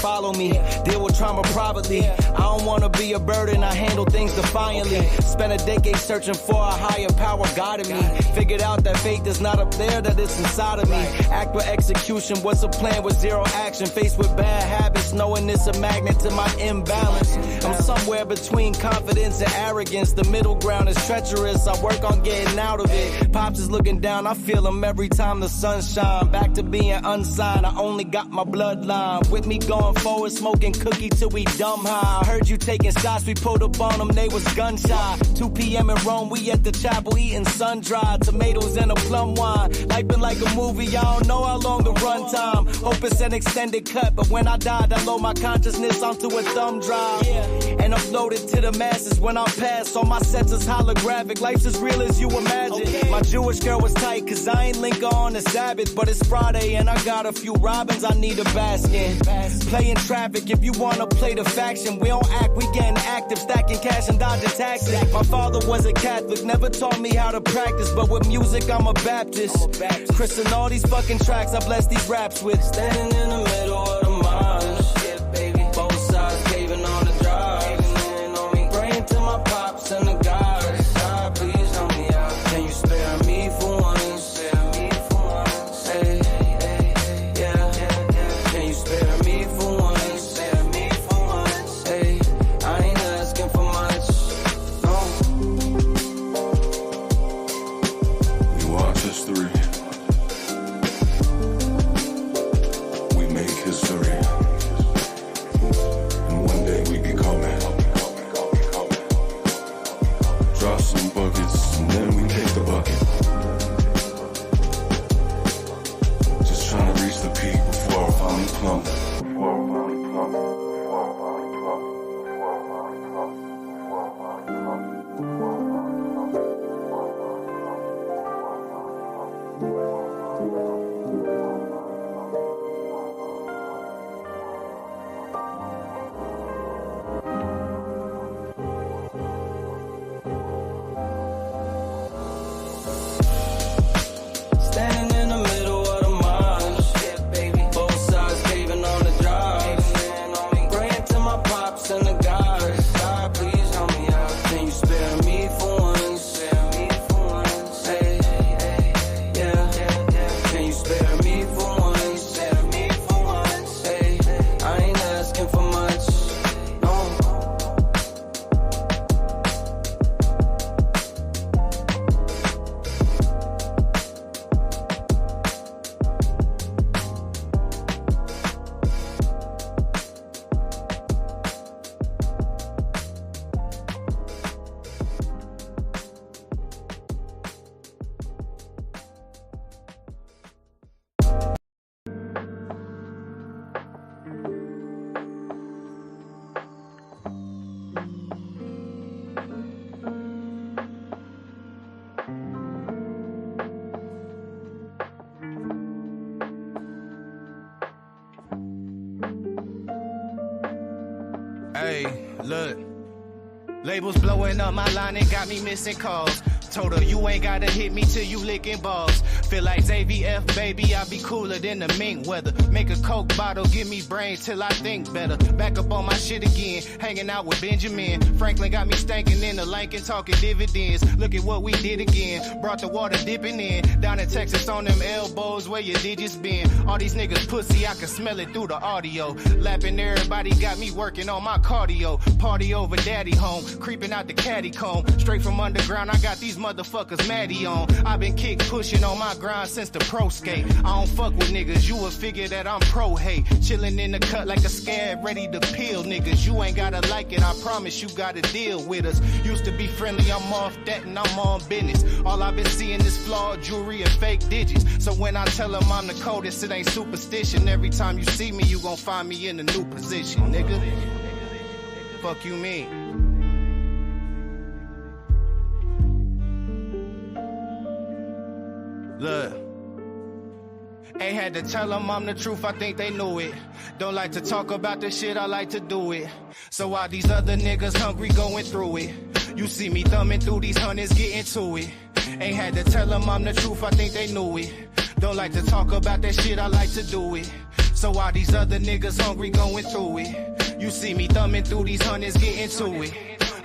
follow me. Deal with trauma privately. I don't wanna be a burden, I handle things defiantly. Spent a decade searching for a higher power guiding me. Figured out that faith is not up there, that it's inside of me. Act with execution, what's a plan with zero action? Faced with bad habits, knowing it's a magnet to my imbalance. I'm somewhere between confidence and arrogance. The middle ground is treacherous, I work on getting out of it. Pops is looking down, I feel him every time the sun shine. Back to being unsigned, I only got my bloodline. With me going forward, smoking cookie till we dumb high. I heard you taking shots, we pulled up on them, they was gun shy. 2 p.m. in Rome, we at the chapel eating sun-dried tomatoes and a plum wine. Life been like a movie, I don't know how long the run time. Hope it's an extended cut, but when I die, I load my consciousness onto a thumb drive. And upload it to the masses when I'm past. All my sets is holographic, life's as real as you imagine. My Jewish girl was tight, cause I ain't link on the Sabbath. But it's Friday and I got a few robins I need a bask in. Playing traffic, if you wanna play the faction. We don't act, we getting active, stacking cash and dodging taxes. My father was a Catholic, never taught me how to practice. But with music, I'm a Baptist. Chris and all these fucking tracks, I bless these raps with. Standing in the middle of the march. Both sides caving on the drive. Praying to my pops and the gods. God, please help me out. Can you spare me for once? Hey, yeah. Can you spare me for once? Hey, I ain't asking for much. We watch history. We make history. And one day we be coming. Drop some buckets and then we take the bucket. Just trying to reach the peak before I finally plummet. Standing in the middle of the march. Both sides caving on the drive. Praying to my pops and the gods. God, please help me out. Can you spare me for once? Hey, yeah. Can you spare me for once? Hey, I ain't asking for much. Hey, look. Labels blowing up my line and got me missing calls. Told her you ain't gotta hit me till you licking balls. Feel like ZVF, baby, I be cooler than the mink weather. Make a Coke bottle, give me brains till I think better. Back up on my shit again, hanging out with Benjamin. Franklin got me stankin' in the Lincoln, talking dividends. Look at what we did again, brought the water dipping in. Down in Texas on them elbows, where your digits been. All these niggas pussy, I can smell it through the audio. Lapping everybody, got me working on my cardio. Party over daddy home, creeping out the caddy comb. Straight from underground, I got these motherfuckers Maddie on. I've been kick pushing on my grind since the pro skate. I don't fuck with niggas, you would figure that I'm pro hate. Chillin' in the cut like a scab, ready to peel niggas. You ain't gotta like it, I promise you gotta deal with us. Used to be friendly, I'm off that and I'm on business. All I've been seeing is flawed jewelry and fake digits. So when I tell them I'm the coldest, it ain't superstition. Every time you see me, you gon' find me in a new position, nigga. Fuck you mean? Look, ain't had to tell them I'm the truth, I think they knew it. Don't like to talk about the shit, I like to do it. So while these other niggas hungry going through it, you see me thumbing through these hundreds, getting to it. Ain't had to tell them I'm the truth, I think they knew it. Don't like to talk about that shit, I like to do it. So why these other niggas hungry going through it? You see me thumbing through these hundreds, getting to it.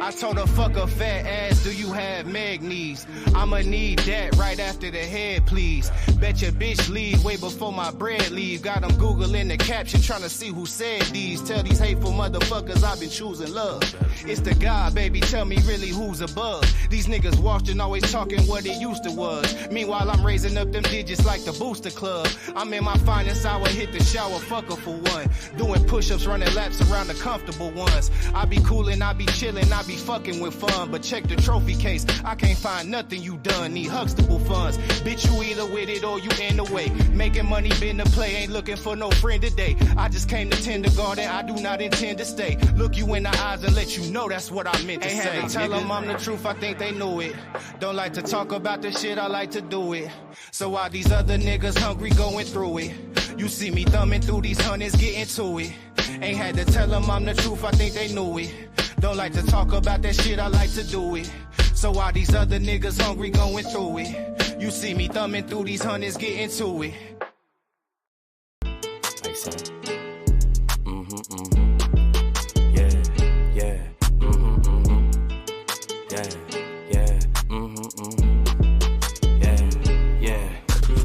I told her, fuck a fat ass, do you have mag knees? I'ma need that right after the head, please. Bet your bitch leave way before my bread leave. Got them Googling the caption, trying to see who said these. Tell these hateful motherfuckers I've been choosing love. It's the God, baby, tell me really who's above. These niggas washed and always talking what it used to was. Meanwhile, I'm raising up them digits like the Booster Club. I'm in my finest hour, hit the shower, fuck her for one. Doing push-ups, running laps around the comfortable ones. I be coolin', I be chillin', I be fucking with fun. But check the trophy case, I can't find nothing you done. Need Huxtable funds. Bitch, you either with it or you in the way. Making money been the play, ain't looking for no friend today. I just came to kindergarten, I do not intend to stay. Look you in the eyes and let you know that's what I meant to say. Had to tell them I'm the truth, I think they knew it. Don't like to talk about this shit, I like to do it. So why these other niggas hungry going through it? You see me thumbing through these hundreds, getting to it. Ain't had to tell them I'm the truth, I think they knew it. Don't like to talk about that shit, I like to do it. So why these other niggas hungry going through it? You see me thumbing through these hundreds, getting to it. Like so. Yeah, yeah. Yeah, yeah. Yeah.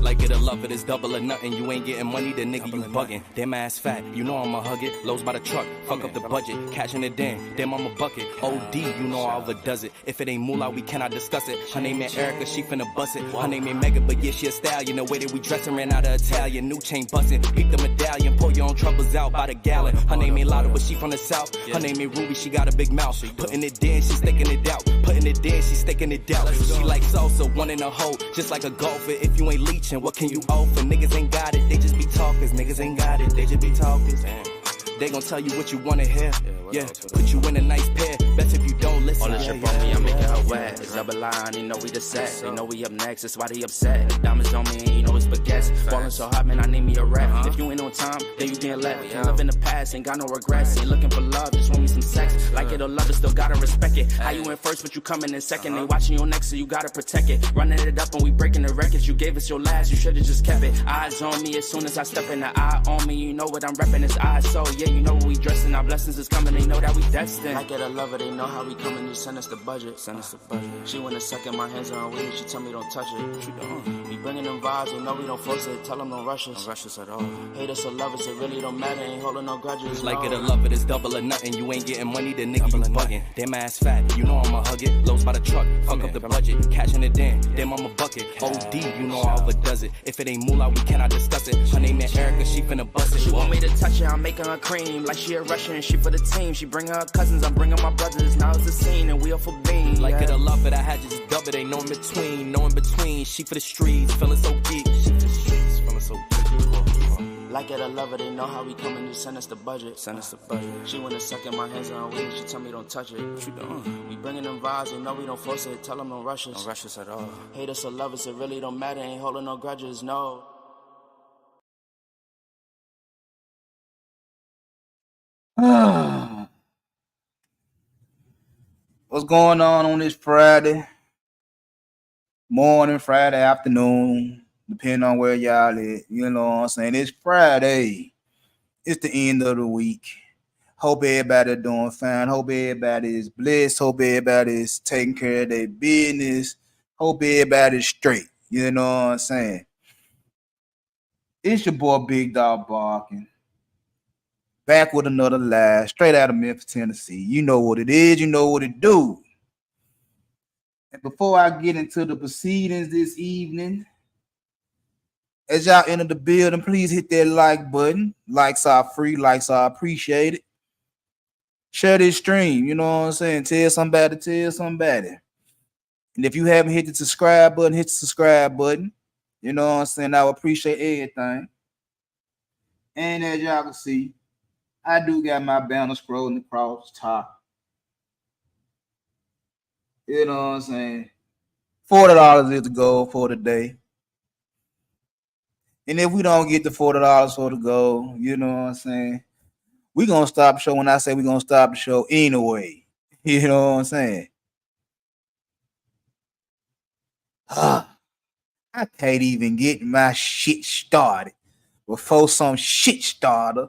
Like it or love it, it's double or nothing. You ain't getting money, the nigga you bugging. Damn ass fat, you know I'ma hug it. Lows by the truck, fuck up the budget. Catching it in, damn I'm a bucket. OD, you know I overdoes it. If it ain't moolah, we cannot discuss it. Her name ain't Erica, she finna bust it. Her name ain't Mega, but yeah, she a stallion. The way that we dressin' ran out of Italian. New chain bustin', peep the medallion. Pour your own troubles out by the gallon. Her name ain't Lotta, but she from the south. Her name ain't Ruby, she got a big mouth. Putting it in, she sticking it out. Putting it in, she sticking it out. She like salsa, one in a hole. Just like a golfer, if you ain't leeching, what can you offer? Niggas ain't got it, they just be talkers. Niggas ain't got it, they just be talkers. They gon' tell you what you wanna hear. Yeah, put you in a nice pair. Best if you don't listen. All this shit on me, I'm making her wet. It's double line, they know we the set. They know we up next, that's why they upset. The diamonds on me, and you know it's baguettes. Falling so hot, man, I need me a rap. If you ain't on time, then you getting left. Can't live in the past, ain't got no regrets. Ain't looking for love, just want me some sex. Like it or love it, still gotta respect it. How you in first, but you coming in second. They watching your next, so you gotta protect it. Running it up and we breaking the records. You gave us your last, you should've just kept it. Eyes on me as soon as I step in the eye on me. You know what I'm repping, it's eyes. So yeah, you know what we dressing. Our blessings is coming, they know that we destined. Like it or love it, they know how we coming. Just send us the budget. Send us the budget. She wanna suck in my hands on her weed. She tell me don't touch it. She don't. We bringing them vibes, they know we don't force it. Tell them don't rush us. Don't rush us at all. Hate us or love us, it really don't matter. Ain't holding no grudges. Like it or love it, it's double or nothing. You ain't getting money, the nigga you bugging. Damn ass fat, you know I'ma hug it. Lows by the truck, fuck up the budget. Catching it in, damn I'm a bucket. OD, you know I overdoes it. If it ain't moolah, we cannot discuss it. Her name ain't Erica, she finna bust it. She want me to touch it, I'm making her cream. Like she a Russian, she for the team. She bring her cousins, I'm bringing my brothers. Now it's the scene and we are for being. Like it or love it, I had to just dub it. Ain't no in between, no in between. She for the streets, feeling so geek. She for the streets, feeling so geek. Like it or love it, they know how we coming. Just send us the budget. Send us the budget. She wanna suck in my hands on her weed. She tell me don't touch it. She don't. We bringing them vibes, they know we don't force it. Tell them don't rush us. Don't rush us at all. Hate us or love us, it really don't matter. Ain't holding no grudges, no. What's going on this Friday morning, Friday afternoon, depending on where y'all at? You know what I'm saying? It's Friday. It's the end of the week. Hope everybody doing fine. Hope everybody is blessed. Hope everybody is taking care of their business. Hope everybody's straight. You know what I'm saying? It's your boy Big Dog Barking. Back with another live, straight out of Memphis, Tennessee. You know what it is. You know what it do. And before I get into the proceedings this evening, as y'all enter the building, please hit that like button. Likes are free. Likes are appreciated. Share this stream. You know what I'm saying? Tell somebody. And if you haven't hit the subscribe button, hit the subscribe button. You know what I'm saying? I would appreciate everything. And as y'all can see, I do got my banner scrolling across the top. You know what I'm saying? $40 is the goal for the day. And if we don't get the $40 for the goal, you know what I'm saying? We're going to stop the show when I say we're going to stop the show anyway. You know what I'm saying? I can't even get my shit started. before some shit starter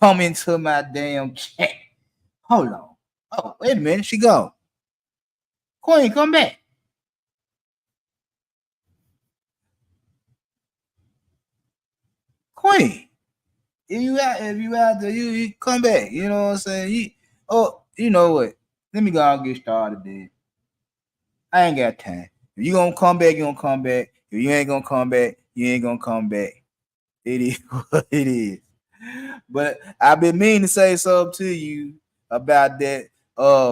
come into my damn chat. Hold on. Oh, wait a minute. She gone. Queen, come back. Queen, if you out there, you come back. You know what I'm saying? You know what? Let me go and get started, dude. I ain't got time. If you gonna come back, you gonna come back. If you ain't gonna come back, you ain't gonna come back. It is what it is. But I've been meaning to say something to you about that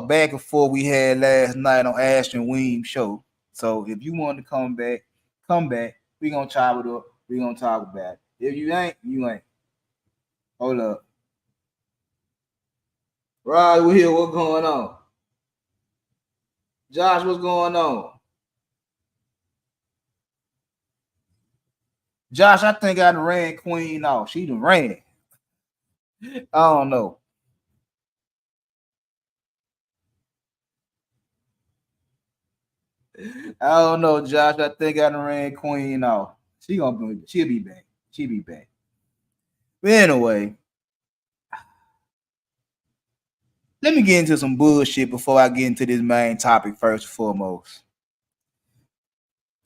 back and forth we had last night on Ashton Weem show. So if you want to come back, come back. We gonna chop it up. We gonna talk about it. If you ain't, you ain't. Hold up. Rod, we here. What's going on? Josh, what's going on? Josh, I think I done ran Queen off. She done ran. I don't know. I don't know, Josh. I think I done ran Queen off. She'll be back. She'll be back. But anyway, let me get into some bullshit before I get into this main topic first and foremost.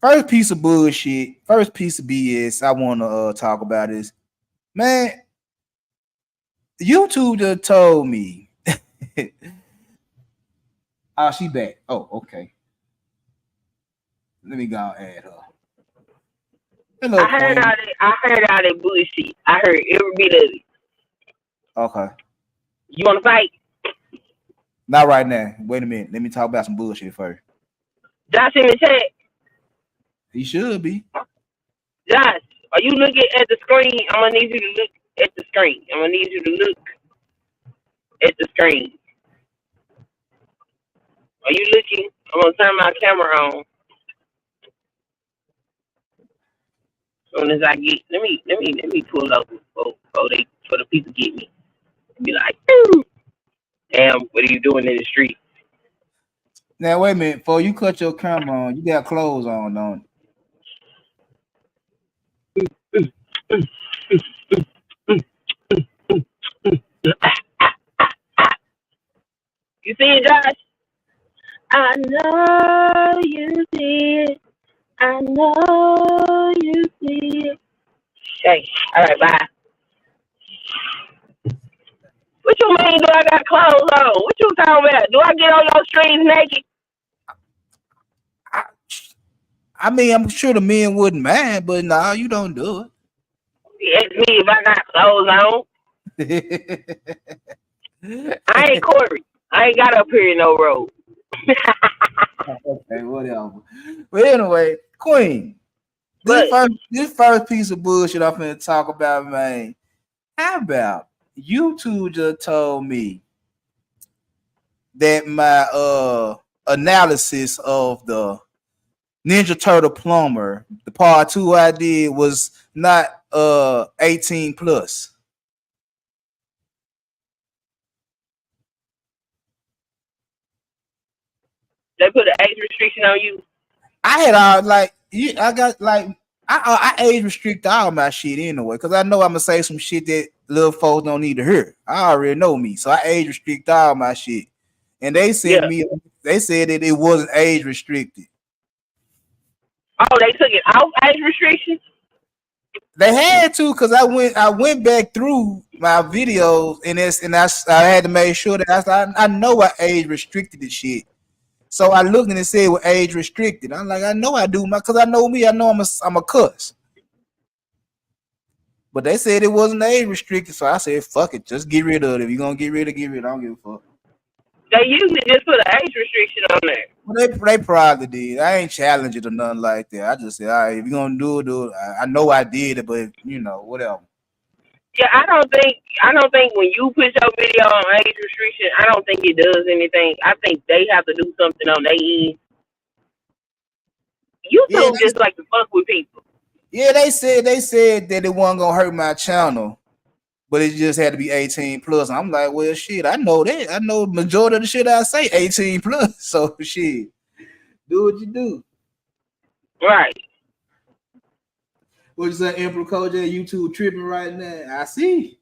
First piece of bullshit, first piece of BS I want to talk about is, man, YouTube just told me. Oh, she back. Oh, okay. Let me go and add her. Hello, I heard all that bullshit. I heard every bit of it. Okay. You want to fight? Not right now. Wait a minute. Let me talk about some bullshit first. Josh in the chat. He should be. Josh, are you looking at the screen? I'm gonna need you to look at the screen. I'm gonna need you to look at the screen. Are you looking? I'm gonna turn my camera on. As soon as I get, let me pull up for the people get me. Be like, damn, what are you doing in the street? Now wait a minute. Before you cut your camera on, you got clothes on, don't You see it, Josh? I know you see it. I know you see it. Hey, all right, bye. What you mean? Do I got clothes on? What you talking about? Do I get on your streets naked? I mean, I'm sure the men wouldn't mind, but nah, you don't do it. Ask me if I got clothes on. I ain't Corey. I ain't got up here in no road. Okay, whatever. But anyway, Queen, this first piece of bullshit I'm finna talk about, man. How about YouTube just told me that my analysis of the Ninja Turtle Plumber, the part 2 I did, was not 18 plus. They put an age restriction on you. I had I age restrict all my shit anyway, because I know I'm gonna say some shit that little folks don't need to hear. I already know me, so I age restrict all my shit. And they said they said that it wasn't age restricted. Oh, they took it off age restrictions? They had to, because I went back through my videos and I had to make sure that I know I age restricted this shit. So I looked and it said with age restricted. I'm like, I know I do, because I know me. I know I'm a cuss. But they said it wasn't age restricted, so I said, fuck it, just get rid of it. If you're gonna get rid of it, I don't give a fuck. They usually just put an age restriction on there. Well, they probably did. I ain't challenging it or nothing like that. I just said, all right, if you're gonna do it, do it. I know I did it, but whatever. Yeah, I don't think when you put your video on age restriction, I don't think it does anything. I think they have to do something on their end. YouTube just like to fuck with people. Yeah, they said that it wasn't gonna hurt my channel, but it just had to be 18 plus. I'm like, well, shit, I know that. I know the majority of the shit I say 18 plus. So shit, do what you do. Right. What you say, Emperor Coach? YouTube tripping right now. I see.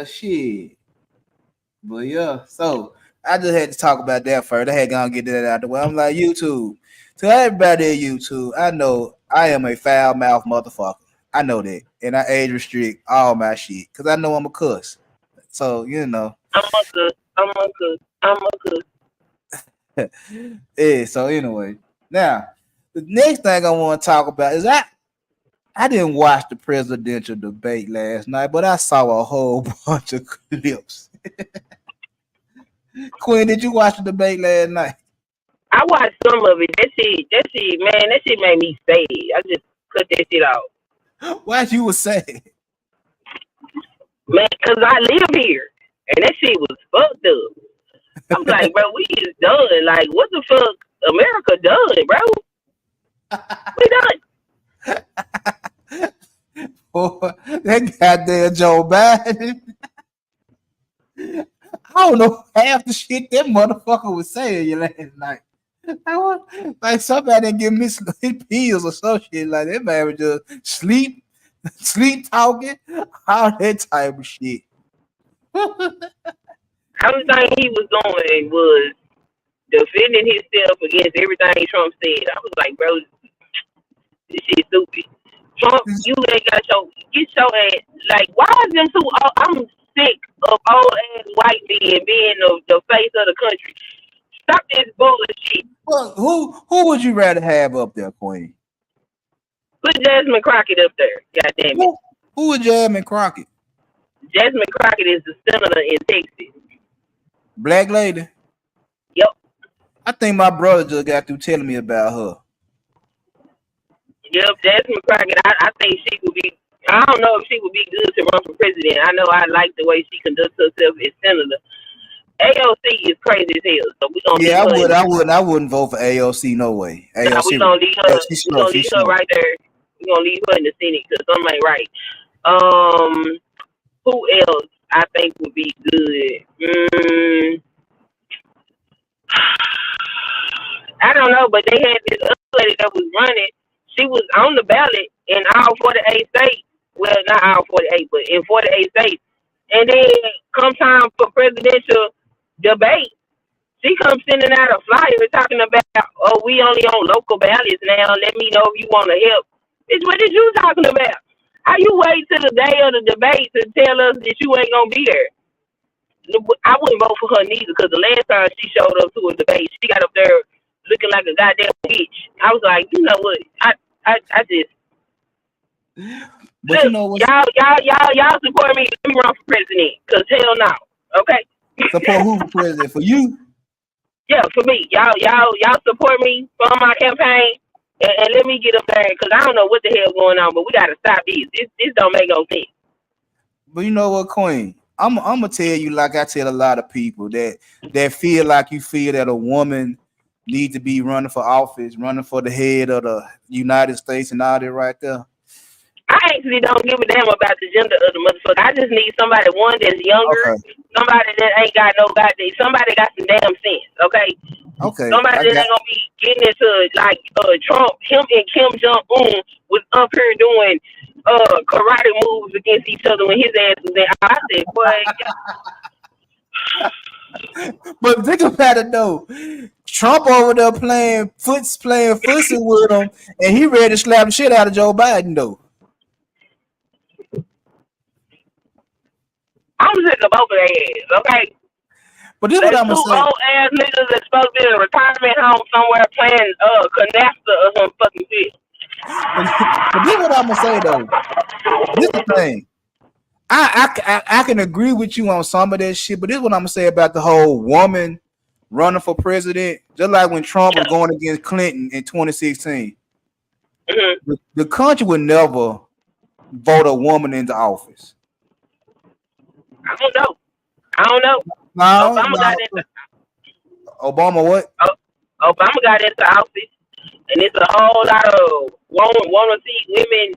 Shit. But yeah, so I just had to talk about that first. I had gonna get that out the way. I'm like, YouTube. To everybody at YouTube, I know I am a foul mouth motherfucker. I know that. And I age restrict all my shit. Cause I know I'm a cuss. So, you know. I'm a cuss. Yeah, so anyway. Now, the next thing I want to talk about is I didn't watch the presidential debate last night, but I saw a whole bunch of clips. Queen, did you watch the debate last night? I watched some of it. That shit, man, that shit made me sad. I just cut that shit out. Why you was sad? Man, because I live here. And that shit was fucked up. I'm like, bro, we is done. Like, what the fuck? America done, bro. We done. Oh, that goddamn Joe Biden. I don't know half the shit that motherfucker was saying last night. Like somebody didn't give me pills or some shit like that. Man was just sleep talking, all that type of shit. Only thing he was doing was defending himself against everything Trump said. I was like, bro, this shit stupid. Trump, you ain't got get your ass. Like, why is them two? I'm sick of old ass white men being the face of the country. Stop this bullshit. Well, who would you rather have up there, Queen? Put Jasmine Crockett up there. God damn it. Who is Jasmine Crockett? Jasmine Crockett is the senator in Texas. Black lady? Yep. I think my brother just got through telling me about her. Yep, Jasmine Crockett. I think she would be. I don't know if she would be good to run for president. I know I like the way she conducts herself as senator. AOC is crazy as hell. So we gonna I wouldn't vote for AOC. No way. AOC. Nah, we gonna leave her. We gonna leave her right there. We gonna leave her in the Senate because something ain't right. Who else I think would be good? I don't know, but they had this other lady that was running. She was on the ballot in all 48 states. Well, not all 48, but in 48 states. And then come time for presidential debate, she comes sending out a flyer talking about, oh, we only on local ballots now. Let me know if you want to help. Bitch, what is you talking about? How you wait till the day of the debate to tell us that you ain't going to be there? I wouldn't vote for her neither because the last time she showed up to a debate, she got up there looking like a goddamn bitch. I was like, you know what? I just. But look, you know what? Y'all support me. Let me run for president. Cause hell no. Okay. Support who for president? For you? Yeah, for me. Y'all support me for my campaign and let me get up there because I don't know what the hell going on, but we gotta stop this. This don't make no sense. But you know what, Queen? I'm gonna tell you like I tell a lot of people that feel like you feel that a woman needs to be running for office, running for the head of the United States and all that right there. I actually don't give a damn about the gender of the motherfucker. I just need somebody, one, that's younger, somebody that ain't got no goddamn, somebody got some damn sense, okay? Okay. Somebody that ain't gonna be getting into like Trump, him and Kim Jong-un was up here doing karate moves against each other when his ass was in. I said, boy. But think about it though. Trump over there playing footsie with him, and he ready to slap the shit out of Joe Biden though. I'm sick of both of their ass, okay? But this is what I'm gonna say. Two old ass niggas that's supposed to be in a retirement home somewhere playing canasta or some fucking shit. But this is what I'm gonna say though. This is the thing. I can agree with you on some of that shit, but this is what I'm gonna say about the whole woman running for president. Just like when Trump was going against Clinton in 2016, the country would never vote a woman into office. I don't know. No, Obama Obama what? Obama got into office, and it's a whole lot of want to see women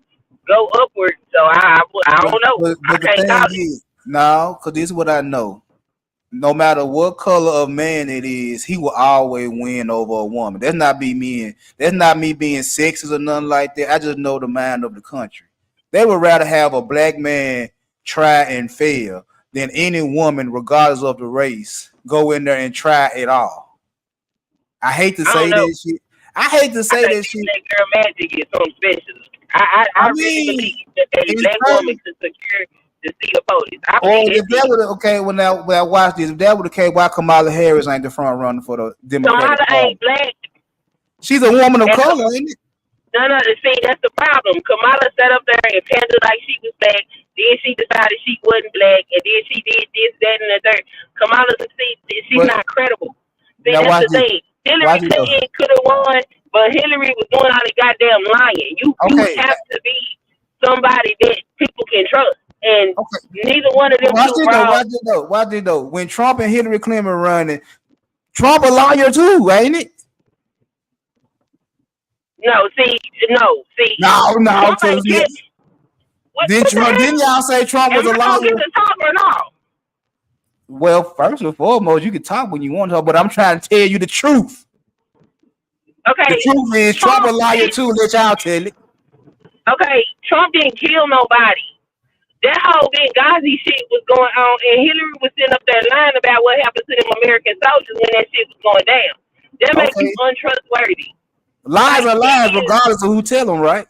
go upward. So I don't know. But I can't call it. No, because this is what I know. no matter what color of man it is, he will always win over a woman. That's not that's not me being sexist or nothing like that. I just know the mind of the country. They would rather have a black man try and fail than any woman, regardless of the race, go in there and try it all. I hate to say this shit. I hate to say this shit. That girl magic is something special. I really believe that a black woman could secure the seat of police. If that would okay, when I watch this, if that would the case, why Kamala Harris ain't the front runner for the Democratic Party? Kamala ain't black. She's a woman of color, ain't it? No, see, that's the problem. Kamala sat up there and pandered like she was black. Then she decided she wasn't black, and then she did this, that, and the third. Kamala, she's not credible. See, that's the thing. Hillary Clinton could have won, but Hillary was doing all the goddamn lying. You have to be somebody that people can trust, and neither one of them. Why did though? When Trump and Hillary Clinton were running, Trump a lawyer too, ain't it? No. Didn't y'all say Trump was a lawyer? Talk or no? Well, first and foremost, you can talk when you want to, but I'm trying to tell you the truth. Okay. The truth is Trump a liar too. Let y'all tell it. Okay, Trump didn't kill nobody. That whole Benghazi shit was going on, and Hillary was sitting up there lying about what happened to them American soldiers when that shit was going down. That makes you untrustworthy. Lies are lies, regardless of who tell them, right?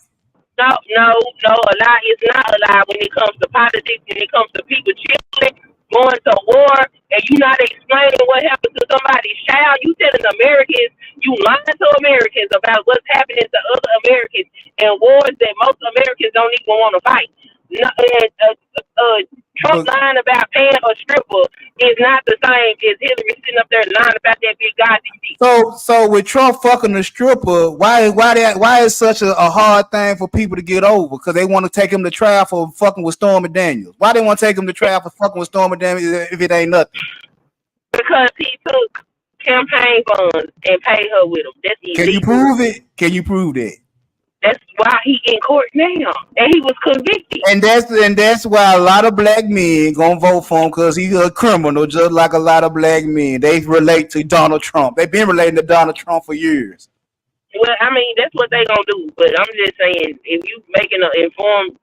No, a lie is not a lie when it comes to politics, when it comes to people children going to war, and you not explaining what happened to somebody's child. You telling Americans, you lying to Americans about what's happening to other Americans and wars that most Americans don't even want to fight. Trump lying about paying a stripper is not the same as Hillary sitting up there lying about that big Benghazi. So with Trump fucking a stripper, why is such a hard thing for people to get over? Because they want to take him to trial for fucking with Stormy Daniels. Why they want to take him to trial for fucking with Stormy Daniels if it ain't nothing? Because he took campaign funds and paid her with them. That's illegal. Can you prove it? Can you prove that? That's why he in court now, and he was convicted. And that's why a lot of black men gonna vote for him, because he's a criminal, just like a lot of black men. They relate to Donald Trump. They've been relating to Donald Trump for years. Well, I mean, that's what they gonna do. But I'm just saying, if you making an informed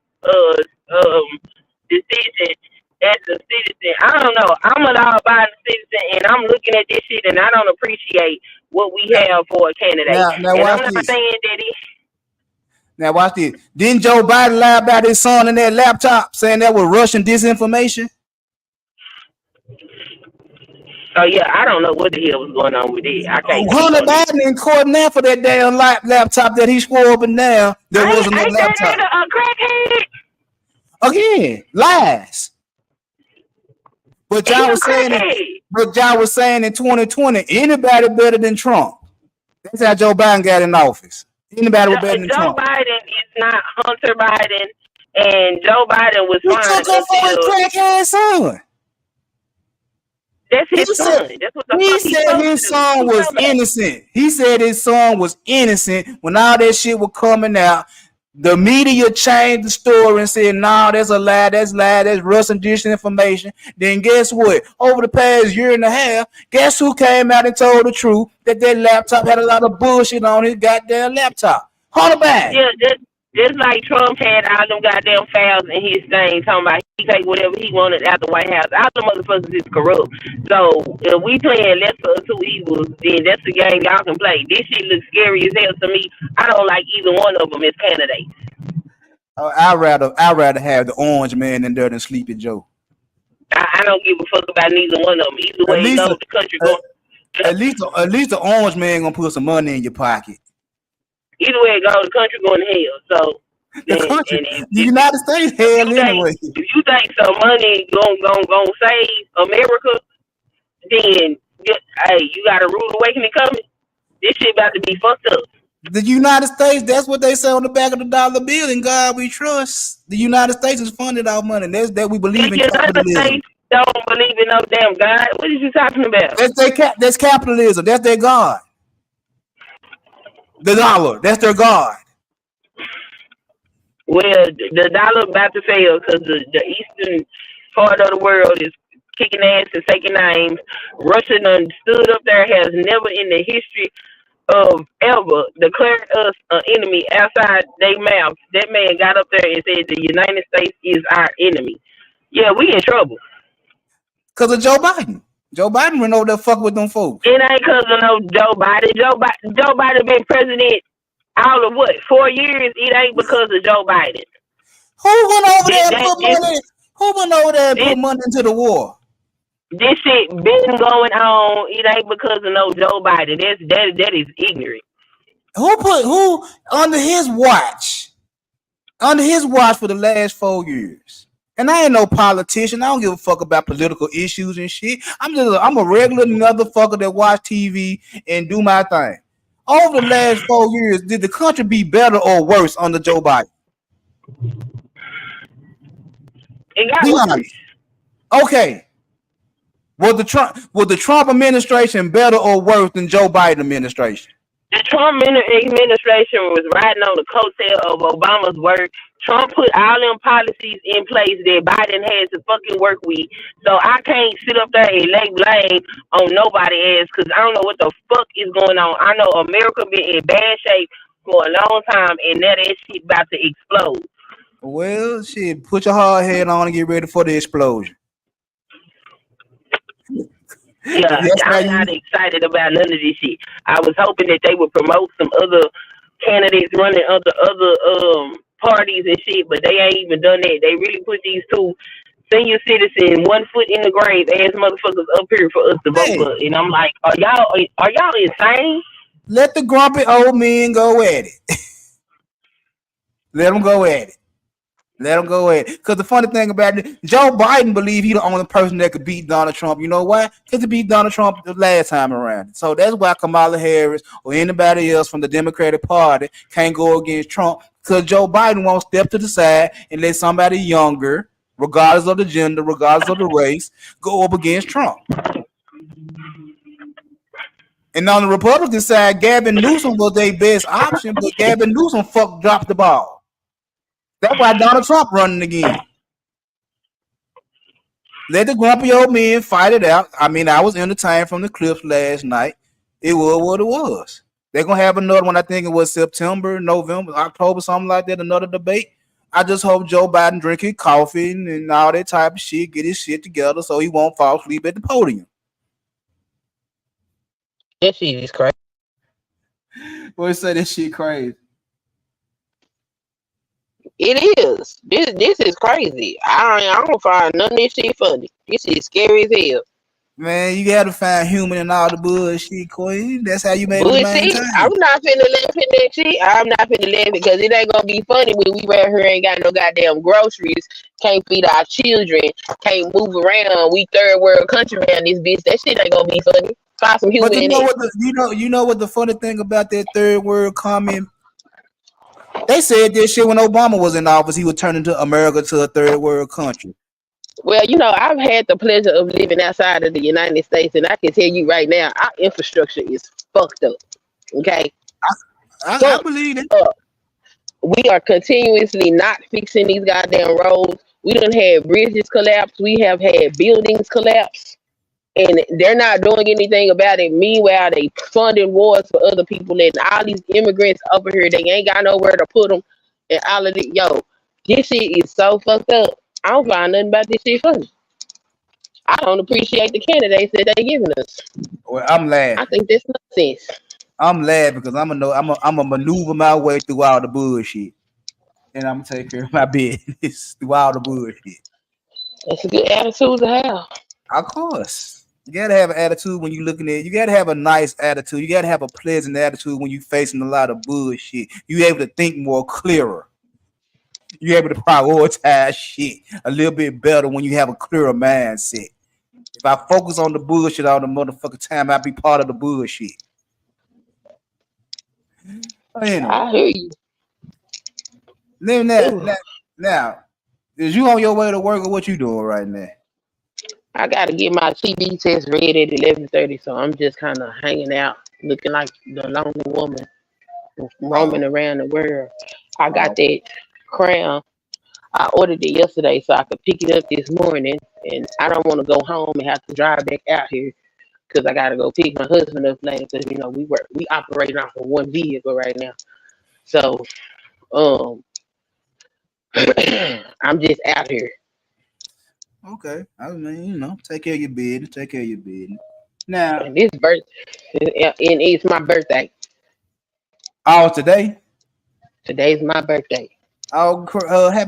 decision as a citizen, I don't know. I'm a law-abiding citizen, and I'm looking at this shit, and I don't appreciate what we have for a candidate. Now and I'm not saying that he. Now watch this. Didn't Joe Biden lie about his son in that laptop, saying that was Russian disinformation? Oh yeah, I don't know what the hell was going on with it. I can't. Hunter Biden in court now for that damn laptop that he swore up and down. There wasn't no laptop. A crackhead. Again, lies. But y'all was saying in 2020, anybody better than Trump. That's how Joe Biden got in office. Anybody was better than Trump. Joe Biden is not Hunter Biden, and Joe Biden was fine. Took him for his crackhead son. That's his son. That's what the he said his son was innocent. He said his son was innocent when all that shit was coming out. The media changed the story and said, "No, that's a lie. That's Russian disinformation." Then guess what? Over the past year and a half, guess who came out and told the truth that laptop had a lot of bullshit on his goddamn laptop? Hunter Biden. Yeah, just like Trump had all them goddamn files in his thing, talking about he take whatever he wanted out the White House. All the motherfuckers is corrupt. So if we playing lesser of two evils, then that's the game y'all can play. This shit looks scary as hell to me. I don't like either one of them as candidates. I'd rather have the orange man in there than Sleepy Joe. I don't give a fuck about neither one of them. Either way it goes, the country going. At least the orange man gonna put some money in your pocket. Either way it goes, the country going to hell. So the United States hell anyway. If you think some money gonna save America, then you got a rude awakening coming. This shit about to be fucked up. The United States, that's what they say on the back of the dollar bill. In God we trust. The United States is funded our money. That's that we believe in capitalism. The United States don't believe in no damn God. What are you talking about? That's capitalism. That's their God. The dollar. That's their God. Well, the dollar about to fail because the eastern part of the world is kicking ass and taking names. Russia done stood up there, has never in the history of ever declared us an enemy outside their mouth. That man got up there and said the United States is our enemy. Yeah, we in trouble. Because of Joe Biden. Joe Biden went over there fuck with them folks. It ain't because of no Joe Biden. Joe Biden been president all of what, 4 years? It ain't because of Joe Biden. Who went over there and put money? Who went over there and put money into the war? This shit been going on. It ain't because of no Joe Biden. That is ignorant. Who under his watch? Under his watch for the last 4 years. And I ain't no politician. I don't give a fuck about political issues and shit. I'm a regular motherfucker that watch TV and do my thing. Over the last 4 years, did the country be better or worse under Joe Biden? It got be worse. honest. Okay. Was the Trump administration better or worse than Joe Biden administration? The Trump administration was riding on the coattail of Obama's work. Trump put all them policies in place that Biden had to fucking work with. So I can't sit up there and lay blame on nobody else because I don't know what the fuck is going on. I know America been in bad shape for a long time and now that shit about to explode. Well, shit, put your hard head on and get ready for the explosion. Yeah, I'm not excited about none of this shit. I was hoping that they would promote some other candidates running other parties and shit, but they ain't even done that. They really put these two senior citizens 1 foot in the grave ass motherfuckers up here for us to vote for. And I'm like, are y'all insane? Let the grumpy old men go at it. Let them go at it. Let him go ahead. Because the funny thing about it, Joe Biden believe he's the only person that could beat Donald Trump. You know why? Because he beat Donald Trump the last time around. So that's why Kamala Harris or anybody else from the Democratic Party can't go against Trump. Because Joe Biden won't step to the side and let somebody younger, regardless of the gender, regardless of the race, go up against Trump. And on the Republican side, Gavin Newsom was their best option, but Gavin Newsom dropped the ball. That's why Donald Trump running again. Let the grumpy old men fight it out. I mean, I was entertained from the clips last night. It was what it was. They're going to have another one. I think it was September, November, October, something like that, another debate. I just hope Joe Biden drink his coffee and all that type of shit, get his shit together so he won't fall asleep at the podium. That shit is crazy. Boy, say that shit crazy. It is. This is crazy. I don't find none of this shit funny. This is scary as hell. Man, you gotta find human in all the bullshit, Queen. That's how you make it maintain. I'm not finna laugh at that shit. I'm not finna laugh because it ain't gonna be funny when we right here ain't got no goddamn groceries, can't feed our children, can't move around. We third world country around this bitch. That shit ain't gonna be funny. Find some human in it. You know what the funny thing about that third world comment? They said this shit when Obama was in office. He would turn into America to a third world country. Well, you know, I've had the pleasure of living outside of the United States, and I can tell you right now, our infrastructure is fucked up. Okay, I believe it. We are continuously not fixing these goddamn roads. We done had bridges collapse. We have had buildings collapse, and they're not doing anything about it. Meanwhile, they funding wars for other people, and all these immigrants over here, they ain't got nowhere to put them, and all of it. Yo, this shit is so fucked up. I don't find nothing about this shit funny. I don't appreciate the candidates that they giving us. Well, I'm laughing. I think that's nonsense. I'm laughing because I'm a maneuver my way through all the bullshit, and I'm gonna take care of my business through all the bullshit. That's a good attitude to have. Of course, you gotta have an attitude when you're looking at. You gotta have a nice attitude. You gotta have a pleasant attitude when you're facing a lot of bullshit. You're able to think more clearer. You're able to prioritize shit a little bit better when you have a clearer mindset. If I focus on the bullshit all the motherfucking time, I'll be part of the bullshit. Anyway. I hear you. Now, is you on your way to work or what you doing right now? I got to get my TB test ready at 11:30, so I'm just kind of hanging out, looking like the lonely woman roaming around the world. I got that crown. I ordered it yesterday so I could pick it up this morning, and I don't want to go home and have to drive back out here because I gotta go pick my husband up later. Because we operate off of one vehicle right now. So I'm just out here. Okay. I mean, take care of your business. Take care of your business. Now, And it's my birthday. today. Today's my birthday. Happy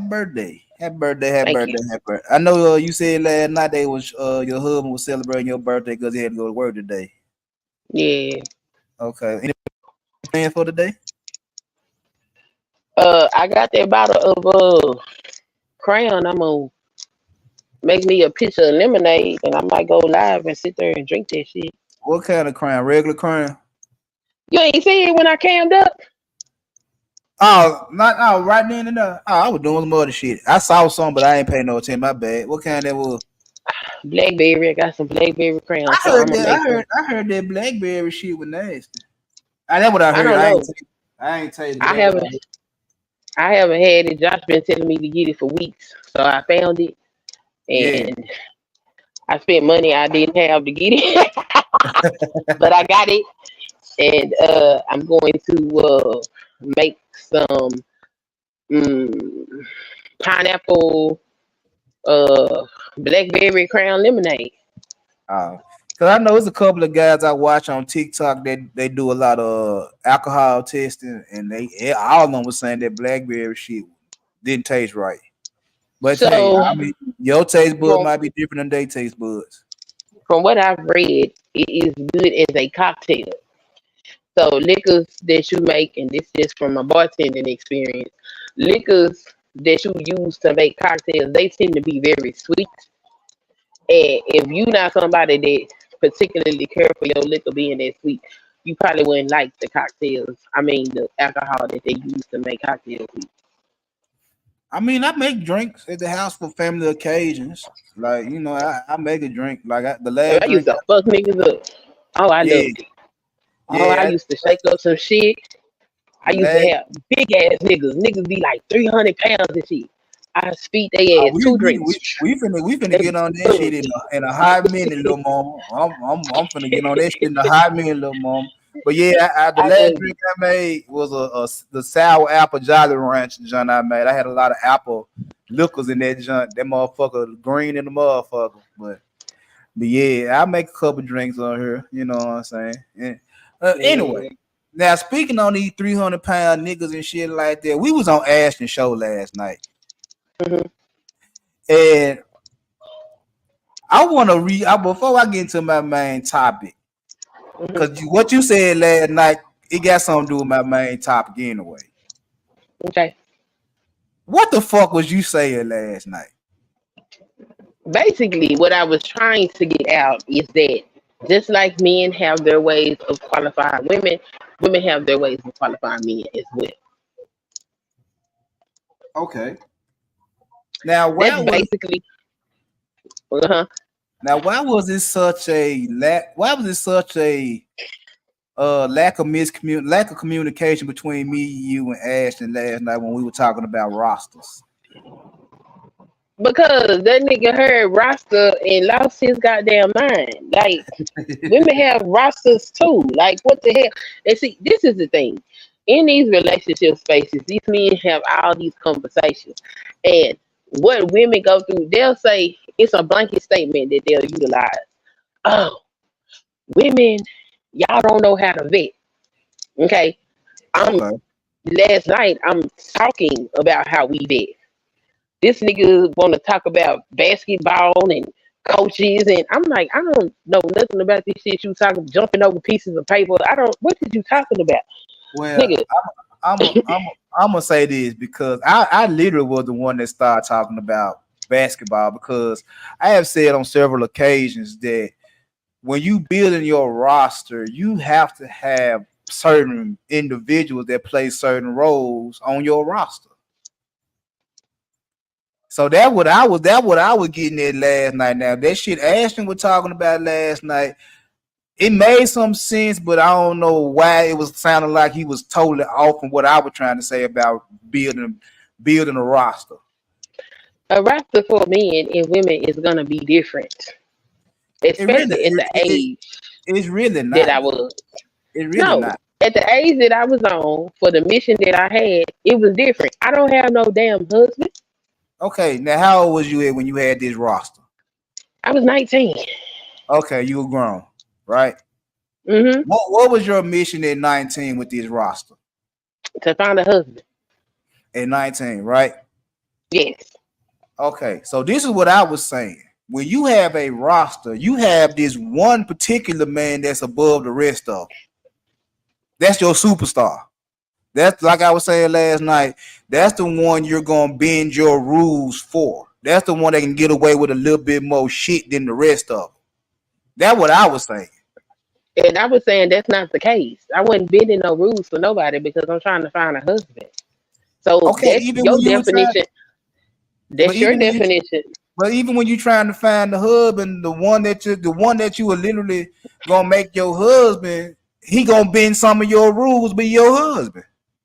birthday. Happy birthday. Happy Thank birthday. you. Happy birthday. I know you said last night they was your husband was celebrating your birthday because he had to go to work today. Yeah. Okay. Any plan for today? I got that bottle of crayon. I'm gonna make me a picture of lemonade, and I might go live and sit there and drink that shit. What kind of crayon? Regular crayon? You ain't see it when I cammed up? Oh, right then and there. Oh, I was doing some other shit. I saw some, but I ain't paying no attention. My bad. What kind that was? Blackberry. I got some blackberry crayon. I So heard I'm gonna that. make I heard that blackberry shit was nasty. That's what I I heard. don't know. I ain't tell you. I haven't had it. Josh been telling me to get it for weeks, so I found it, and I spent money I didn't have to get it, but I got it, and I'm going to make some pineapple blackberry crown lemonade. Cause I know there's a couple of guys I watch on TikTok that they do a lot of alcohol testing, and all of them was saying that blackberry shit didn't taste right. But So hey, I mean, your taste buds from, might be different than their taste buds. from what I've read, it is good as a cocktail. So liquors that you make, and this is from a bartending experience, liquors that you use to make cocktails, they tend to be very sweet. And if you're not somebody that particularly care for your liquor being that sweet, you probably wouldn't like the cocktails. I mean, the alcohol that they use to make cocktails with. I mean, I make drinks at the house for family occasions. Like, I make a drink. Like the last I drink. used to fuck niggas up. Oh, I loved it. Oh, I used to shake up some shit. I used to have big ass niggas. Niggas be like 300 pounds and shit. I feed they ass two drinks. We finna get on that shit in a hot minute, little mama. I'm finna get on that shit in a hot minute, little mama. But yeah, the last drink I made was the sour apple Jolly Rancher joint I made. I had a lot of apple liquors in that joint. That motherfucker green in the motherfucker. But yeah, I make a couple drinks on here. You know what I'm saying? And, anyway, now speaking on these 300-pound niggas and shit like that, we was on Ashton show last night. Mm-hmm. And I want to before I get into my main topic, because what you said last night, it got something to do with my main topic anyway. Okay. What the fuck was you saying last night? Basically, what I was trying to get out is that just like men have their ways of qualifying women, women have their ways of qualifying men as well. Okay. Now, Now, why was it such a lack? Why was it such a lack of communication between me, you, and Ashton last night when we were talking about rosters? Because that nigga heard roster and lost his goddamn mind. Like, women have rosters too. Like, what the hell? And see, this is the thing. In these relationship spaces, these men have all these conversations. And what women go through, they'll say, it's a blanket statement that they'll utilize. Oh, women, y'all don't know how to vet. Okay? Last night, I'm talking about how we vet. This nigga want to talk about basketball and coaches, and I'm like, I don't know nothing about this shit you talking, jumping over pieces of paper. What did you talking about? Well, nigga. I'm gonna say this because I literally was the one that started talking about basketball, because I have said on several occasions that when you building your roster, you have to have certain individuals that play certain roles on your roster. So that what I was getting at last night. Now that shit Ashton was talking about last night, it made some sense, but I don't know why it was sounding like he was totally off from what I was trying to say about building a roster. A roster for men and women is gonna be different, It really, especially at the age it's really that not. I was. It's really No, not. at the age that I was on for the mission that I had, it was different. I don't have no damn husband. Okay, now how old was you at when you had this roster? I was 19. Okay, you were grown, right? Mm-hmm. What was your mission at 19 with this roster? To find a husband. At 19, right? Yes. Okay, so this is what I was saying. When you have a roster, you have this one particular man that's above the rest of them. That's your superstar. That's like I was saying last night. That's the one you're gonna bend your rules for. That's the one that can get away with a little bit more shit than the rest of them. That's what I was saying. And I was saying that's not the case. I wasn't bending no rules for nobody because I'm trying to find a husband. So Okay, that's even your when you were trying, definition. That's but your even when you, definition. but even when you're trying to find the husband, the one that you are literally gonna make your husband, he gonna bend some of your rules, be your husband.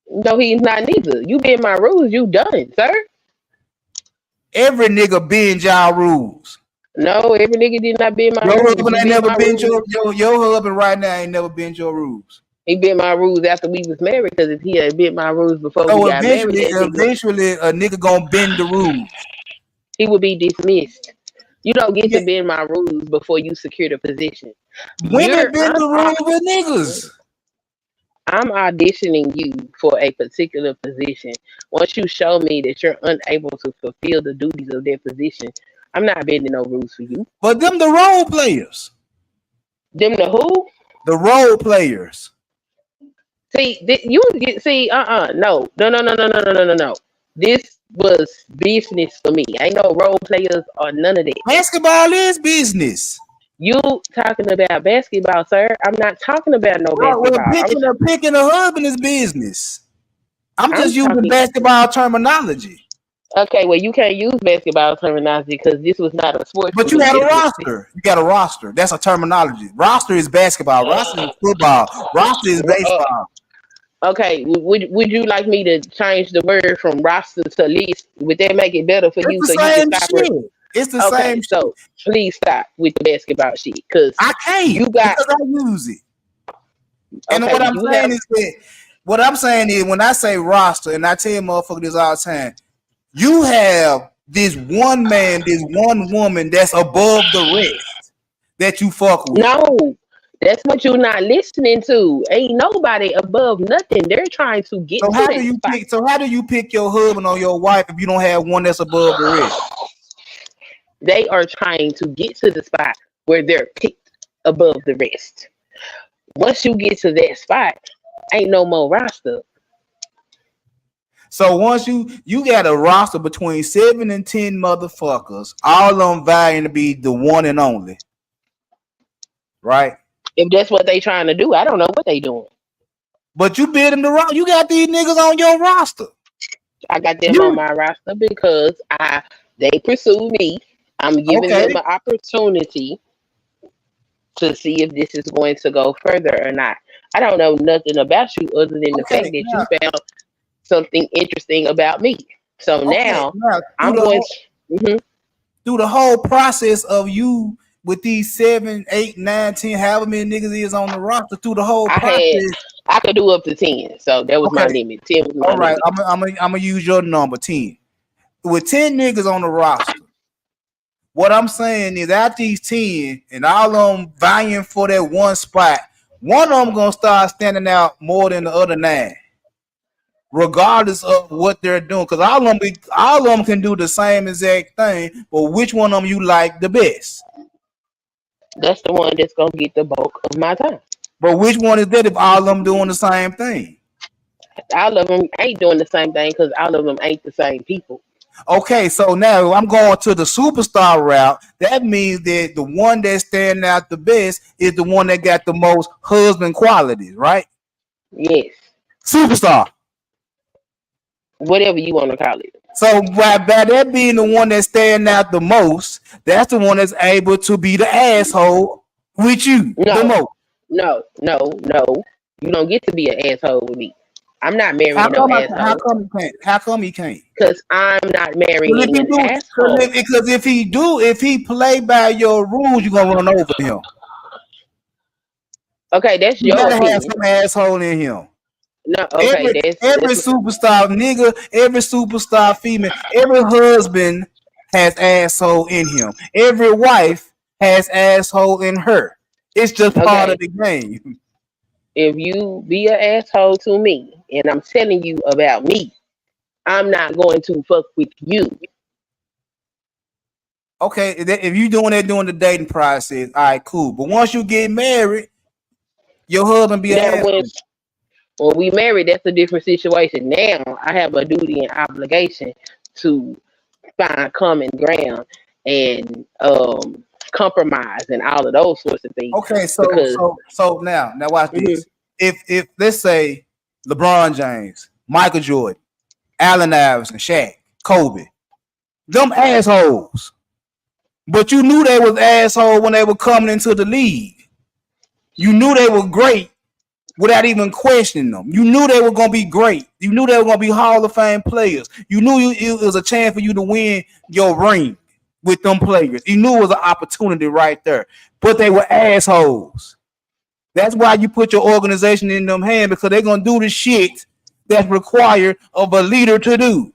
No, he's not neither. You bend my rules, you done, sir. Every nigga bend y'all rules. No, every nigga did not bend my Your rules. husband He ain't bent never my bend rules. your husband right now ain't never bent your rules. He bent my rules after we was married because if he had bent my rules before So we got married, eventually a nigga gonna bend the rules. he would be dismissed. You don't get Yeah. to bend my rules before you secure the position. Women bend the rules with niggas. I'm auditioning you for a particular position. Once you show me that you're unable to fulfill the duties of that position, I'm not bending no rules for you. But them the role players. Them the who? The role players. See, no. This was business for me. Ain't no role players or none of that. Basketball is business. You talking about basketball, sir? I'm not talking about no Well, basketball. picking a husband is business. I'm just using talking- basketball terminology. Okay, well, you can't use basketball terminology because this was not a sport. But you had a roster. You got a roster. That's a terminology. Roster is basketball. Roster is football. Roster is baseball. Okay, would you like me to change the word from roster to list? Would that make it better for you? It's the So same you can stop shit. It's the same shit. So please stop with the basketball shit because I can't because I use it. And Okay, what I'm you saying have- is that what I'm saying is when I say roster, and I tell motherfuckers this all the time, you have this one man, this one woman that's above the rest that you fuck with. No, that's what you're not listening to. Ain't nobody above nothing. They're trying to get So to how that do you spot. pick? So how do you pick your husband or your wife if you don't have one that's above the rest? They are trying to get to the spot where they're picked above the rest. Once you get to that spot, ain't no more roster. So once you got a roster between 7 and 10 motherfuckers, all of them vying to be the one and only, right? If that's what they trying to do, I don't know what they doing. But you bid them the roster. You got these niggas on your roster. I got them on my roster because they pursue me. I'm giving them an opportunity to see if this is going to go further or not. I don't know nothing about you other than the fact that you found something interesting about me. So now I'm going to, through the whole process of you with these 7, 8, 9, 10, however many niggas is on the roster, through the whole process. I could do up to 10. So that was my limit. 10 was my limit. I'm gonna use your number 10. With 10 niggas on the roster, what I'm saying is out these 10 and all of them vying for that one spot, one of them gonna start standing out more than the other 9, regardless of what they're doing. Because all of them can do the same exact thing, but which one of them you like the best? That's the one that's gonna get the bulk of my time. But which one is that if all of them doing the same thing? All of them ain't doing the same thing because all of them ain't the same people. Okay, so now I'm going to the superstar route. That means that the one that's standing out the best is the one that got the most husband qualities, right? Yes. Superstar. Whatever you want to call it. So by that being the one that's standing out the most, that's the one that's able to be the asshole with you the most. No. You don't get to be an asshole with me. I'm not marrying no asshole. How come he can't? How come he can't? Because I'm not marrying an asshole. Because if he play by your rules, you're gonna run over him. Okay, that's you your gotta opinion. have some asshole in him. No, okay, every superstar nigga, every superstar female, every husband has asshole in him. Every wife has asshole in her. It's just part of the game. If you be an asshole to me and I'm telling you about me, I'm not going to fuck with you. Okay, if you doing that during the dating process, all right, cool. But once you get married, your husband be an asshole. When we married, that's a different situation. Now I have a duty and obligation to find common ground and compromise and all of those sorts of things. Okay, so now watch this. If let's say LeBron James, Michael Jordan, Allen Iverson, Shaq, Kobe, them assholes. But you knew they was assholes when they were coming into the league. You knew they were great without even questioning them. You knew they were going to be great. You knew they were going to be Hall of Fame players. You knew it was a chance for you to win your ring with them players. You knew it was an opportunity right there. But they were assholes. That's why you put your organization in them hands, because they're going to do the shit that's required of a leader to do.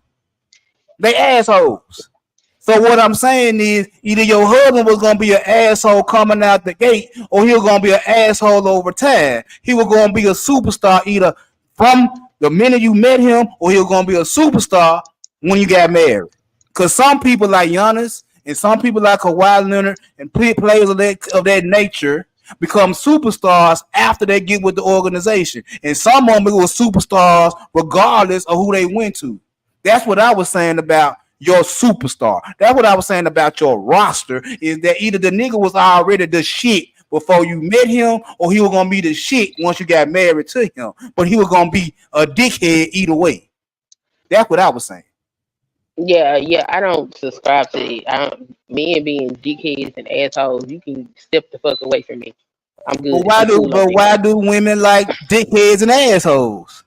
They assholes. So what I'm saying is, either your husband was going to be an asshole coming out the gate, or he was going to be an asshole over time. He was going to be a superstar either from the minute you met him, or he was going to be a superstar when you got married. Because some people like Giannis and some people like Kawhi Leonard and players of that nature become superstars after they get with the organization. And some of them were superstars regardless of who they went to. That's what I was saying about your superstar. That's what I was saying about your roster, is that either the nigga was already the shit before you met him, or he was going to be the shit once you got married to him. But he was going to be a dickhead either way. That's what I was saying. Yeah, I don't subscribe to it. Men being dickheads and assholes, you can step the fuck away from me. I'm good. But why do women like dickheads and assholes?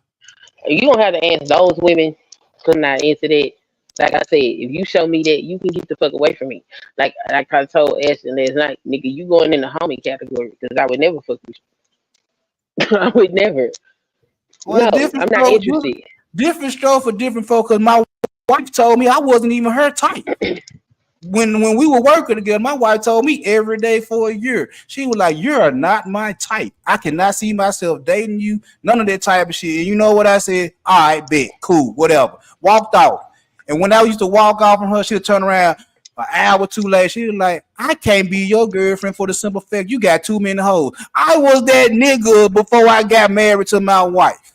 You don't have to ask those women, because I'm not into that. Like I said, if you show me that, you can get the fuck away from me. Like I told Ashton last night, nigga, you going in the homie category, because I would never fuck with you. I would never. Well, no, I'm not interested. Different stroke for different folks, because my wife told me I wasn't even her type. When we were working together, my wife told me every day for a year, she was like, "You are not my type. I cannot see myself dating you. None of that type of shit." And you know what I said? All right, bet, cool, whatever. Walked off. And when I used to walk off from her, she'd turn around an hour too late. She was like, "I can't be your girlfriend for the simple fact you got too many hoes." I was that nigga before I got married to my wife.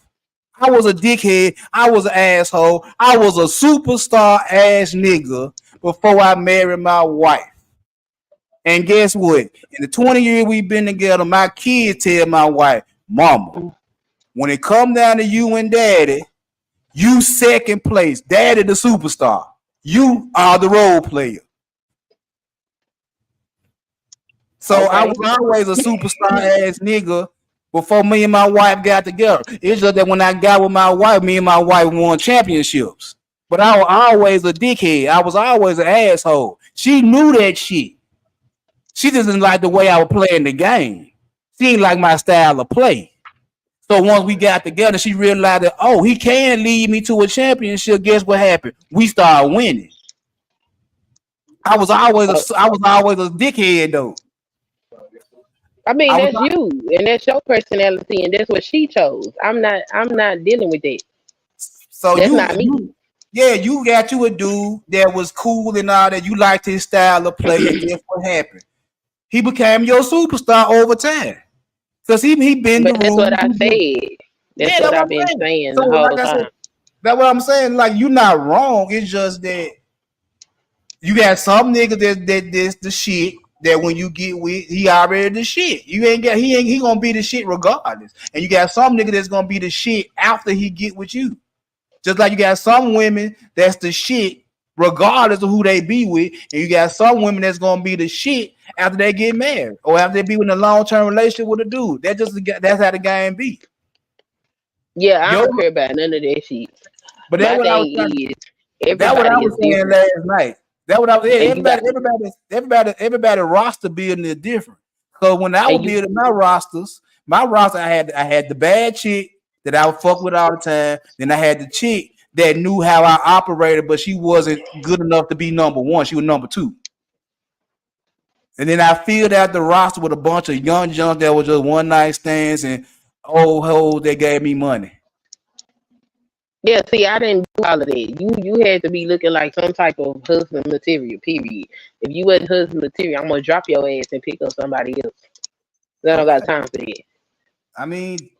I was a dickhead. I was an asshole. I was a superstar ass nigga before I married my wife. And guess what? In the 20 years we've been together, my kids tell my wife, "Mama, when it come down to you and daddy, you second place. Daddy the superstar. You are the role player." So I was always a superstar ass nigga before me and my wife got together. It's just that when I got with my wife, me and my wife won championships. But I was always a dickhead. I was always an asshole. She knew that shit. She just didn't like the way I was playing the game. She didn't like my style of play. So once we got together, she realized that, oh, he can lead me to a championship. Guess what happened? We started winning. I was always a dickhead though. I mean, that's you, and that's your personality, and that's what she chose. I'm not dealing with that. So that's not me. You got you a dude that was cool and all that. You liked his style of play, and guess what happened? He became your superstar over time. Because he been the that's what I said. That's what I've been saying the whole time. That's what I'm saying. Like, you're not wrong. It's just that you got some niggas that's the shit that when you get with, he already the shit. He gonna be the shit regardless. And you got some nigga that's gonna be the shit after he get with you. Just like you got some women that's the shit regardless of who they be with, and you got some women that's gonna be the shit after they get married or after they be in a long-term relationship with a dude. That's how the game be. Yeah, I Yo, don't care about none of that shit. but My that's what I was thing trying. is, That's what I everybody is was saying different, last night. That what I was. Yeah, and you got everybody roster building is different. So when I was and you building my roster, I had the bad chick that I would fuck with all the time. Then I had the chick that knew how I operated, but she wasn't good enough to be number one. She was number two. And then I filled out the roster with a bunch of young junks that was just one night stands and old hoes that gave me money. yeah. See, I didn't do all of that. You had to be looking like some type of husband material. Period. If you wasn't husband material, I'm gonna drop your ass and pick up somebody else. I don't got Okay. time for that. I mean,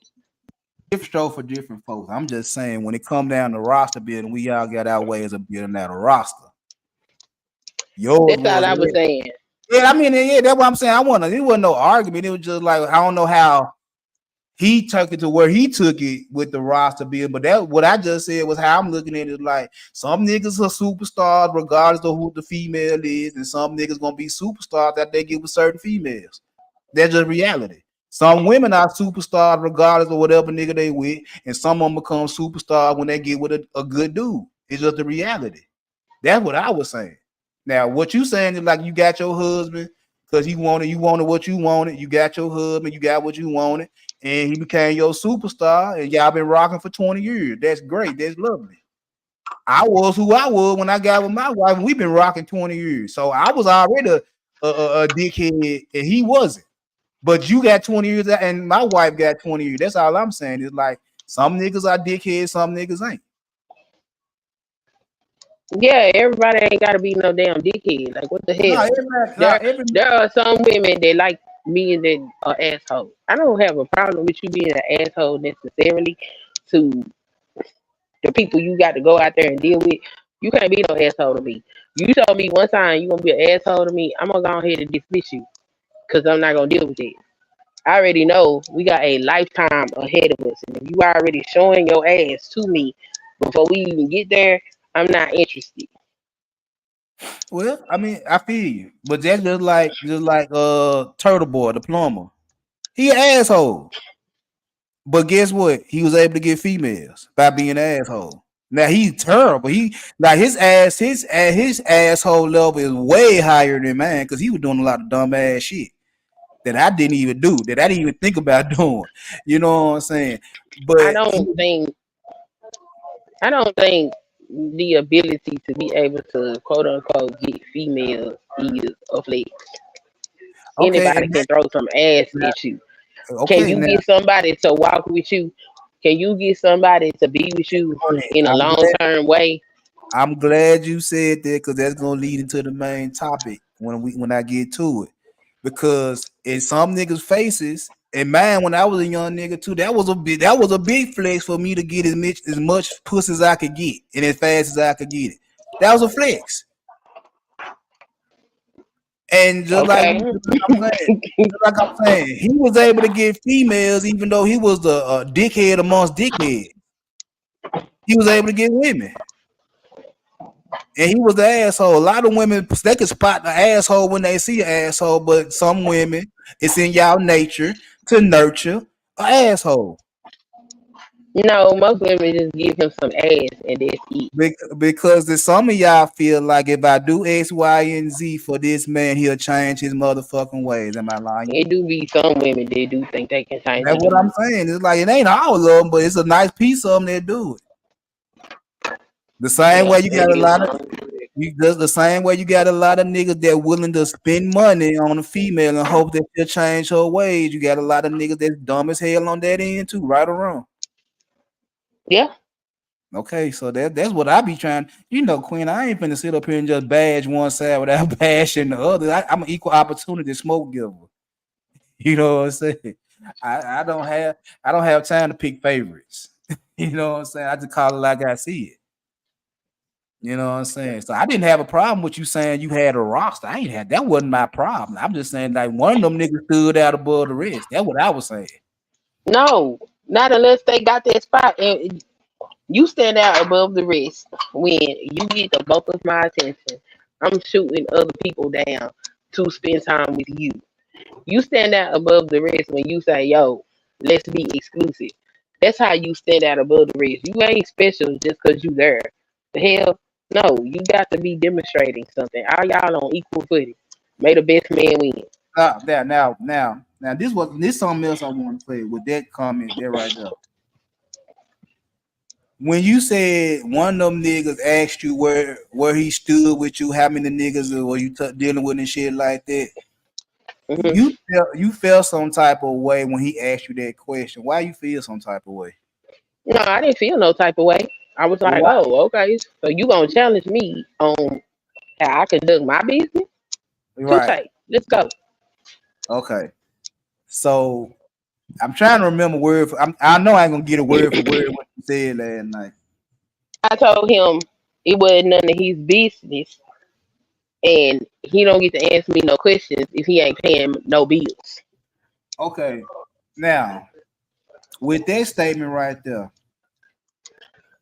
different stroke for different folks. I'm just saying when it come down to roster building, we all got our ways of building out a roster. Yours That's all was I was saying. yeah, I mean, yeah, that's what I'm saying. It wasn't no argument. It was just like I don't know how he took it to where he took it with the roster build, but that what I just said was how I'm looking at it. Like some niggas are superstars regardless of who the female is, and some niggas gonna be superstars that they get with certain females. That's just reality. Some women are superstars regardless of whatever nigga they with, and some of them become superstars when they get with a good dude. It's just the reality. That's what I was saying. Now, what you saying is like you got your husband because you wanted what you wanted. You got your husband, you got what you wanted, and he became your superstar, and y'all been rocking for 20 years. That's great. That's lovely. I was who I was when I got with my wife, and we've been rocking 20 years. So I was already a dickhead, and he wasn't. But you got 20 years, and my wife got 20 years. That's all I'm saying. It's like some niggas are dickheads, some niggas ain't. Yeah, everybody ain't gotta be no damn dickhead. Like what the No, hell? There are some women that like being an asshole. I don't have a problem with you being an asshole necessarily to the people you got to go out there and deal with. You can't be no asshole to me. You told me one time you gonna be an asshole to me, I'm gonna go ahead and dismiss you because I'm not gonna deal with it. I already know we got a lifetime ahead of us, and if you already showing your ass to me before we even get there, I'm not interested. well, I mean, I feel you, but that's just like Turtle Boy, the plumber. He an asshole, but guess what? He was able to get females by being an asshole. Now he's terrible. His asshole level is way higher than mine because he was doing a lot of dumb ass shit that I didn't even do, that I didn't even think about doing. You know what I'm saying? I But don't think I don't think the ability to be able to quote unquote get females is a flex. okay, Anybody can throw some ass now, at you. Can okay, you now get somebody to walk with you? Can you get somebody to be with you in a I'm long glad, term way? I'm glad you said that because that's gonna lead into the main topic when I get to it. Because in some niggas' faces, and man, when I was a young nigga too, that was a big flex for me to get as much pussy as I could get and as fast as I could get it. That was a flex. And Okay. just like I'm saying, he was able to get females even though he was a dickhead amongst dickheads. He was able to get women. And he was the asshole. A lot of women they can spot the asshole when they see an asshole, but some women, it's in y'all nature to nurture an asshole. No, most women just give him some ass and that's it. Because some of y'all feel like if I do X, Y, and Z for this man, he'll change his motherfucking ways. Am I lying? It do be some women that do think they can change That's a what I'm dude. saying. It's like it ain't all of them, but it's a nice piece of them that do it. The same Yeah, way you got it a is lot of some. you just the same way you got a lot of niggas that willing to spend money on a female and hope that she'll change her ways. You got a lot of niggas that's dumb as hell on that end too, right or wrong. Yeah. Okay, so that's what I be trying. Queen, I ain't finna sit up here and just badge one side without bashing the other. I'm an equal opportunity smoke giver. You know what I'm saying? I don't have time to pick favorites. You know what I'm saying? I just call it like I see it. You know what I'm saying? So I didn't have a problem with you saying you had a roster. I ain't had that wasn't my problem. I'm just saying like one of them niggas stood out above the rest. That's what I was saying. No, not unless they got that spot. And you stand out above the rest when you get the bulk of my attention. I'm shooting other people down to spend time with you. You stand out above the rest when you say, yo, let's be exclusive. That's how you stand out above the rest. You ain't special just because you there. The hell? No, you got to be demonstrating something. All y'all on equal footing. May the best man win. Now, this something else I want to play with that comment there right there. When you said one of them niggas asked you where he stood with you, how many niggas were you dealing with and shit like that, you felt some type of way when he asked you that question. Why you feel some type of way? No, I didn't feel no type of way. I was like, oh, okay. So you gonna challenge me on how I conduct my business? Right. Let's go. Okay. So I'm trying to remember word for, I know I ain't gonna get a word for word what you said last night. I told him it wasn't none of his business, and he don't get to answer me no questions if he ain't paying no bills. Okay. Now, with that statement right there,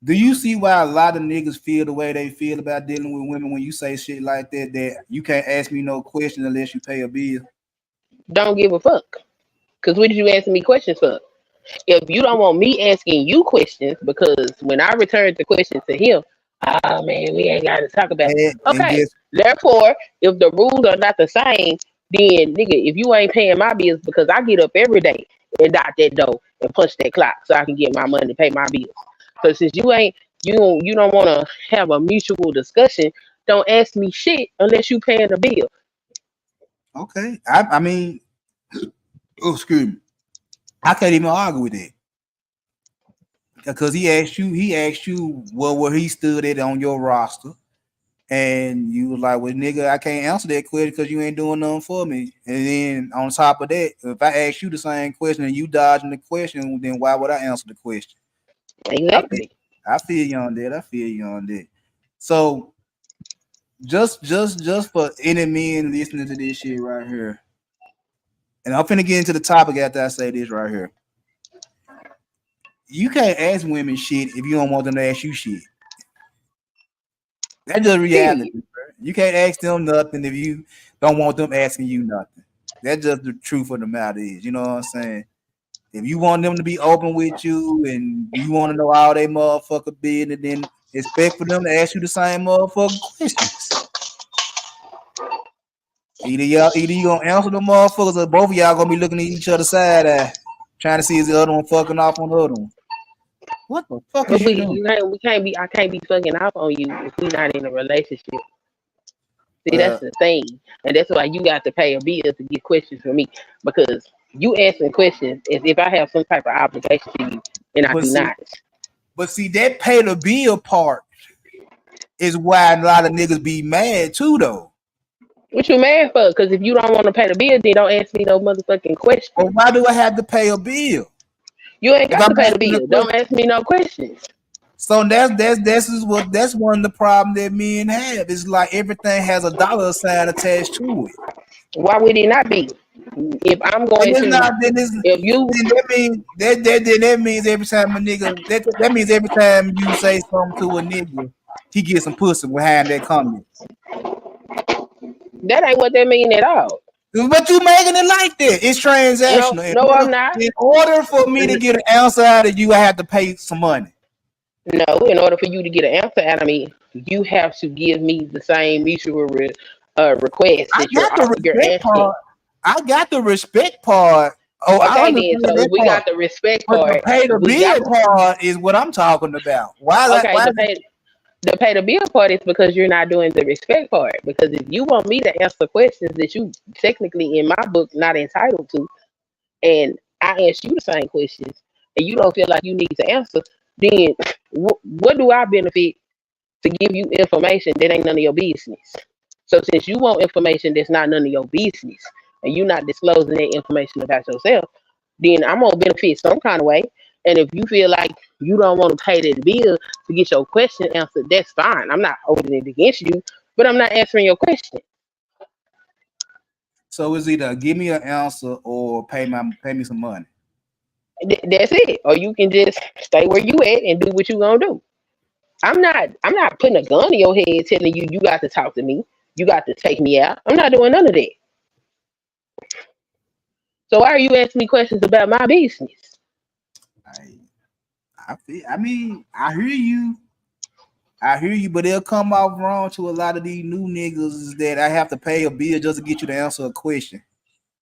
do you see why a lot of niggas feel the way they feel about dealing with women when you say shit like that, that you can't ask me no question unless you pay a bill? Don't give a fuck. Because what did you ask me questions for? If you don't want me asking you questions, because when I returned the questions to him, man, we ain't got to talk about it. Okay. Therefore, if the rules are not the same, then nigga, if you ain't paying my bills, because I get up every day and dot that door and punch that clock so I can get my money to pay my bills. So since you don't want to have a mutual discussion, don't ask me shit unless you paying the bill. Okay. I mean, oh, excuse me. I can't even argue with it. Because he asked you where he stood at on your roster. And you was like, well, nigga, I can't answer that question because you ain't doing nothing for me. And then on top of that, if I ask you the same question and you dodging the question, then why would I answer the question? Exactly. I feel you on that. So just for any men listening to this shit right here, and I'm finna get into the topic after I say this right here. You can't ask women shit if you don't want them to ask you shit. That's just reality. You can't ask them nothing if you don't want them asking you nothing. That's just the truth of the matter is. You know what I'm saying? If you want them to be open with you and you want to know all they motherfucker business, then expect for them to ask you the same motherfucking questions. Either you gonna answer the motherfuckers or both of y'all gonna be looking at each other's side eye, trying to see is the other one fucking off on the other one. What the fuck is you doing? I can't be fucking off on you if we're not in a relationship. See, that's the thing. And that's why you got to pay a bill to get questions from me. Because you answering questions as if I have some type of obligation to you, and I do not. But see, that pay the bill part is why a lot of niggas be mad too, though. What you mad for? Because if you don't want to pay the bill, then don't ask me no motherfucking questions. Well, why do I have to pay a bill? You ain't got to pay the bill. Don't ask me no questions. So that's one of the problems that men have. It's like everything has a dollar sign attached to it. Why would it not be? If I'm going to, that means every time a nigga, that means every time you say something to a nigga, he gets some pussy behind that comment. That ain't what that mean at all. But you making it like that. It's transactional. No, I'm not. In order for me to get an answer out of you, I have to pay some money. No, in order for you to get an answer out of me, you have to give me the same mutual request that you're asking. I got the respect part. Oh, okay, then. So we got the respect part. The pay the bill part is what I'm talking about. The pay the bill part is because you're not doing the respect part. Because if you want me to answer questions that you technically in my book not entitled to, and I ask you the same questions, and you don't feel like you need to answer, then what do I benefit to give you information that ain't none of your business? So since you want information that's not none of your business, and you're not disclosing that information about yourself, then I'm gonna benefit some kind of way. And if you feel like you don't want to pay that bill to get your question answered, that's fine. I'm not holding it against you, but I'm not answering your question. So it's either give me an answer or pay me some money. That's it. Or you can just stay where you at and do what you gonna do. I'm not putting a gun in your head telling you got to talk to me. You got to take me out. I'm not doing none of that. So why are you asking me questions about my business? I mean, I hear you. But it'll come off wrong to a lot of these new niggas is that I have to pay a bill just to get you to answer a question.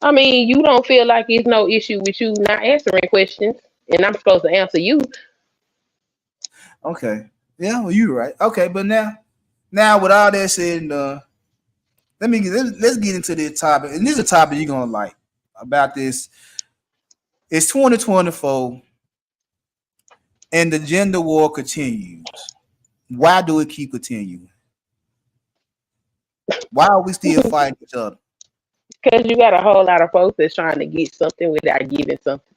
I mean, you don't feel like it's no issue with you not answering questions, and I'm supposed to answer you. Okay. Yeah, well, you're right. Okay, but now with all that said and done, let's get into this topic. And this is a topic you're gonna like about this. It's 2024 and the gender war continues. Why do it keep continuing? Why are we still fighting each other? Because you got a whole lot of folks that's trying to get something without giving something.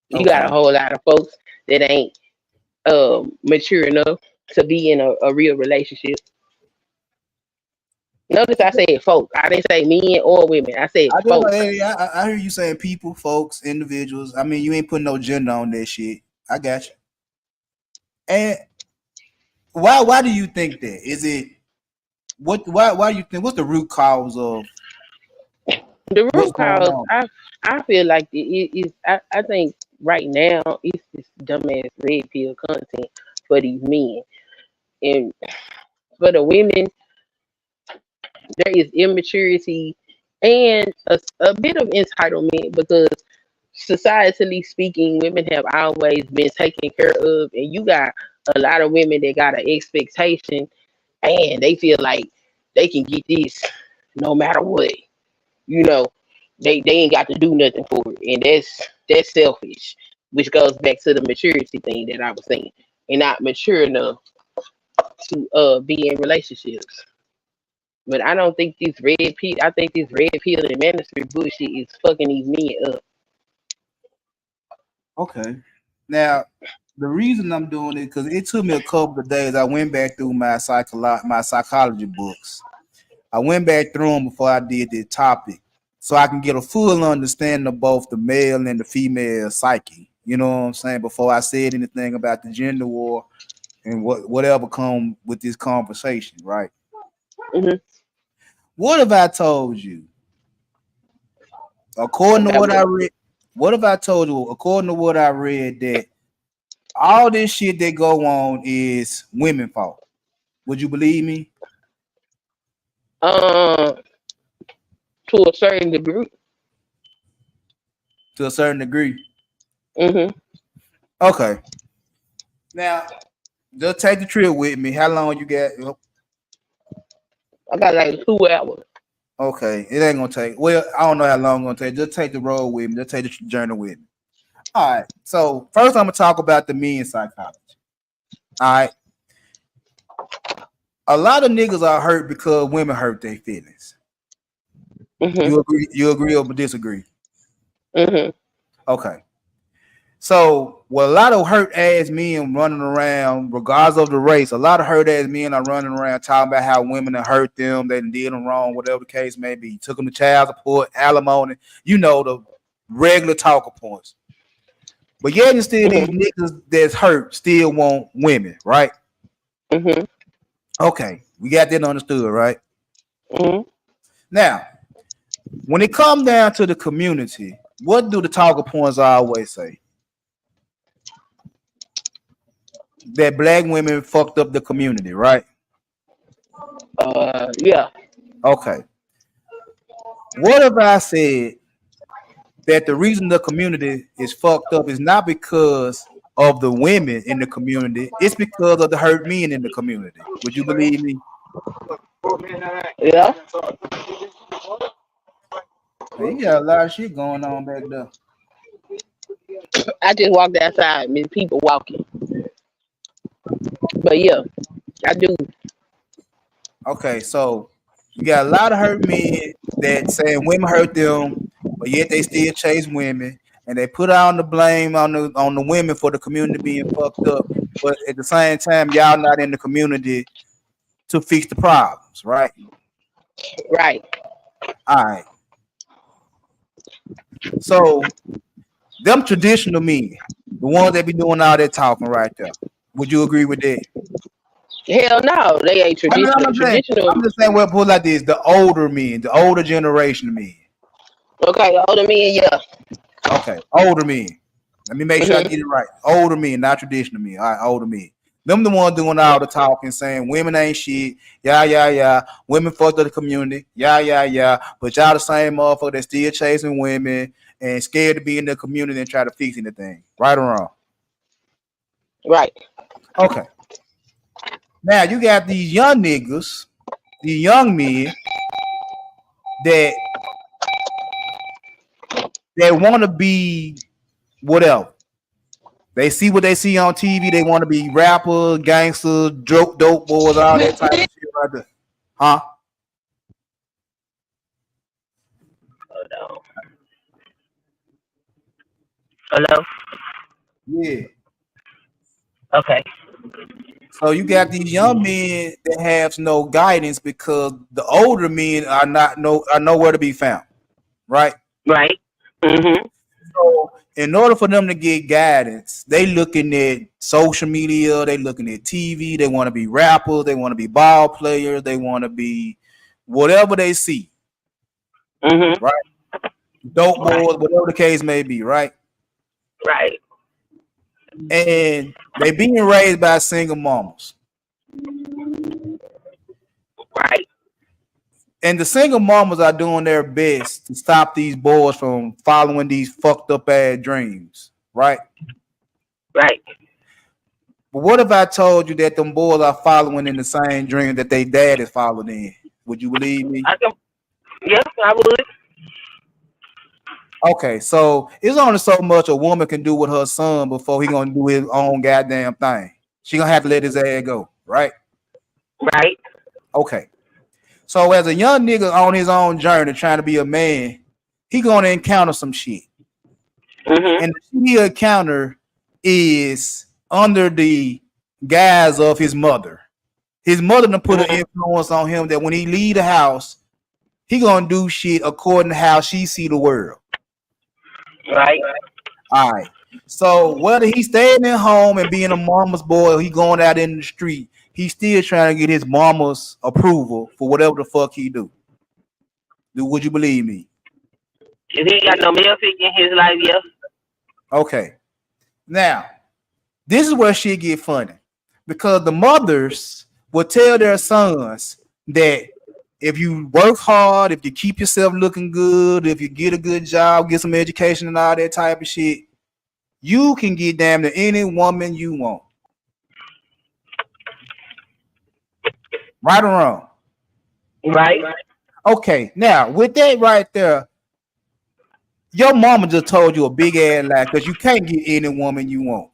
You got a whole lot of folks that ain't mature enough to be in a real relationship. Notice I said folks. I didn't say men or women. I said folks. I hear you saying people, folks, individuals. I mean, you ain't putting no gender on that shit. I got you. And why do you think that? Is it why do you think what's the root cause of the root cause? I feel like it is. I think right now it's this dumbass red pill content for these men, and for the women there is immaturity and a bit of entitlement because societally speaking, women have always been taken care of, and you got a lot of women that got an expectation and they feel like they can get this no matter what. You know, they ain't got to do nothing for it, and that's selfish, which goes back to the maturity thing that I was saying, and not mature enough to be in relationships. But I don't think this red pill. I think this red pill and ministry bullshit is fucking these men up. Okay. Now, the reason I'm doing it because it took me a couple of days. I went back through my psychology books. I went back through them before I did this topic, so I can get a full understanding of both the male and the female psyche. You know what I'm saying? Before I said anything about the gender war and whatever come with this conversation, right? Mm-hmm. What have I told you? According to what I read, what if I told you, according to what I read, that all this shit that go on is women fault? Would you believe me? To a certain degree. To a certain degree. Mm-hmm. Okay. Now, just take the trip with me. How long you got? I got like 2 hours. Okay, it ain't gonna take. Well, I don't know how long it's gonna take. Just take the road with me. Just take the journey with me. All right. So first, I'm gonna talk about the men's psychology. All right. A lot of niggas are hurt because women hurt their feelings. Mm-hmm. You agree or disagree? Mm-hmm. Okay. So, a lot of hurt ass men running around, regardless of the race, a lot of hurt ass men are running around talking about how women have hurt them, they did them wrong, whatever the case may be. Took them to child support, alimony, you know, the regular talker points. But yet and still, these niggas that's hurt still want women, right? Mm-hmm. Okay, we got that understood, right? Mm-hmm. Now, when it comes down to the community, what do the talker points always say? That black women fucked up the community, right? Yeah. Okay. What if I said that the reason the community is fucked up is not because of the women in the community, it's because of the hurt men in the community? Would you believe me? Yeah. You got a lot of shit going on back there. I just walked outside and people walking. But yeah, I do. Okay, so you got a lot of hurt men that saying women hurt them, but yet they still chase women, and they put on the blame on the women for the community being fucked up. But at the same time, y'all not in the community to fix the problems, right? Right. All right. So them traditional men, the ones that be doing all that talking right there, would you agree with that? Hell no, they ain't traditional. I'm just saying, well, put like this: the older men, the older generation of men. Okay, the older men, yeah. Okay, older men. Let me make sure I get it right. Older men, not traditional men. All right, older men. Them the ones doing all the talking, saying women ain't shit. Yeah. Women fucked up the community. Yeah. But y'all the same motherfucker that still chasing women and scared to be in the community and try to fix anything. Right or wrong? Right. Okay. Now you got these young niggas, these young men that want to be whatever. They see what they see on TV. They want to be rappers, gangsters, dope boys, all that type of shit right there. Huh? Hello? Yeah. Okay. So you got these young men that have no guidance because the older men are nowhere to be found. Right? Right. Mm-hmm. So in order for them to get guidance, they looking at social media, they looking at TV, they want to be rappers, they want to be ball players, they want to be whatever they see. Mm-hmm. Right? Dope boys, whatever the case may be, right? Right. And they being raised by single mamas. Right. And the single mamas are doing their best to stop these boys from following these fucked up ass dreams, right? Right. But what if I told you that them boys are following in the same dream that their dad is following in? Would you believe me? Yes, I would. Okay, so it's only so much a woman can do with her son before he gonna do his own goddamn thing. She gonna have to let his ass go, right? Right. Okay. So as a young nigga on his own journey trying to be a man, he gonna encounter some shit. Mm-hmm. And the shit he encounter is under the guise of his mother. His mother done put an influence on him that when he leave the house, he gonna do shit according to how she see the world. Right. All right. So whether he's staying at home and being a mama's boy or he going out in the street, he's still trying to get his mama's approval for whatever the fuck he do. Would you believe me? If he got no male figure in his life, yes. Okay. Now, this is where shit get funny. Because the mothers will tell their sons that if you work hard, if you keep yourself looking good, if you get a good job, get some education and all that type of shit, you can get damn to any woman you want. Right or wrong? Right. Okay, now with that right there, your mama just told you a big ass lie because you can't get any woman you want.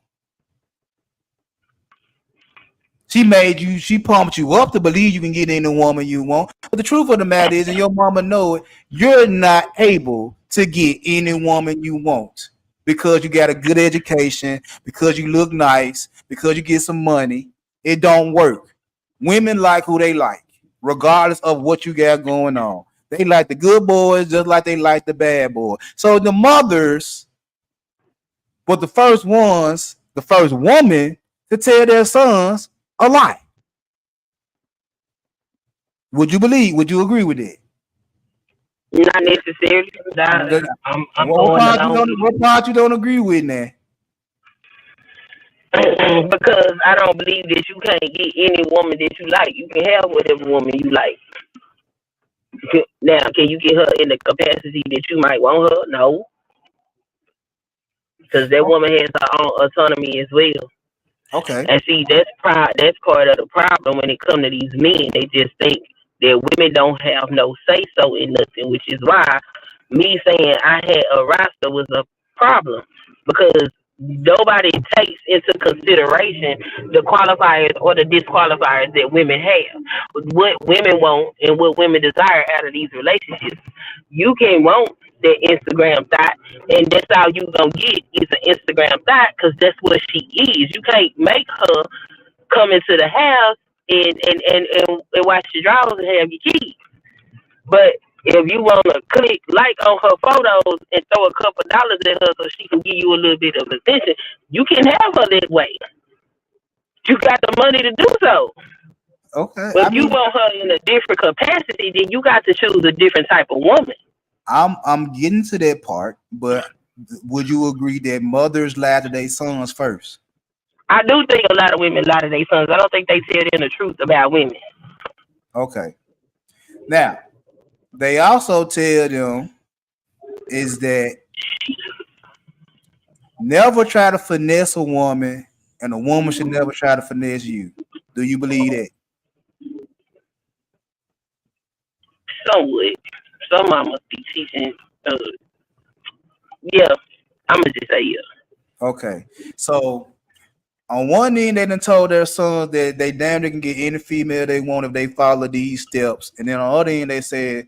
She pumped you up to believe you can get any woman you want. But the truth of the matter is, and your mama know it, you're not able to get any woman you want because you got a good education, because you look nice, because you get some money. It don't work. Women like who they like, regardless of what you got going on. They like the good boys just like they like the bad boys. So the mothers were the first woman to tell their sons a lie. Would you agree with that? Not necessarily. What part you don't agree with now? Because I don't believe that you can't get any woman that you like. You can have whatever woman you like. Now, can you get her in the capacity that you might want her? No. Because that woman has her own autonomy as well. Okay. And see, that's part of the problem when it comes to these men. They just think that women don't have no say so in nothing, which is why me saying I had a roster was a problem, because nobody takes into consideration the qualifiers or the disqualifiers that women have. What women want and what women desire out of these relationships. You can want that Instagram thought, and that's all you gonna get is an Instagram thought, because that's what she is. You can't make her come into the house and wash your drawers and have your keys. But if you want to click like on her photos and throw a couple dollars at her so she can give you a little bit of attention, you can have her that way. You got the money to do so. Okay. But if you want her in a different capacity, then you got to choose a different type of woman. I'm getting to that part, but would you agree that mothers lie to their sons first? I do think a lot of women lie to their sons. I don't think they tell them the truth about women. Okay. Now, they also tell them is that never try to finesse a woman, and a woman should never try to finesse you. Do you believe that? Somewhat. Some mamas be teaching. Yeah, I'm gonna just say yeah. Okay. So on one end, they done told their sons that they damn near can get any female they want if they follow these steps. And then on the other end, they said,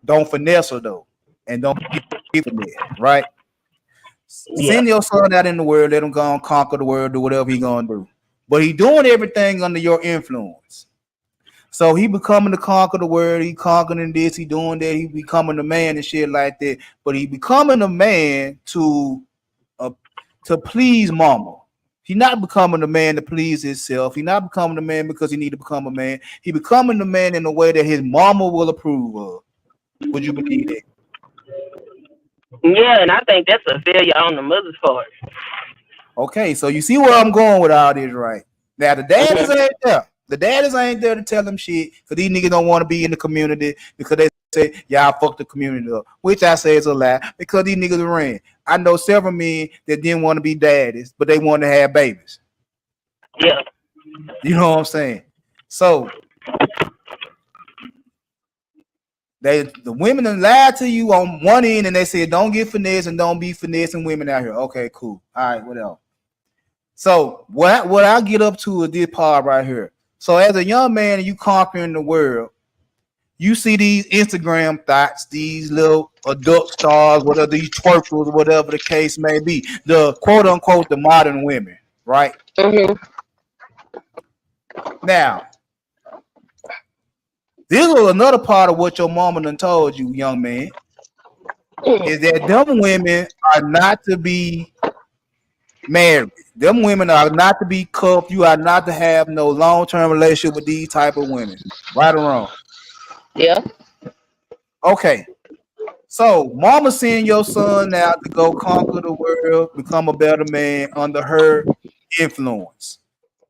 don't finesse her though. And don't keep finesse, right? Yeah. Send your son out in the world, let him go and conquer the world, do whatever he gonna do. But he doing everything under your influence. So he becoming to conquer the world, he conquering this, he doing that, he becoming a man and shit like that. But he becoming a man to please mama. He not becoming a man to please himself. He not becoming a man because he need to become a man. He becoming a man in a way that his mama will approve of. Would you believe that? Yeah, and I think that's a failure on the mother's part. Okay, so you see where I'm going with all this, right? Now the daddies ain't there. The daddies ain't there to tell them shit because these niggas don't want to be in the community because they say, y'all fuck the community up, which I say is a lie because these niggas ran. I know several men that didn't want to be daddies, but they wanted to have babies. Yeah. You know what I'm saying? So the women that lied to you on one end and they said don't get finesse and don't be finessing women out here. Okay, cool. All right, what else? So what I get up to is this part right here. So as a young man and you conquering the world, you see these Instagram thoughts, these little adult stars, whatever these twerkers, whatever the case may be, the quote unquote the modern women, right? Mm-hmm. Now, this was another part of what your mama done told you, young man, is that them women are not to be married. Them women are not to be cuffed. You are not to have no long-term relationship with these type of women. Right or wrong? Yeah. Okay. So mama send your son out to go conquer the world, become a better man under her influence.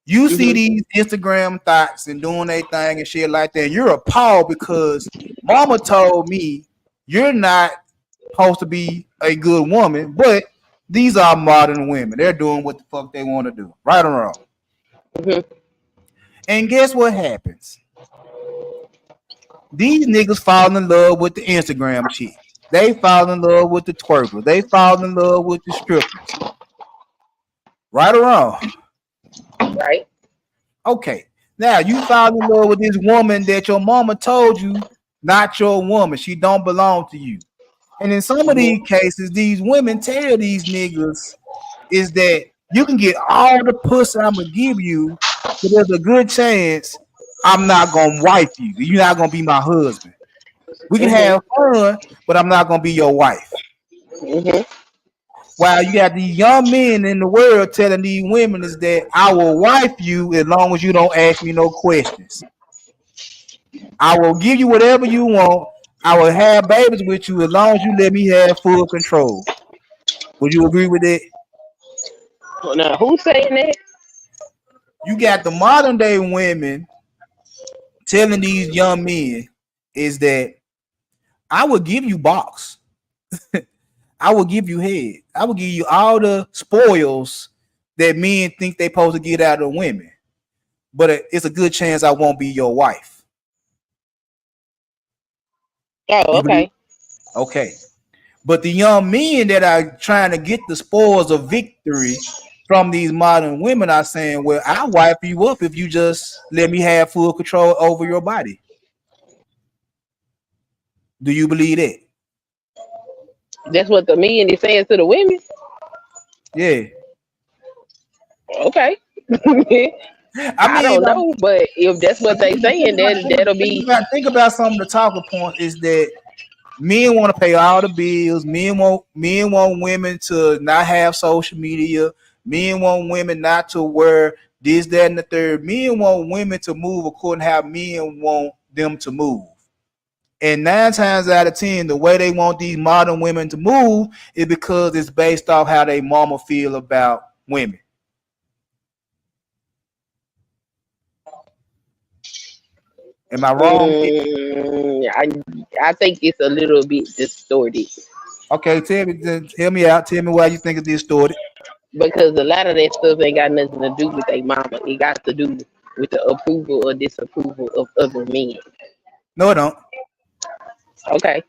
You see these Instagram thoughts and doing their thing and shit like that. You're appalled because mama told me you're not supposed to be a good woman, but these are modern women. They're doing what the fuck they want to do. Right or wrong? Mm-hmm. And guess what happens? These niggas fall in love with the Instagram shit. They fall in love with the twerkers. They fall in love with the strippers. Right or wrong? Right. Okay. Now you fall in love with this woman that your mama told you not your woman. She don't belong to you. And in some of these cases, these women tell these niggas is that you can get all the pussy I'm gonna give you, but there's a good chance I'm not gonna wife you. You're not gonna be my husband. We can have fun, but I'm not gonna be your wife. While you got these young men in the world telling these women is that I will wife you as long as you don't ask me no questions. I will give you whatever you want. I will have babies with you as long as you let me have full control. Would you agree with that? Now, who's saying that? You got the modern day women telling these young men is that I will give you box. I will give you head. I will give you all the spoils that men think they supposed to get out of women. But it's a good chance I won't be your wife. Oh, okay. Okay. But the young men that are trying to get the spoils of victory from these modern women are saying, well, I'll wipe you up if you just let me have full control over your body. Do you believe that? That's what the men is saying to the women? Yeah. Okay. I don't know, but if that's what they saying, that'll be. Think about some of the talking points is that men want to pay all the bills. Men want women to not have social media. Men want women not to wear this, that, and the third. Men want women to move according to how men want them to move. And 9 times out of 10, the way they want these modern women to move is because it's based off how they mama feel about women. Am I wrong? I think it's a little bit distorted Okay, tell me out. Tell me why you think it's distorted. because a lot of that stuff ain't got nothing to do with their mama. It got to do with the approval or disapproval of other men. No, it don't. Okay.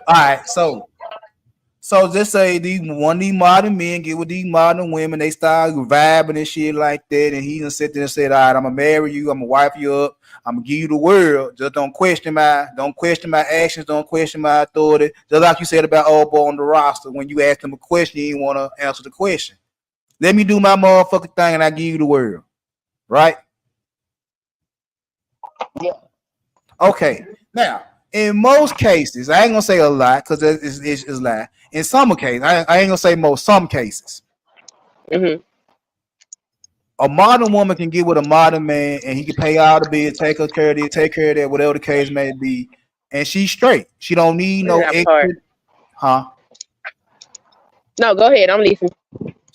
All right, so just say these modern men get with these modern women, they start vibing and shit like that, and he done sit there and said, all right, I'm gonna marry you, I'm gonna wife you up, I'm gonna give you the world. Just don't question my actions, don't question my authority. Just like you said about old boy on the roster, when you asked him a question, he didn't want to answer the question. Let me do my motherfucking thing and I give you the world. Right? Yeah. Okay. Now, in most cases, I ain't gonna say a lot because it's a lie. In some cases, I ain't gonna say most, some cases. Mm-hmm. A modern woman can get with a modern man and he can pay all the bills, take care of this, take care of that, whatever the case may be. And she's straight. She don't need no extra. Huh? No, go ahead. I'm listening.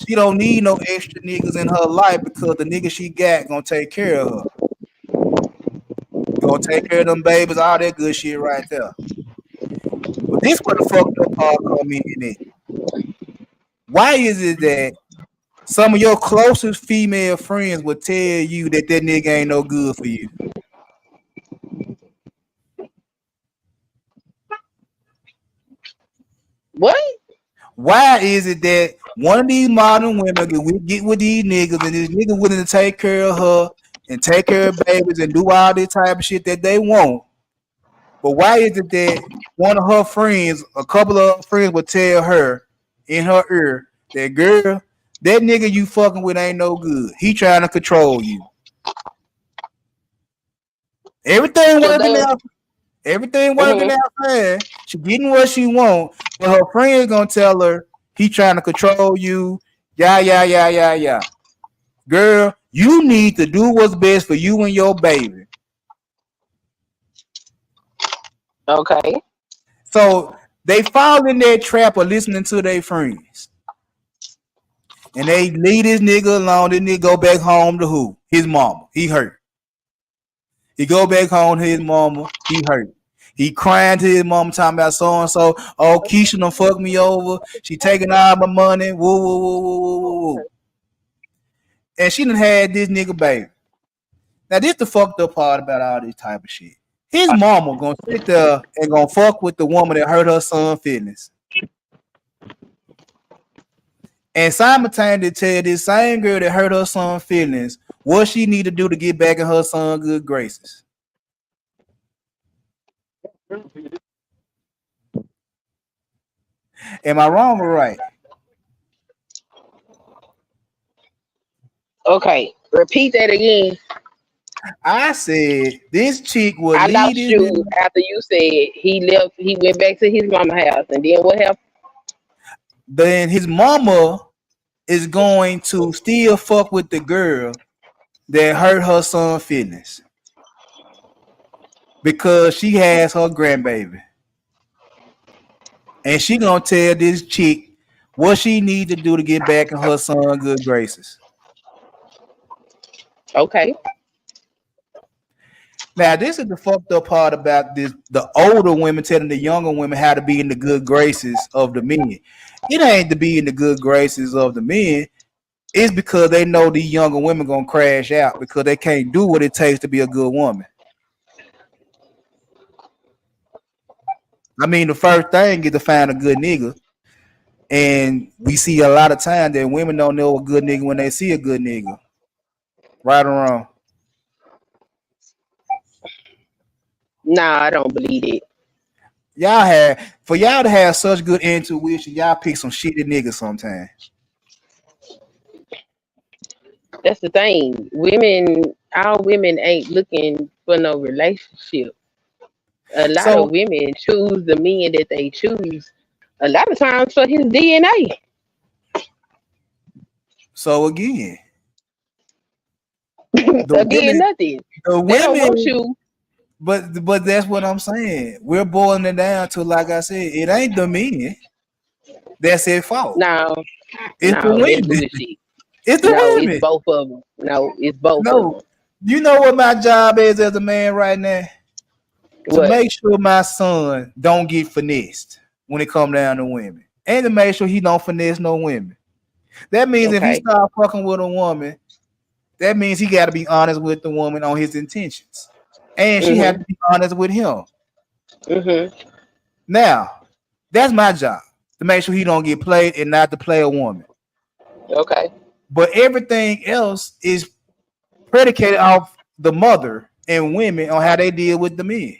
She don't need no extra niggas in her life because the nigga she got gonna take care of her. Gonna take care of them babies, all that good shit right there. But this where the fucked up part come in. Why is it that some of your closest female friends would tell you that nigga ain't no good for you? What? Why is it that one of these modern women get with these niggas and this nigga willing to take care of her and take care of babies and do all this type of shit that they want? But why is it that one of her friends, a couple of her friends would tell her in her ear that, girl, that nigga you fucking with ain't no good. He trying to control you. Everything working out. Everything working out fine. She getting what she want, but her friend's gonna tell her he trying to control you. Yeah. Girl, you need to do what's best for you and your baby. Okay. So they fall in that trap of listening to their friends. And they leave this nigga alone. This nigga go back home to who? His mama. He hurt. He go back home to his mama. He hurt. He crying to his mama talking about so and so. Oh, Keisha done fucked me over. She taking all my money. Woo. And she done had this nigga baby. Now this the fucked up part about all this type of shit. His mama gonna sit there and gonna fuck with the woman that hurt her son's feelings. And simultaneously tell this same girl that hurt her son's feelings what she need to do to get back in her son's good graces. Am I wrong or right? Okay. Repeat that again. I said this chick would I lost lead you after you said he left. He went back to his mama house, and then what happened? Then his mama is going to still fuck with the girl that hurt her son's feelings because she has her grandbaby, and she gonna tell this chick what she need to do to get back in her son's good graces. Okay. Now, this is the fucked up part about this. The older women telling the younger women how to be in the good graces of the men. It ain't to be in the good graces of the men. It's because they know these younger women gonna crash out because they can't do what it takes to be a good woman. I mean, the first thing is to find a good nigga. And we see a lot of times that women don't know a good nigga when they see a good nigga. Right or wrong? Nah, I don't believe it. For y'all to have such good intuition, y'all pick some shitty niggas sometimes. That's the thing. All women ain't looking for no relationship. A lot of women choose the men that they choose a lot of times for his DNA. So again, nothing. The they don't want you But that's what I'm saying. We're boiling it down to, like I said, it ain't the men that's at fault. No, It's the no, that's women. bullshit. It's the No, it's women. both of them. No, it's both of No, them. you know what my job is as a man right now? To What? make sure my son don't get finessed when it come down to women, and to make sure he don't finesse no women. That means if he Okay. start fucking with a woman, that means he got to be honest with the woman on his intentions, and she had Mhm. to be honest with him. Mhm. Now, that's my job to make sure he don't get played and not to play a woman. Okay. But everything else is predicated off the mother and women on how they deal with the men.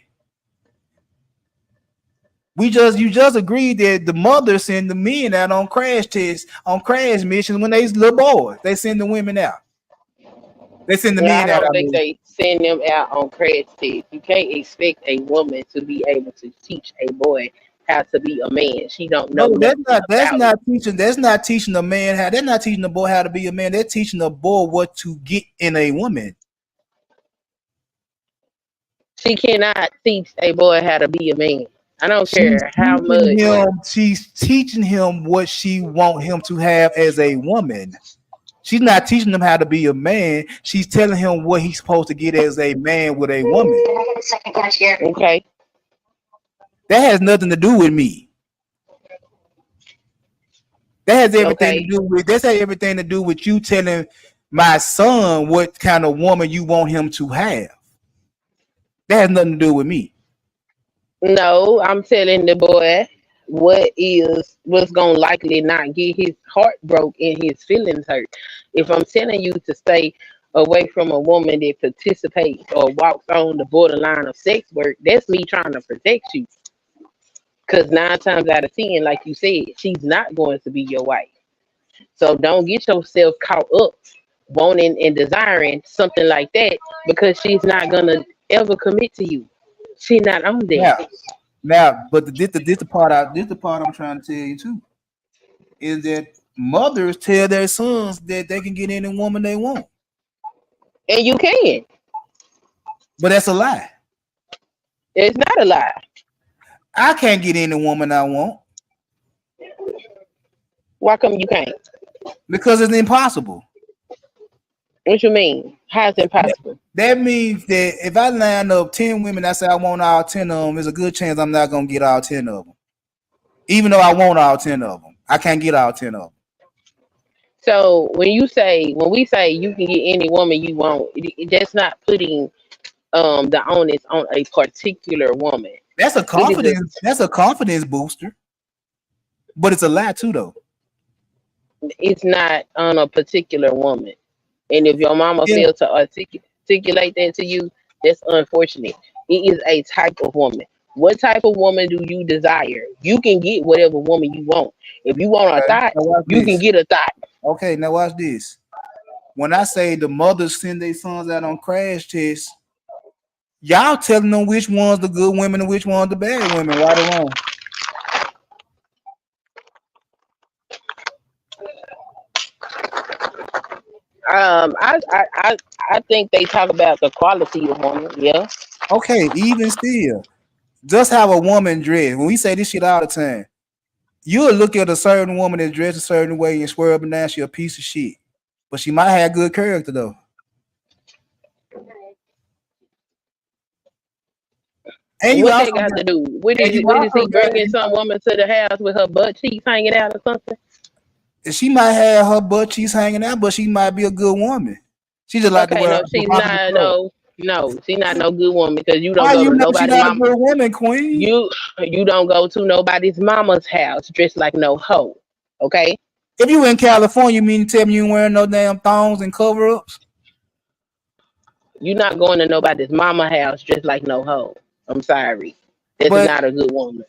You just agreed that the mother send the men out on crash tests, on crash missions when they little boys. They send the women out. They send the Yeah, I men out. don't I think mean, they send them out on crash tests. You can't expect a woman to be able to teach a boy how to be a man. She don't know no, that's nothing not. That's about it. not teaching. That's not teaching the man how. They're not teaching the boy how to be a man. They're teaching the boy what to get in a woman. She cannot teach a boy how to be a man. I don't She's care how teaching much. him. She's teaching him what she want him to have as a woman. She's not teaching him how to be a man. She's telling him what he's supposed to get as a man with a woman. Okay. That has nothing to do with me. That has everything to Okay. do with. That's everything to do with you telling my son what kind of woman you want him to have. That has nothing to do with me. No, I'm telling the boy what's gonna likely not get his heart broke and his feelings hurt. If I'm telling you to stay away from a woman that participates or walks on the borderline of sex work, that's me trying to protect you. Cause 9 times out of 10, like you said, she's not going to be your wife. So don't get yourself caught up wanting and desiring something like that because she's not gonna ever commit to you. She's not on Now, that. but this the part I'm trying to tell you too is that mothers tell their sons that they can get any woman they want, And you can. but that's a lie. It's not a lie. I can't get any woman I want Why come you can't? because it's impossible. What you mean? How's it impossible? That means that if I line up 10 women, I say I want all 10 of them, there's a good chance I'm not gonna get all 10 of them. Even though I want all 10 of them, I can't get all 10 of them. So when we say you can get any woman you want, that's not putting the onus on a particular woman. That's a It is confidence. That's a confidence booster, but it's a lie too, though. it's not on a particular woman. And if your mama Yeah, failed to articulate that to you, that's unfortunate. It is a type of woman. What type of woman do you desire? You can get whatever woman you want. If you want a okay. thought, Now watch you can this. get a thought. Okay, now watch this. When I say the mothers send their sons out on crash tests, y'all telling them which one's the good women and which one's the bad women, right or wrong. I think they talk about the quality of woman. Yeah. Okay, even still, just how a woman dress. When we say this shit all the time, you'll look at a certain woman that's dressed a certain way and swear up and down she a piece of shit. But she might have good character though. And you What they also got got, to do? What and is you it? What is also he got, bringing some woman to the house with her butt cheeks hanging out or something? she might have her butt cheeks hanging out, but she might be a good woman. She just like to Okay, wear no, she's provocative not. clothes. No, she's not no good woman because you don't Why go you to know she nobody's not a mama. good woman, queen? You don't go to nobody's mama's house dressed like no hoe. Okay, If you in California, you mean to tell me you ain't wearing no damn thongs and cover-ups? you're not going to nobody's mama house dressed like no hoe. I'm sorry, that's But not a good woman.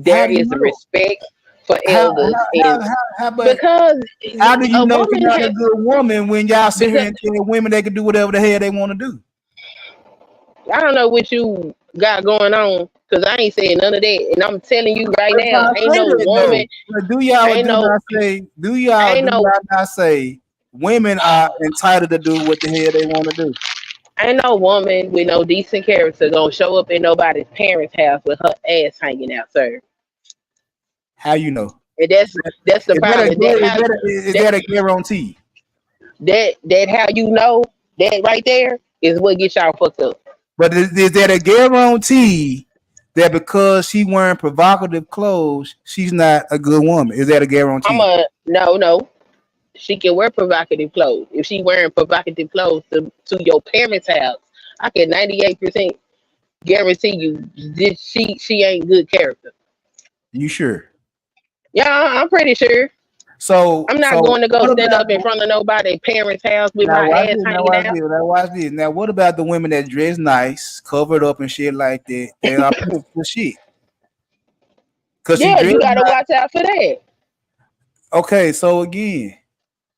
how There do you is know? respect for How elders, how and how how but because how do you a know she's woman not a has good woman when y'all sit here because and tell women they can do whatever the hell they want to do? I don't know what you got going on because I ain't saying none of that, and I'm telling you right But now, y'all ain't say no that though. woman, But do y'all or ain't do no, not say ain't do no. y'all not say women are entitled to do what the hell they want to do? Ain't no woman with no decent character gonna show up in nobody's parents' house with her ass hanging out, sir. How you know? And that's the problem. Is that a guarantee? That how you know that right there is what gets y'all fucked up. But is that a guarantee that because she wearing provocative clothes, she's not a good woman? Is that a guarantee? No. She can wear provocative clothes. If she wearing provocative clothes to your parents' house, I can 98% guarantee you this she ain't good character. You sure? Yeah, I'm pretty sure. So I'm not going to go stand up in front of nobody's parents' house with my ass hanging out. Now watch this. Now what about the women that dress nice, covered up and shit like that? They are the shit. Yeah, you gotta watch out for that. Okay, so again,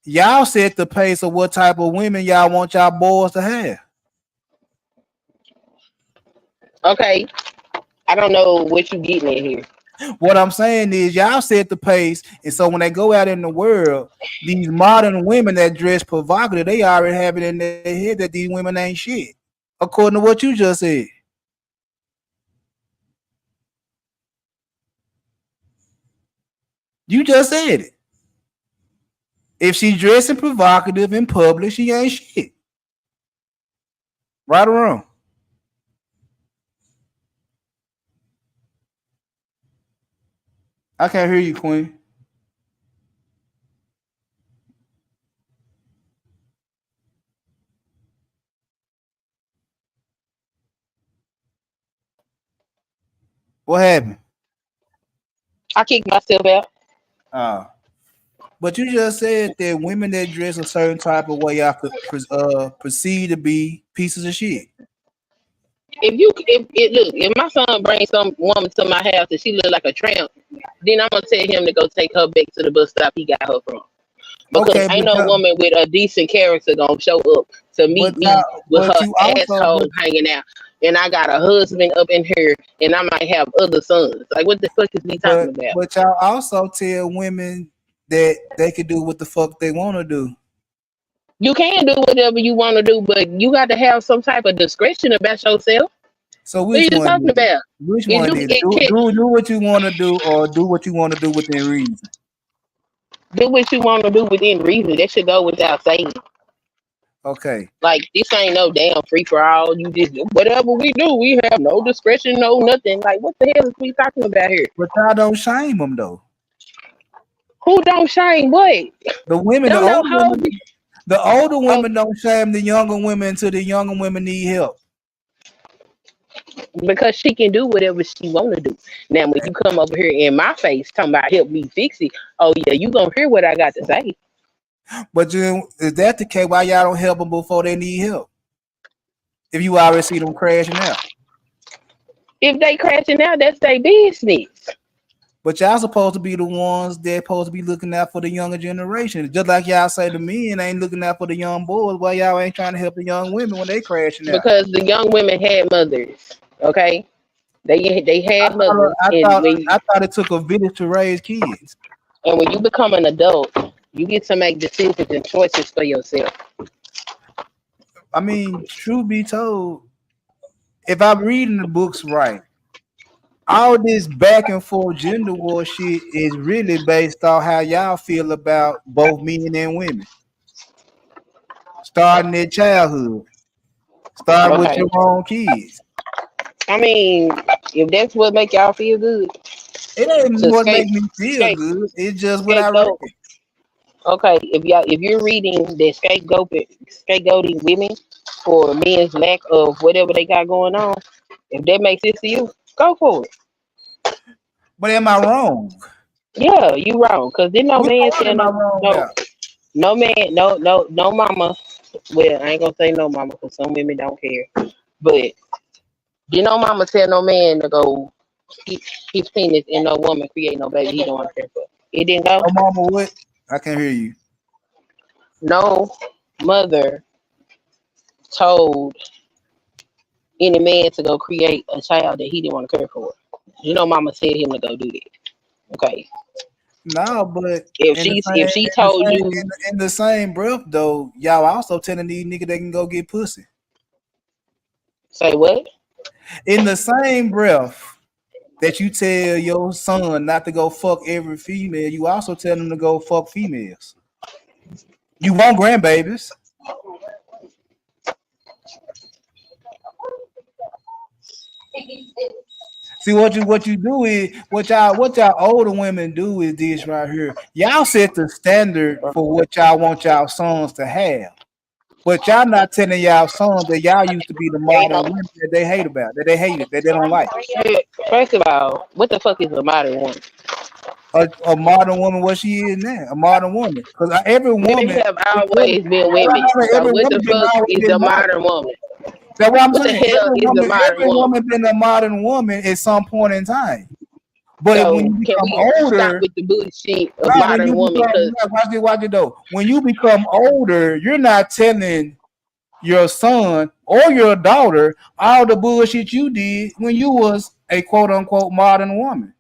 y'all set the pace of what type of women y'all want y'all boys to have. Okay, I don't know what you getting at here. What I'm saying is y'all set the pace, and so when they go out in the world, these modern women that dress provocative, they already have it in their head that these women ain't shit, according to what you just said. You just said it. If she's dressing provocative in public, she ain't shit. Right or wrong? I can't hear you, Queen. What happened? I kicked myself out. But you just said that women that dress a certain type of way, y'all could perceive to be pieces of shit. If my son brings some woman to my house and she look like a tramp, then I'm gonna tell him to go take her back to the bus stop he got her from. Because ain't no woman with a decent character gonna show up to meet me with her asshole hanging out. And I got a husband up in here, and I might have other sons. Like, what the fuck is he talking about? But y'all also tell women that they can do what the fuck they want to do. You can do whatever you want to do, but you got to have some type of discretion about yourself. So which one? Talking about? Which one is do what you want to do, or do what you want to do within reason? Do what you want to do within reason. That should go without saying. Okay. Like, this ain't no damn free for all. You just whatever we do, we have no discretion, no nothing. Like, what the hell is we talking about here? But y'all don't shame them though. Who don't shame what? The women, the older women don't shame the younger women until the younger women need help. Because she can do whatever she want to do. Now, when you come over here in my face talking about help me fix it, oh yeah, you gonna hear what I got to say. But is that the case? Why y'all don't help them before they need help? If you already see them crashing out. If they crashing out, that's their business. But y'all supposed to be the ones that supposed to be looking out for the younger generation. Just like y'all say the men ain't looking out for the young boys, why y'all ain't trying to help the young women when they crashing out? Because the young women had mothers, okay? They had mothers. I thought it took a village to raise kids. And when you become an adult, you get to make decisions and choices for yourself. I mean, truth be told, if I'm reading the books right, all this back and forth gender war shit is really based on how y'all feel about both men and women. Starting their childhood. Starting with your own kids. I mean, if that's what make y'all feel good. It ain't what make me feel good. It's just what I read. Okay, if you're reading that scapegoating women for men's lack of whatever they got going on, if that makes sense to you, go for it. But am I wrong? Yeah, you wrong. Cause then no man said no mama. Well, I ain't gonna say no mama because some women don't care. But you know, mama tell no man to go his penis and no woman create no baby he don't want to care for. It didn't go. No mama what? I can't hear you. No mother told any man to go create a child that he didn't want to care for. You know, mama said him to go do that. Okay. No, but if she told you in the same breath though, y'all also telling these niggas they can go get pussy. Say what? In the same breath that you tell your son not to go fuck every female, you also tell him to go fuck females. You want grandbabies. See what you do is what y'all older women do is this right here. Y'all set the standard for what y'all want y'all sons to have. But y'all not telling y'all sons that y'all used to be the modern women that they hate about, that they hated, that they don't like. First of all, what the fuck is a modern woman? A modern woman, what she is now, a modern woman. Because every woman have always been women. So what the fuck is a modern woman? That's what I'm What the saying. hell is a modern Every woman been a modern woman at some point in time. But So when you can become we older, stop with the bullshit of when modern you woman? become, watch it though. When you become older, you're not telling your son or your daughter all the bullshit you did when you was a quote unquote modern woman.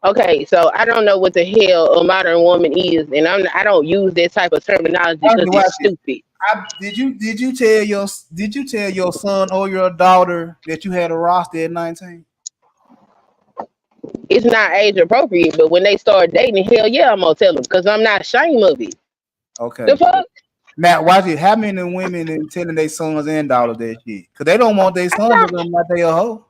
Okay, so I don't know what the hell a modern woman is, and I don't use that type of terminology because Watch it's it. stupid. Did you tell your son or your daughter that you had a roster at 19? It's not age appropriate, but when they start dating, hell yeah, I'm gonna tell them because I'm not ashamed of it. Okay. The fuck? Now watch it. How many women are telling their sons and daughters that shit? Because they don't want their sons to them like they a hoe.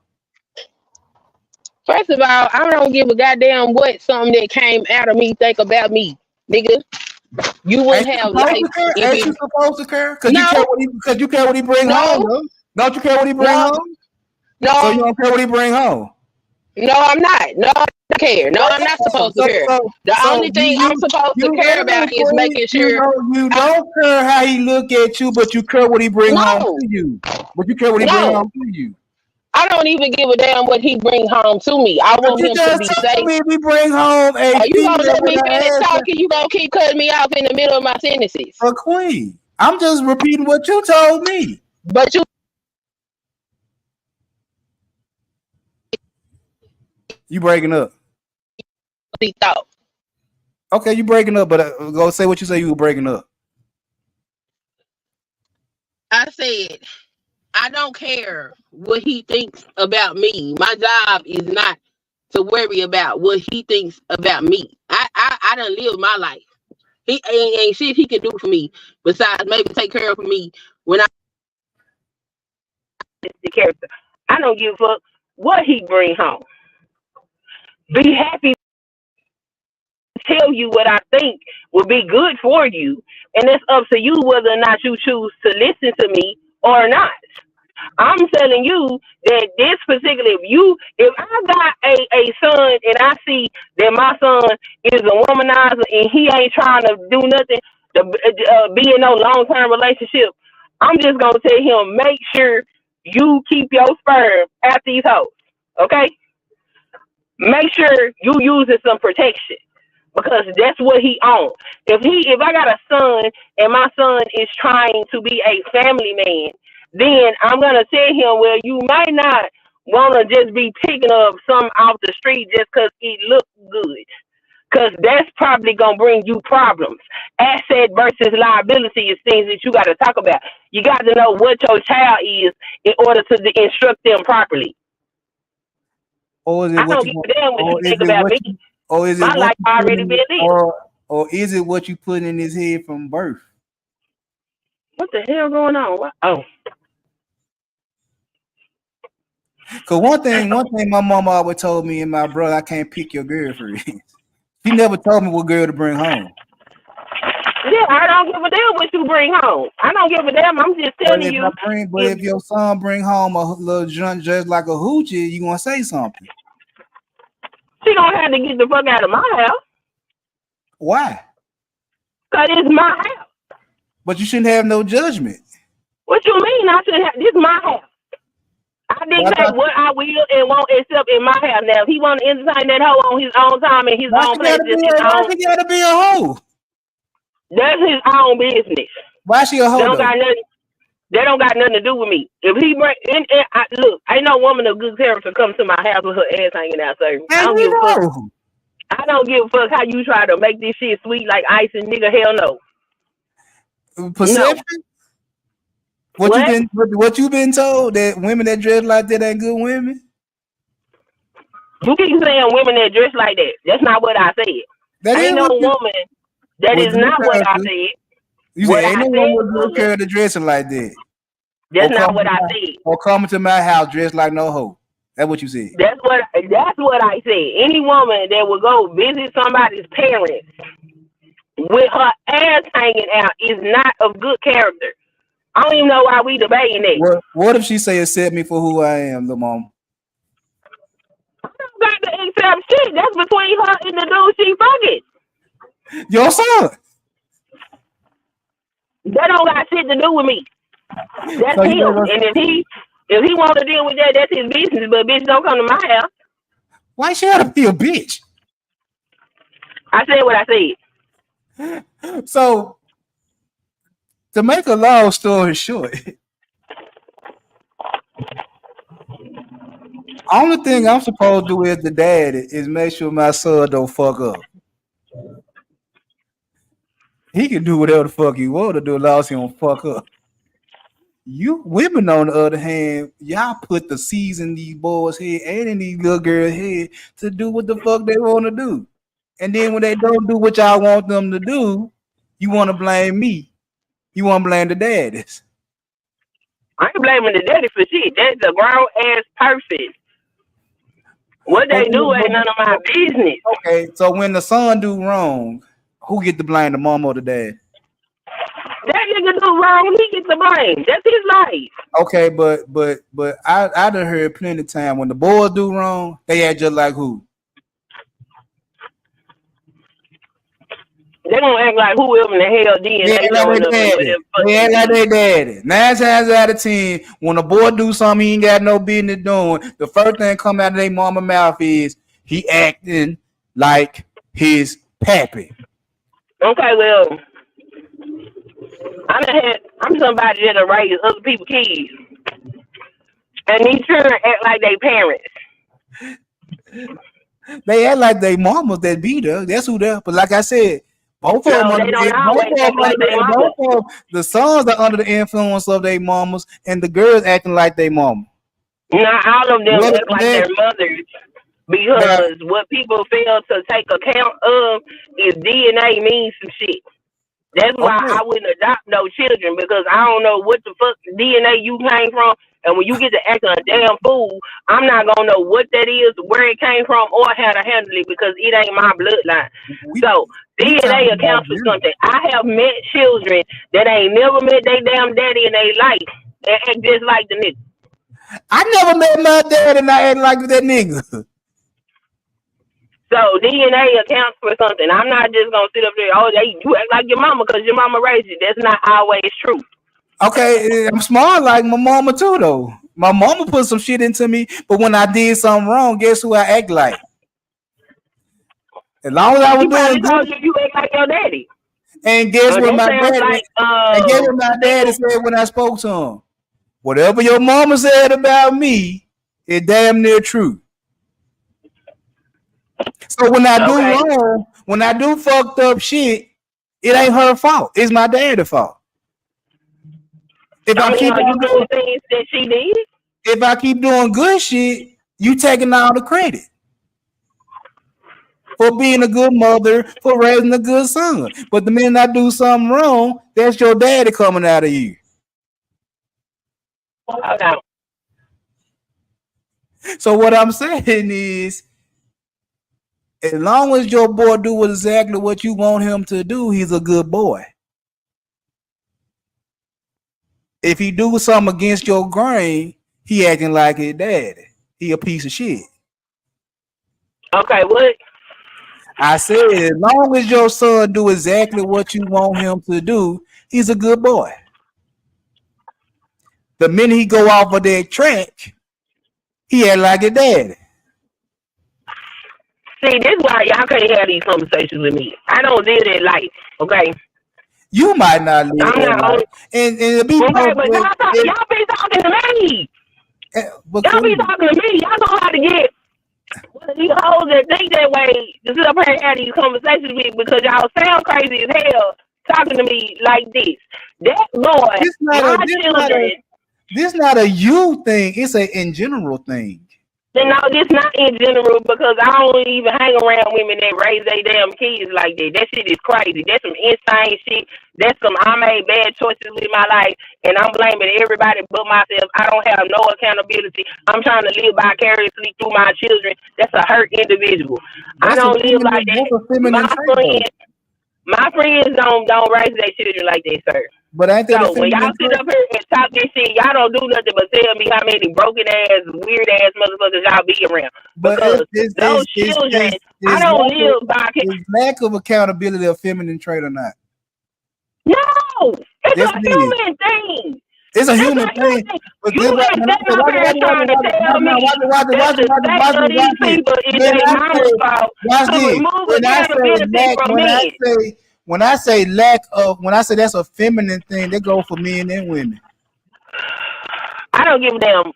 First of all, I don't give a goddamn what something that came out of me think about me, nigga. You wouldn't have life Ain't you supposed to care? Because No. you care what he bring No. home, though. Don't you care what he bring No. home? No, So you don't care what he bring home? no, I'm not. No, I don't care. No, I'm not supposed to care. The only thing I'm supposed to care about is making sure you don't care how he look at you, but you care what he bring home to you. But you care what he bring home to you. I don't even give a damn what he bring home to me. I want him to be safe. Me we bring home a Are you gonna let me finish talking? You gonna keep cutting me off in the middle of my sentences? A queen. I'm just repeating what you told me. But you breaking up. Okay, you breaking up, but go say what you say you were breaking up. I said, I don't care what he thinks about me. My job is not to worry about what he thinks about me. I done lived my life. He ain't shit he can do for me besides maybe take care of me when I the character. I don't give a fuck what he bring home. Be happy to tell you what I think would be good for you, and it's up to you whether or not you choose to listen to me or not. I'm telling you that this particular, if I got a son and I see that my son is a womanizer and he ain't trying to do nothing to be in no long-term relationship, I'm just going to tell him, make sure you keep your sperm at these hoes, okay? Make sure you using some protection because that's what he owns. If I got a son and my son is trying to be a family man, then I'm gonna tell him, well, you might not wanna just be picking up some off the street just cause he look good. Cause that's probably gonna bring you problems. Asset versus liability is things that you gotta talk about. You gotta know what your child is in order to instruct them properly. Or is it I don't give a damn what you think about me. Or is it my life already been lived. Or is it what you put in his head from birth? What the hell going on? Oh. Cause one thing my mama always told me and my brother, I can't pick your girlfriend. She never told me what girl to bring home. Yeah, I don't give a damn what you bring home. I don't give a damn. I'm just telling you. But if your son bring home a little junk just like a hoochie, you gonna say something. She gonna have to get the fuck out of my house. Why? Cause it's my house. But you shouldn't have no judgment. What you mean? I should have. This is my house. I dictate what I will and won't accept in my house. Now, if he want to entertain that hoe on his own time and his own place, why she gotta be a hoe? That's his own business. Why she a hoe? They don't got nothing to do with me. If he bring look, ain't no woman of good character come to my house with her ass hanging out. So I don't give a fuck. I don't give a fuck how you try to make this shit sweet like ice and nigga. Hell no. Perception. What you been told that women that dress like that ain't good women? You keep saying women that dress like that. That's not what I said. That ain't no woman. That is not what I said. You said ain't no woman with good character dressing like that. That's not what I said. Or coming to my house dressed like no hoe. That's what you said. That's what I said. Any woman that would go visit somebody's parents with her ass hanging out is not of good character. I don't even know why we debating that. What if she say accept me for who I am, little mom? I don't got to accept shit. That's between her and the dude she fucking. Your son. That don't got shit to do with me. That's so him. And if he want to deal with that, that's his business. But bitch, don't come to my house. Why she ought to be a bitch? I said what I said. So, to make a long story short, only thing I'm supposed to do as the dad is make sure my son don't fuck up. He can do whatever the fuck he want to do as long as he don't fuck up. You women, on the other hand, y'all put the seeds in these boys' head and in these little girls' head to do what the fuck they want to do. And then when they don't do what y'all want them to do, you want to blame me. You want to blame the daddies. I ain't blaming the daddy for shit. That's a grown ass person. What they do ain't none of my business. Okay, so when the son do wrong, who get to blame, the mom or the dad? That nigga do wrong, he gets the blame. That's his life. Okay, but I done heard plenty of time when the boys do wrong, they act just like who? They gonna act like whoever in the hell DNA. They act like they daddy. 9 times out of 10, when a boy do something he ain't got no business doing, the first thing come out of their mama mouth is he acting like his pappy. Okay, well, I'm somebody that raise other people's kids, and these children act like they parents. They act like they mamas that beat her. That's who they are. But like I said, both of them, the sons are under the influence of their mamas, and the girls acting like they mama. Not all of them act like their mothers, because what people fail to take account of is DNA means some shit. That's why I wouldn't adopt no children, because I don't know what the fuck DNA you came from. And when you get to acting a damn fool, I'm not gonna know what that is, where it came from, or how to handle it, because it ain't my bloodline. So DNA accounts for something. I have met children that ain't never met their damn daddy in their life and act just like the nigga. I never met my dad and I act like that nigga. So DNA accounts for something. I'm not just gonna sit up there, you act like your mama because your mama raised you. That's not always true. Okay, I'm smart like my mama too, though. My mama put some shit into me, but when I did something wrong, guess who I act like? As long as I was doing good, you act like your daddy. And guess what my daddy? And guess what my daddy said when I spoke to him? Whatever your mama said about me, is damn near true. So when I do wrong, when I do fucked up shit, it ain't her fault. It's my daddy's fault. If I keep doing things that she did, if I keep doing good shit, you taking all the credit for being a good mother, for raising a good son. But the minute I do something wrong, that's your daddy coming out of you. Okay. So what I'm saying is, as long as your boy do exactly what you want him to do, he's a good boy. If he do something against your grain, he acting like his daddy. He a piece of shit. Okay, what? I said, as long as your son do exactly what you want him to do, he's a good boy. The minute he go off of that track, he act like his daddy. See, this is why y'all can't have these conversations with me. I don't live that life, okay? You might not live that life. And but y'all be talking to me. Y'all be talking to me. Y'all know how to get one of these hoes that think that way to sit up here and have these conversations with me, because y'all sound crazy as hell talking to me like this. That boy, This not a you thing. It's a in general thing. No, this not in general because I don't even hang around women that raise their damn kids like that. That shit is crazy. That's some insane shit. That's some I made bad choices with my life and I'm blaming everybody but myself. I don't have no accountability. I'm trying to live vicariously through my children. That's a hurt individual. I don't live like that. My friends don't raise their children like that, sir. But I think so when y'all sit up here and talk this shit, y'all don't do nothing but tell me how many broken ass, weird ass motherfuckers y'all be around. Because those children, I don't live by. Is lack of accountability a feminine trait or not? No, it's a human thing. It's a human thing. But you ain't sitting up here trying to tell me that the state of these people is their mama's fault to remove accountability from men. When I say that's a feminine thing, they go for men and women. I don't give a damn.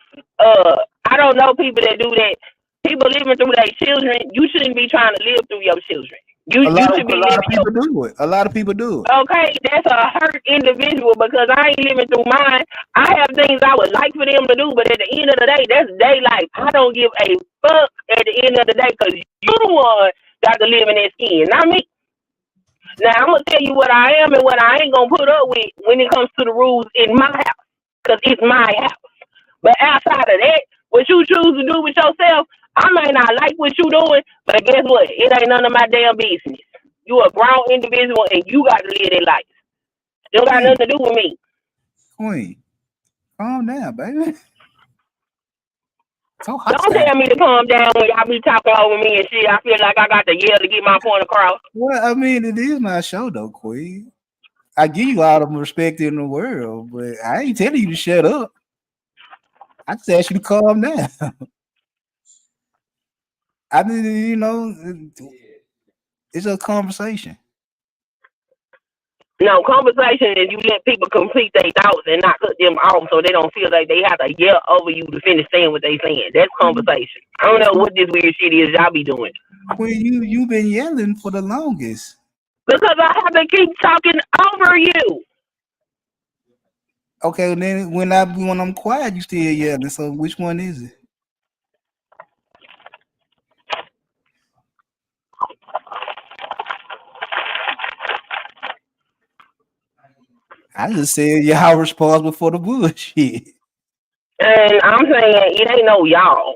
I don't know people that do that. People living through their children, you shouldn't be trying to live through your children. You should be living. A lot of people do it. Okay, that's a hurt individual because I ain't living through mine. I have things I would like for them to do, but at the end of the day, that's their life. I don't give a fuck at the end of the day because you're the one got to live in that skin, not me. Now, I'm going to tell you what I am and what I ain't going to put up with when it comes to the rules in my house, because it's my house. But outside of that, what you choose to do with yourself, I may not like what you doing, but guess what? It ain't none of my damn business. You a grown individual, and you got to live that life. It don't got nothing to do with me. Queen, calm down, baby. So don't tell me to calm down when y'all be talking over me and shit. I feel like I got to yell to get my point across. Well, I mean, it is my show, though, Queen. I give you all the respect in the world, but I ain't telling you to shut up. I just ask you to calm down. I mean, you know, it's a conversation. No, conversation is you let people complete their thoughts and not cut them off so they don't feel like they have to yell over you to finish saying what they saying. That's conversation. I don't know what this weird shit is y'all be doing. Queen, you've been yelling for the longest. Because I have to keep talking over you. Okay, then when I'm quiet, you still yelling. So which one is it? I just said y'all responsible for the bullshit. And I'm saying it ain't no y'all.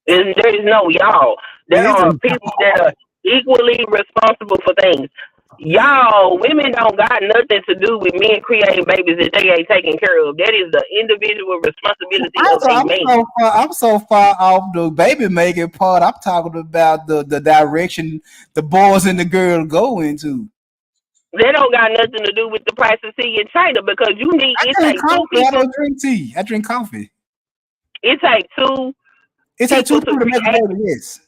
There is no y'all. There are people that are equally responsible for things. Y'all, women don't got nothing to do with men creating babies that they ain't taking care of. That is the individual responsibility of a man. I'm so far off the baby making part. I'm talking about the direction the boys and the girls go into. They don't got nothing to do with the price of tea in China because you need. I don't drink tea. I drink coffee. It takes two. It takes two people to make a baby. Yes.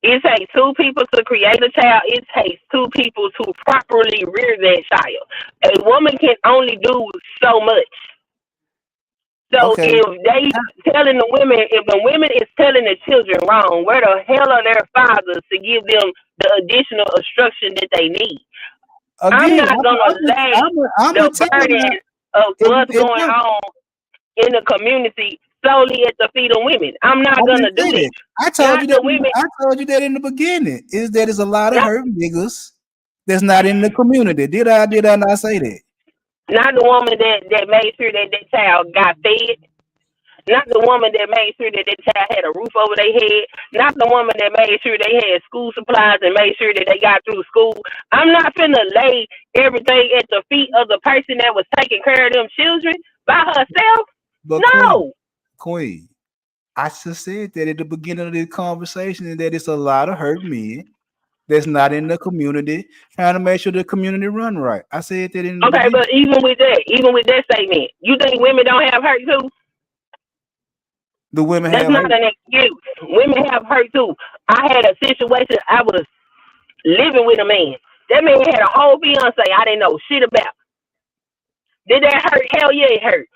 It takes two people to create a child. It takes two people to properly rear that child. A woman can only do so much. So if they telling the women, if the women is telling the children wrong, where the hell are their fathers to give them the additional instruction that they need? Again, I'm not gonna lay the burden of what's going on in the community solely at the feet of women. I'm not gonna do it. I told you that in the beginning. Is that there's a lot of hurt niggas that's not in the community. Did I not say that? Not the woman that made sure that child got fed. Not the woman that made sure that child had a roof over their head. Not the woman that made sure they had school supplies and made sure that they got through school. I'm not finna lay everything at the feet of the person that was taking care of them children by herself. But no. Queen, I just said that at the beginning of this conversation that it's a lot of hurt men that's not in the community trying to make sure the community run right. I said that in the beginning. But even with that statement, you think women don't have hurt too? The women That's not an excuse. Women have hurt too. I had a situation. I was living with a man. That man had a whole fiance I didn't know shit about. Did that hurt? Hell yeah, it hurt.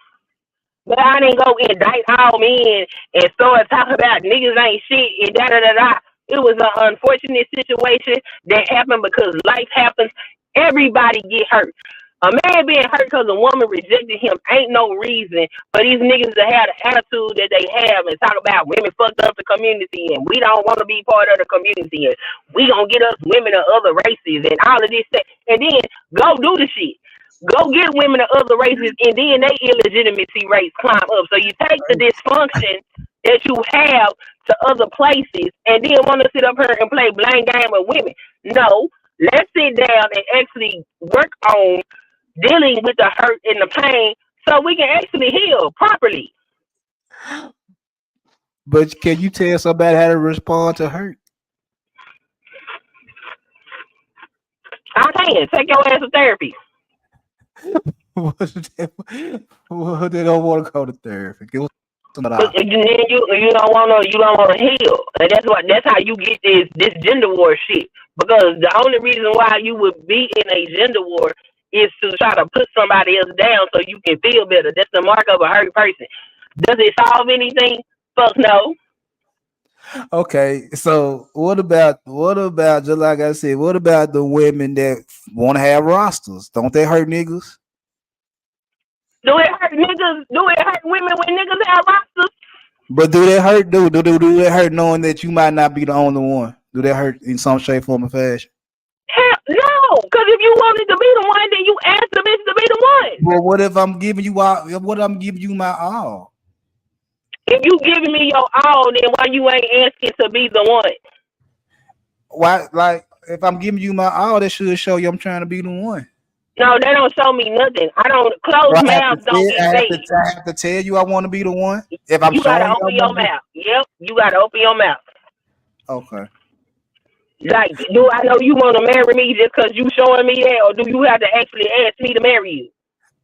But I didn't go indict all men and start talking about niggas ain't shit and da da da da. It was an unfortunate situation that happened because life happens. Everybody get hurt. A man being hurt because a woman rejected him ain't no reason for these niggas to have the attitude that they have and talk about women fucked up the community and we don't want to be part of the community and we gonna get us women of other races and all of this stuff. And then go do the shit. Go get women of other races and then they illegitimacy rates climb up. So you take the dysfunction that you have to other places and then want to sit up here and play blame game with women. No, let's sit down and actually work on dealing with the hurt and the pain so we can actually heal properly. But can you tell somebody how to respond to hurt? I can. Take your ass to therapy. Well, they don't want to go to therapy. Give us some of that. And then you don't want to heal, and that's how you get this gender war shit. Because the only reason why you would be in a gender war is to try to put somebody else down so you can feel better. That's the mark of a hurt person. Does it solve anything? Fuck no. Okay, so what about just like I said, what about the women that want to have rosters? Don't they hurt niggas? Do it hurt niggas? Do it hurt women when niggas have rosters? But do they hurt? Do they hurt knowing that you might not be the only one? Do they hurt in some shape, form, or fashion? Hell no, because if you wanted to be the one, then you asked the bitch to be the one. Well, what if I'm giving you all? What if I'm giving you my all? If you giving me your all, then why you ain't asking to be the one? Why? Like, if I'm giving you my all, that should show you I'm trying to be the one. No, that don't show me nothing. I don't. Closed mouths don't get paid. I have to tell you I want to be the one. If I'm you gotta open your mouth. Yep, you gotta open your mouth. Okay. Like, do I know you want to marry me just because you showing me that, or do you have to actually ask me to marry you?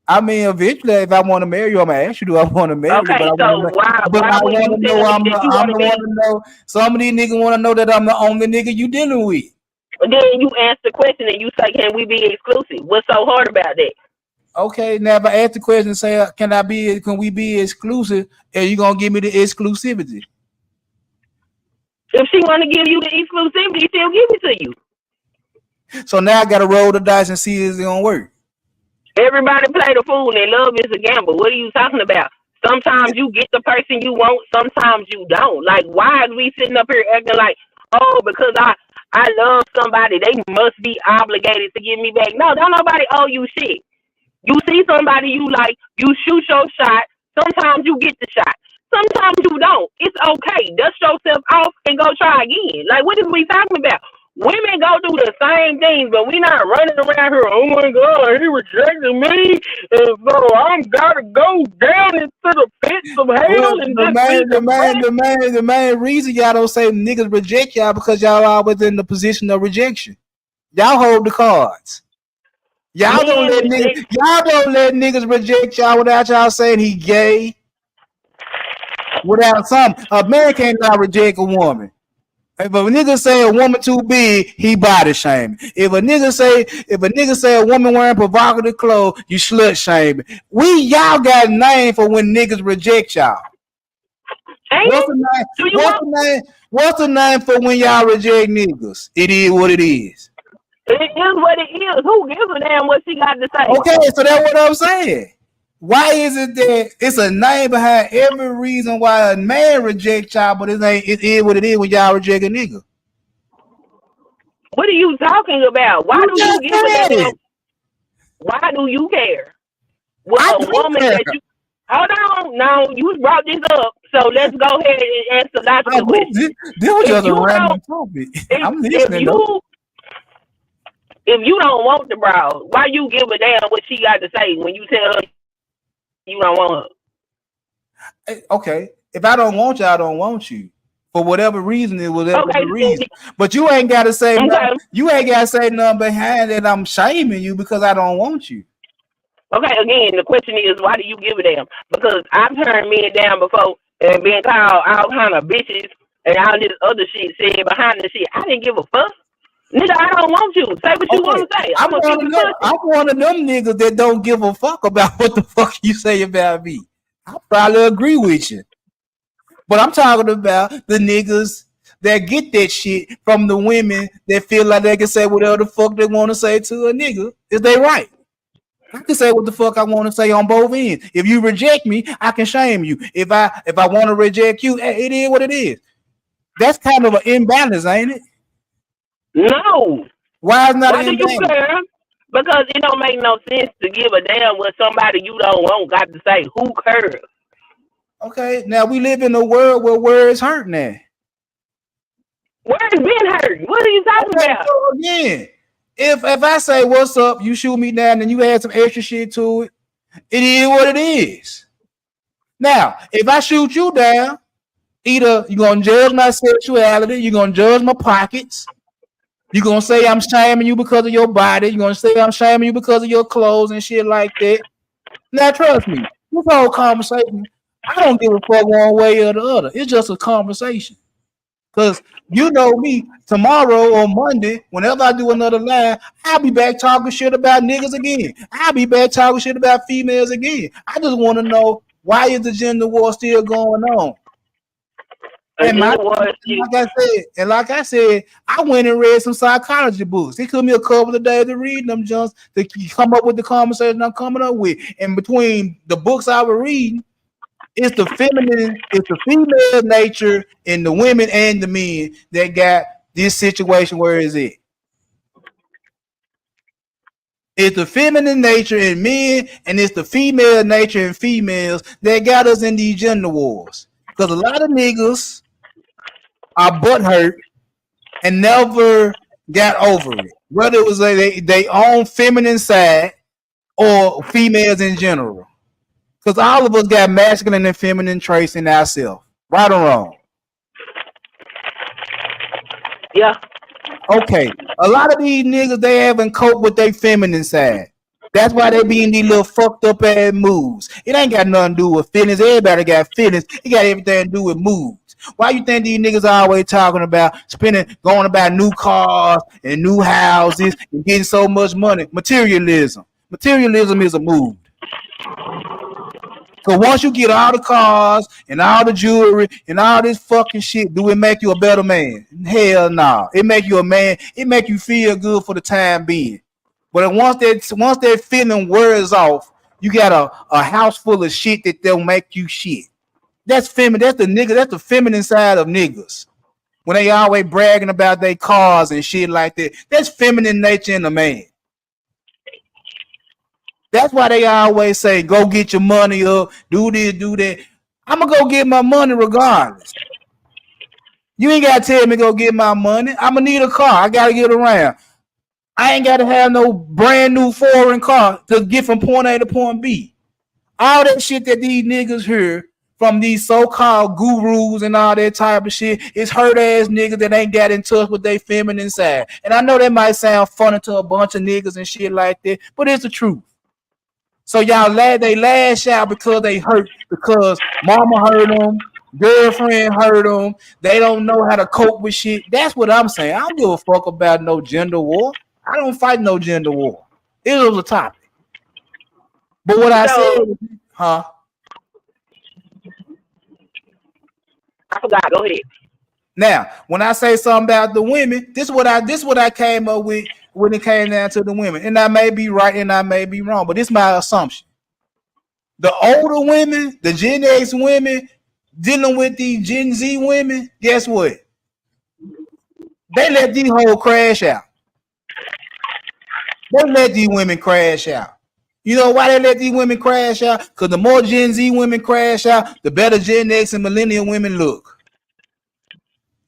I mean, eventually, if I want to marry you, I'm gonna ask you, do I want to marry you? Okay, so why would you tell me that you want to be? Some of these niggas want to know that I'm the only nigga you dealing with. Then you ask the question and you say, can we be exclusive? What's so hard about that? Okay, now if I ask the question and say, can we be exclusive? And you gonna give me the exclusivity? If she want to give you the exclusivity, she'll give it to you. So now I gotta roll the dice and see if it's gonna work. Everybody play the fool and love is a gamble. What are you talking about? Sometimes you get the person you want, sometimes you don't. Like, why are we sitting up here acting like, oh, because I love somebody, they must be obligated to give me back? No, don't nobody owe you shit. You see somebody you like, you shoot your shot. Sometimes you get the shot. Sometimes you don't. It's okay. Dust yourself off and go try again. Like, what is we talking about? Women go do the same things, but we not running around here. Oh my God, he rejected me, and so I'm gotta go down into the pits of hell. And the main reason y'all don't say niggas reject y'all because y'all always in the position of rejection. Y'all hold the cards. Y'all don't let niggas reject y'all without y'all saying he gay. Without something, a man cannot reject a woman. If a nigga say a woman too big, he body shaming. If a nigga say a woman wearing provocative clothes, you slut shaming. Y'all got a name for when niggas reject y'all. What's the name for when y'all reject niggas? It is what it is. It is what it is. Who gives a damn what she got to say? Okay, so that's what I'm saying. Why is it that it's a name behind every reason why a man rejects y'all, but it is what it is when y'all reject a nigga? What are you talking about? Why do you give a damn? Why do you care? Well, a woman that you hold on, no, you brought this up, so let's go ahead and answer that question. This was just a random topic. I'm listening. If you don't want the bra, why you give a damn what she got to say when you tell her you don't want her? Okay, if I don't want you, I don't want you. For whatever reason, it was the reason. But you ain't got to say nothing. You ain't got to say nothing behind it. I'm shaming you because I don't want you. Okay, again, the question is, why do you give a damn? Because I've turned men down before and been called all kind of bitches and all this other shit said behind the shit. I didn't give a fuck. Nigga, I don't want you. Say what you want to say. I'm one of them niggas that don't give a fuck about what the fuck you say about me. I probably agree with you. But I'm talking about the niggas that get that shit from the women that feel like they can say whatever the fuck they want to say to a nigga. Is they right? I can say what the fuck I want to say on both ends. If you reject me, I can shame you. If I want to reject you, it is what it is. That's kind of an imbalance, ain't it? No. Why is not Why an do you imbalance? care? Because it don't make no sense to give a damn what somebody you don't want got to say. Who cares? Okay, now we live in a world where words hurt now. Where's been hurt? What are you talking about? So again, if I say what's up, you shoot me down, and you add some extra shit to it, it is what it is. Now, if I shoot you down, either you're gonna judge my sexuality, you're gonna judge my pockets, you're gonna say I'm shaming you because of your body, you're gonna say I'm shaming you because of your clothes and shit like that. Now, trust me, this whole conversation, I don't give a fuck one way or the other. It's just a conversation. Because you know me, tomorrow or Monday, whenever I do another live, I'll be back talking shit about niggas again. I'll be back talking shit about females again. I just want to know, why is the gender war still going on? And like I said, I went and read some psychology books. It took me a couple of days to read them, just to come up with the conversation I'm coming up with. And between the books I was reading, it's the female nature in the women and the men that got this situation where is it. It's the feminine nature in men, and it's the female nature in females that got us in these gender wars. Because a lot of niggas are butthurt and never got over it. Whether it was they own feminine side or females in general. Because all of us got masculine and feminine traits in ourselves. Right or wrong? Yeah. Okay. A lot of these niggas, they haven't coped with their feminine side. That's why they be in these little fucked up ass moves. It ain't got nothing to do with feelings. Everybody got feelings. It got everything to do with moves. Why you think these niggas are always talking about going about new cars and new houses and getting so much money? Materialism. Materialism is a move. So once you get all the cars and all the jewelry and all this fucking shit, do it make you a better man? Hell no. It make you a man. It make you feel good for the time being. But once that feeling wears off, you got a house full of shit that they'll make you shit. That's feminine. That's the nigga. That's the feminine side of niggas. When they always bragging about their cars and shit like that. That's feminine nature in a man. That's why they always say, go get your money up, do this, do that. I'm going to go get my money regardless. You ain't got to tell me go get my money. I'm going to need a car. I got to get around. I ain't got to have no brand new foreign car to get from point A to point B. All that shit that these niggas hear from these so-called gurus and all that type of shit is hurt-ass niggas that ain't got in touch with their feminine side. And I know that might sound funny to a bunch of niggas and shit like that, but it's the truth. So y'all they lash out because they hurt, because mama hurt them, girlfriend hurt them. They don't know how to cope with shit. That's what I'm saying. I don't give a fuck about no gender war. I don't fight no gender war. It was a topic. But what I said, I forgot. Go ahead. Now, when I say something about the women, this is what I came up with when it came down to the women. And I may be right and I may be wrong, but this is my assumption. The older women, the Gen X women, dealing with these Gen Z women, guess what? They let these hoes crash out. They let these women crash out. You know why they let these women crash out? Because the more Gen Z women crash out, the better Gen X and millennial women look.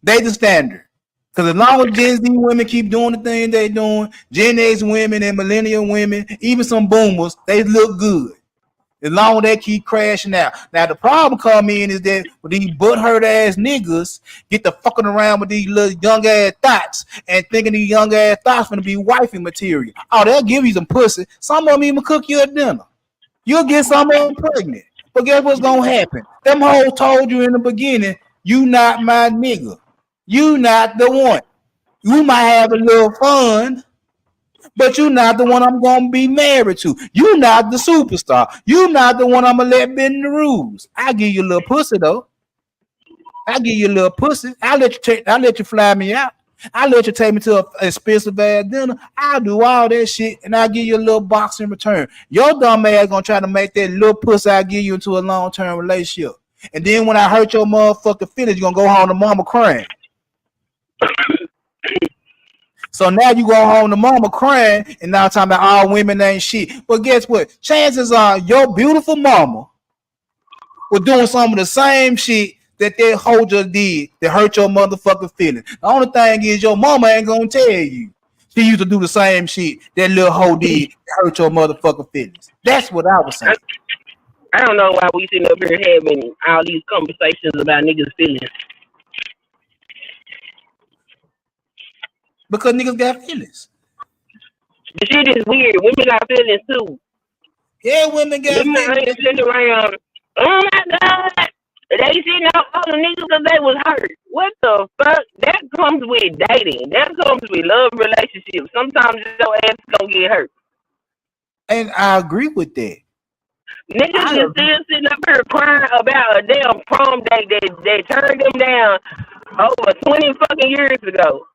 They the standard. Because as long as Gen Z women keep doing the thing they doing, Gen X women and millennial women, even some boomers, they look good. As long as they keep crashing out. Now the problem come in is that with these butthurt ass niggas get to fucking around with these little young ass thoughts and thinking these young ass thoughts gonna be wifey material. Oh, they'll give you some pussy. Some of them even cook you a dinner. You'll get some of them pregnant. But guess what's gonna happen? Them hoes told you in the beginning, you not my nigga. You not the one. You might have a little fun, but you're not the one I'm gonna be married to. You not the superstar. You not the one I'm gonna let bend the rules. I give you a little pussy though. I give you a little pussy. I'll let you fly me out. I'll let you take me to an expensive ass dinner. I'll do all that shit and I'll give you a little box in return. Your dumb ass gonna try to make that little pussy I give you into a long-term relationship. And then when I hurt your motherfucking feelings, you're gonna go home to mama crying. So now you go home to mama crying, and now talking about all women ain't shit. But guess what? Chances are your beautiful mama was doing some of the same shit that hoe just did that hurt your motherfucking feelings. The only thing is your mama ain't gonna tell you. She used to do the same shit that little hoe did that hurt your motherfucking feelings. That's what I was saying. I don't know why we sitting up here having all these conversations about niggas' feelings. Because niggas got feelings. The shit is weird. Women got feelings too. Yeah, women got feelings. Ain't sitting around, oh my God, they sitting out all the niggas because they was hurt. What the fuck? That comes with dating. That comes with love relationships. Sometimes your ass gonna get hurt. And I agree with that. Niggas is still sitting up here crying about a damn prom date that turned them down over 20 fucking years ago.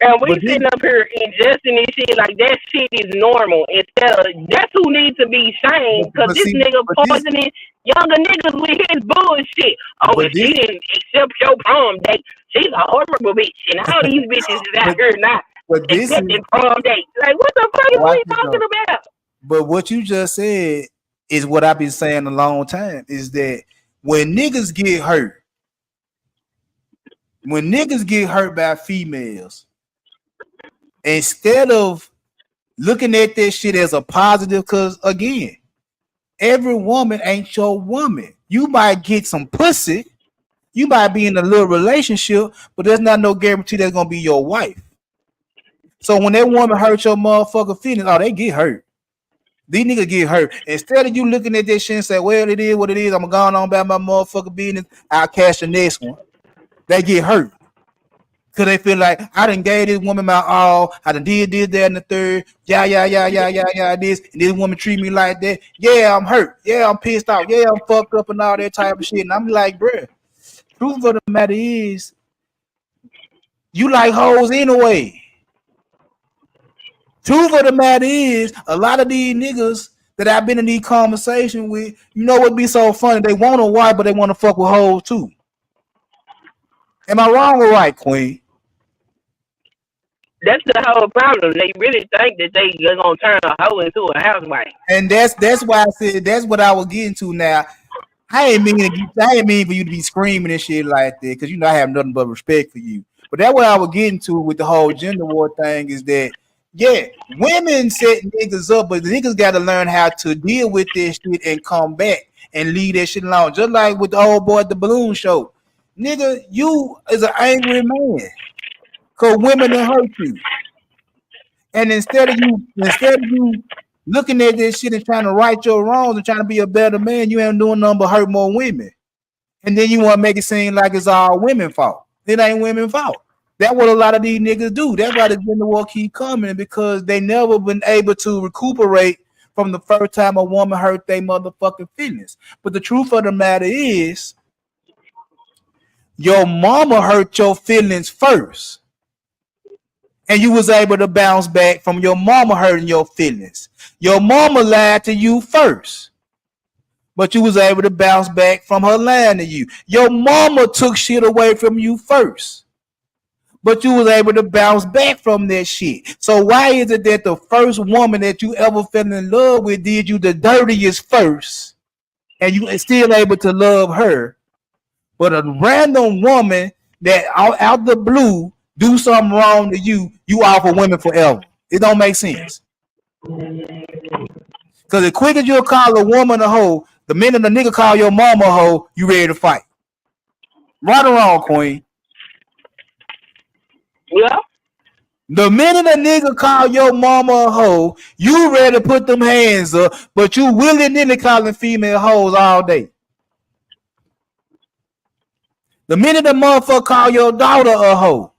And we sitting up here ingesting this shit like that shit is normal. Instead of that's who needs to be shamed because this nigga poisoning younger niggas with his bullshit. Oh, if she didn't accept your prom date, she's a horrible bitch. And all these bitches is out here not accepting prom dates. Like, what the fuck are we talking about? But what you just said is what I've been saying a long time, is that when niggas get hurt by females, instead of looking at this shit as a positive, because again, every woman ain't your woman. You might get some pussy, you might be in a little relationship, but there's not no guarantee that's gonna be your wife. So when that woman hurts your motherfucking feelings, oh, they get hurt. These niggas get hurt. Instead of you looking at this shit and say, well, it is what it is, I'm going on about my motherfucking business, I'll catch the next one. They get hurt. Cause they feel like I done gave this woman my all, I done did this, that, and the third, this, and this woman treat me like that. Yeah, I'm hurt. Yeah, I'm pissed off. Yeah, I'm fucked up and all that type of shit. And I'm like, bruh, truth of the matter is, you like hoes anyway. Truth of the matter is, a lot of these niggas that I've been in these conversations with, you know what be so funny? They want a wife, but they want to fuck with hoes too. Am I wrong or right, Queen? That's the whole problem. They really think that they are gonna turn a hoe into a housewife. And that's why I said that's what I was getting to now. I ain't mean for you to be screaming and shit like that, because you know I have nothing but respect for you. But that's what I was getting to with the whole gender war thing, is that yeah, women set niggas up, but the niggas gotta learn how to deal with this shit and come back and leave that shit alone. Just like with the old boy at the balloon show. Nigga, you is an angry man. Cause women will hurt you. And instead of you looking at this shit and trying to right your wrongs and trying to be a better man, you ain't doing nothing but hurt more women. And then you want to make it seem like it's all women's fault. It ain't women's fault. That's what a lot of these niggas do. That's why the gender war keep coming, because they never been able to recuperate from the first time a woman hurt their motherfucking feelings. But the truth of the matter is, your mama hurt your feelings first. And you was able to bounce back from your mama hurting your feelings. Your mama lied to you first, but you was able to bounce back from her lying to you. Your mama took shit away from you first, but you was able to bounce back from that shit. So why is it that the first woman that you ever fell in love with did you the dirtiest first, and you still able to love her, but a random woman that out the blue do something wrong to you, you out for women forever? It don't make sense. Because the quicker you'll call a woman a hoe, the minute a nigga call your mama a hoe, you ready to fight. Right or wrong, Queen? Yeah. The minute a nigga call your mama a hoe, you ready to put them hands up, but you willy-nilly calling female hoes all day. The minute a motherfucker call your daughter a hoe,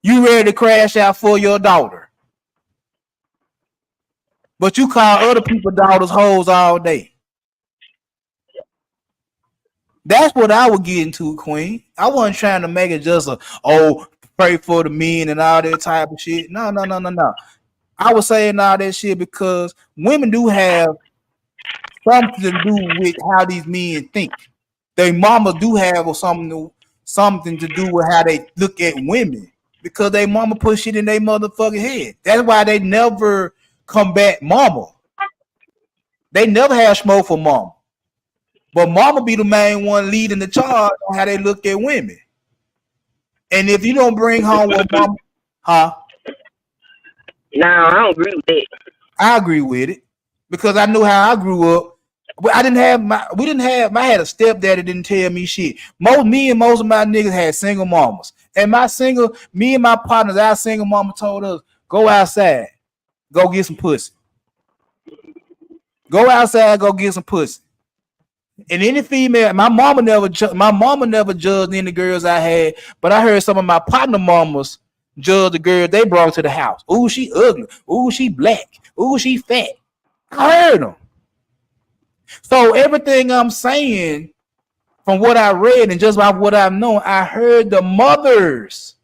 you ready to crash out for your daughter. But you call other people's daughters hoes all day. That's what I was getting to, Queen. I wasn't trying to make it just pray for the men and all that type of shit. No. I was saying all that shit because women do have something to do with how these men think. Their mama do have something to do with how they look at women because they mama put shit in their motherfucking head. That's why they never combat mama. They never have smoke for mama. But mama be the main one leading the charge on how they look at women. And if you don't bring home what mama, No, I don't agree with that. I agree with it because I knew how I grew up. I had a stepdad that didn't tell me shit. Most of my niggas had single mamas. And me and my partners, our single mama told us, go outside, go get some pussy. Go outside, go get some pussy. And any female, my mama never judged any girls I had, but I heard some of my partner mamas judge the girl they brought to the house. Ooh, she ugly. Ooh, she black. Ooh, she fat. I heard them. So everything I'm saying from what I read and just by what I've known, I heard the mothers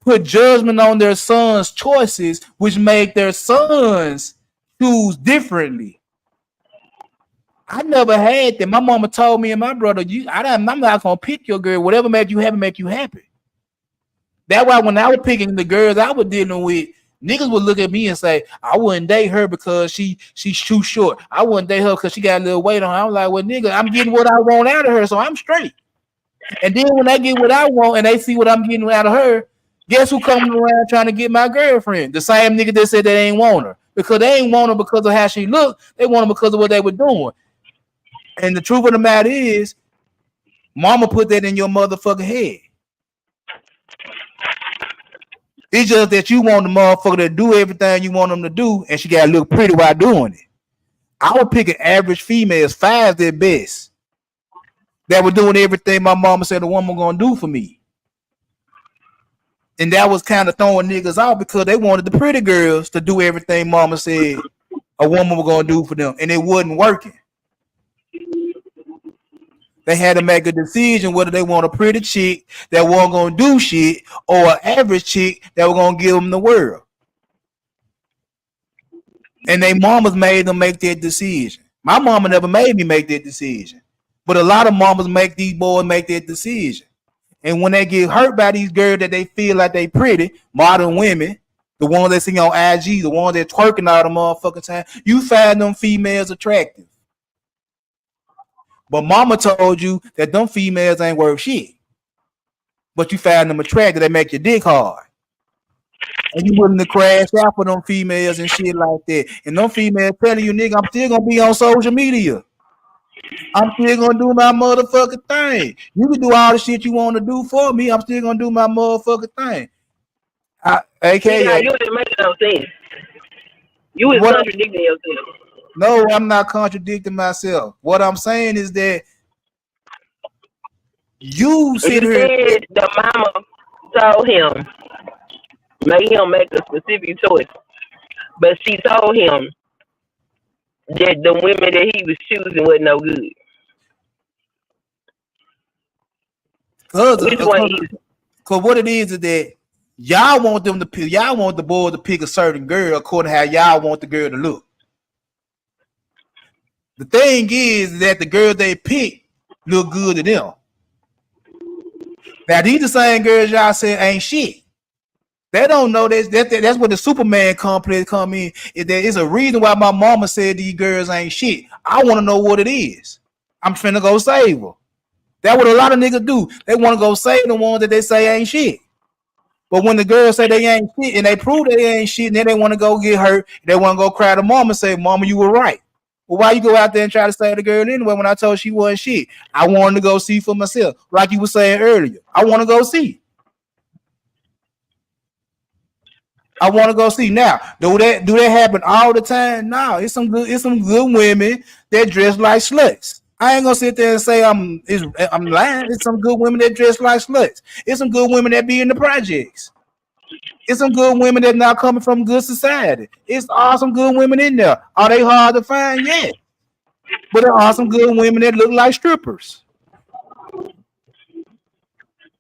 put judgment on their sons' choices, which made their sons choose differently. I never had that. My mama told me and my brother, I'm not gonna pick your girl. Whatever make you happy. That's why when I was picking the girls I was dealing with, niggas would look at me and say, I wouldn't date her because she's too short. I wouldn't date her because she got a little weight on her. I'm like, well, nigga, I'm getting what I want out of her, so I'm straight. And then when I get what I want and they see what I'm getting out of her, guess who coming around trying to get my girlfriend? The same nigga that said they ain't want her. Because they ain't want her because of how she looked. They want her because of what they were doing. And the truth of the matter is, mama put that in your motherfucking head. It's just that you want the motherfucker to do everything you want them to do, and she gotta look pretty while doing it. I would pick an average females, 5 at best, that were doing everything my mama said a woman gonna do for me. And that was kind of throwing niggas out because they wanted the pretty girls to do everything mama said a woman was gonna do for them, and it wasn't working. They had to make a decision whether they want a pretty chick that wasn't gonna do shit or an average chick that was gonna give them the world. And they mamas made them make that decision. My mama never made me make that decision, but a lot of mamas make these boys make that decision. And when they get hurt by these girls that they feel like they pretty, modern women, the ones that see on IG, the ones that twerking all the motherfucking time, you find them females attractive. But mama told you that them females ain't worth shit. But you find them attractive, they make your dick hard. And you willing to crash out for them females and shit like that. And them females telling you, nigga, I'm still gonna be on social media. I'm still gonna do my motherfucking thing. You can do all the shit you want to do for me. I'm still gonna do my motherfucking thing. AKA, you didn't make no sense. You was contradicting yourself. No, I'm not contradicting myself. What I'm saying is that you sit here. Said the mama told him, made him make a specific choice, but she told him that the women that he was choosing wasn't no good. Because what it is that y'all want them to pick. Y'all want the boy to pick a certain girl according to how y'all want the girl to look. The thing is that the girls they pick look good to them. Now these the same girls y'all say ain't shit. They don't know that's where the Superman complex come in. Is there is a reason why my mama said these girls ain't shit. I want to know what it is. I'm finna go save her. That's what a lot of niggas do. They want to go save the ones that they say ain't shit. But when the girls say they ain't shit and they prove they ain't shit, and then they want to go get hurt, they want to go cry to mama and say, "Mama, you were right." Well, why you go out there and try to save the girl anyway when I told her she wasn't shit? I wanted to go see for myself, like you were saying earlier. I want to go see. I want to go see. Now, do that happen all the time? No, it's some good women that dress like sluts. I ain't gonna sit there and say I'm lying. It's some good women that dress like sluts. It's some good women that be in the projects. It's some good women that not coming from good society. It's awesome good women in there. Are they hard to find? Yeah. But there are some good women that look like strippers.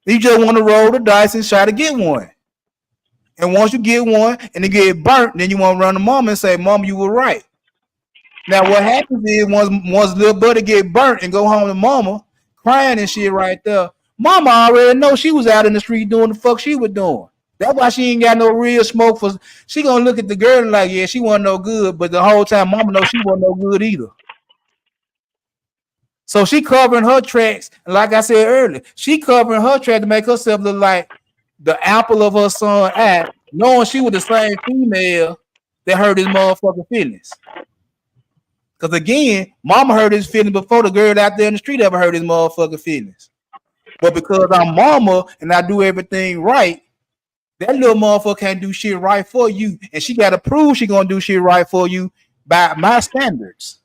You just want to roll the dice and try to get one. And once you get one and it get burnt, then you want to run to mama and say, Mama, you were right. Now what happens is once little buddy get burnt and go home to mama, crying and shit right there, mama already know she was out in the street doing the fuck she was doing. That's why she ain't got no real smoke for. She gonna look at the girl and like, yeah, she wasn't no good, but the whole time mama know she wasn't no good either. So she covering her tracks, and like I said earlier, she covering her track to make herself look like the apple of her son's eye, knowing she was the same female that hurt his motherfucking feelings. Because again, mama hurt his feelings before the girl out there in the street ever hurt his motherfucking feelings. But because I'm mama and I do everything right, that little motherfucker can't do shit right for you. And she got to prove she going to do shit right for you by my standards.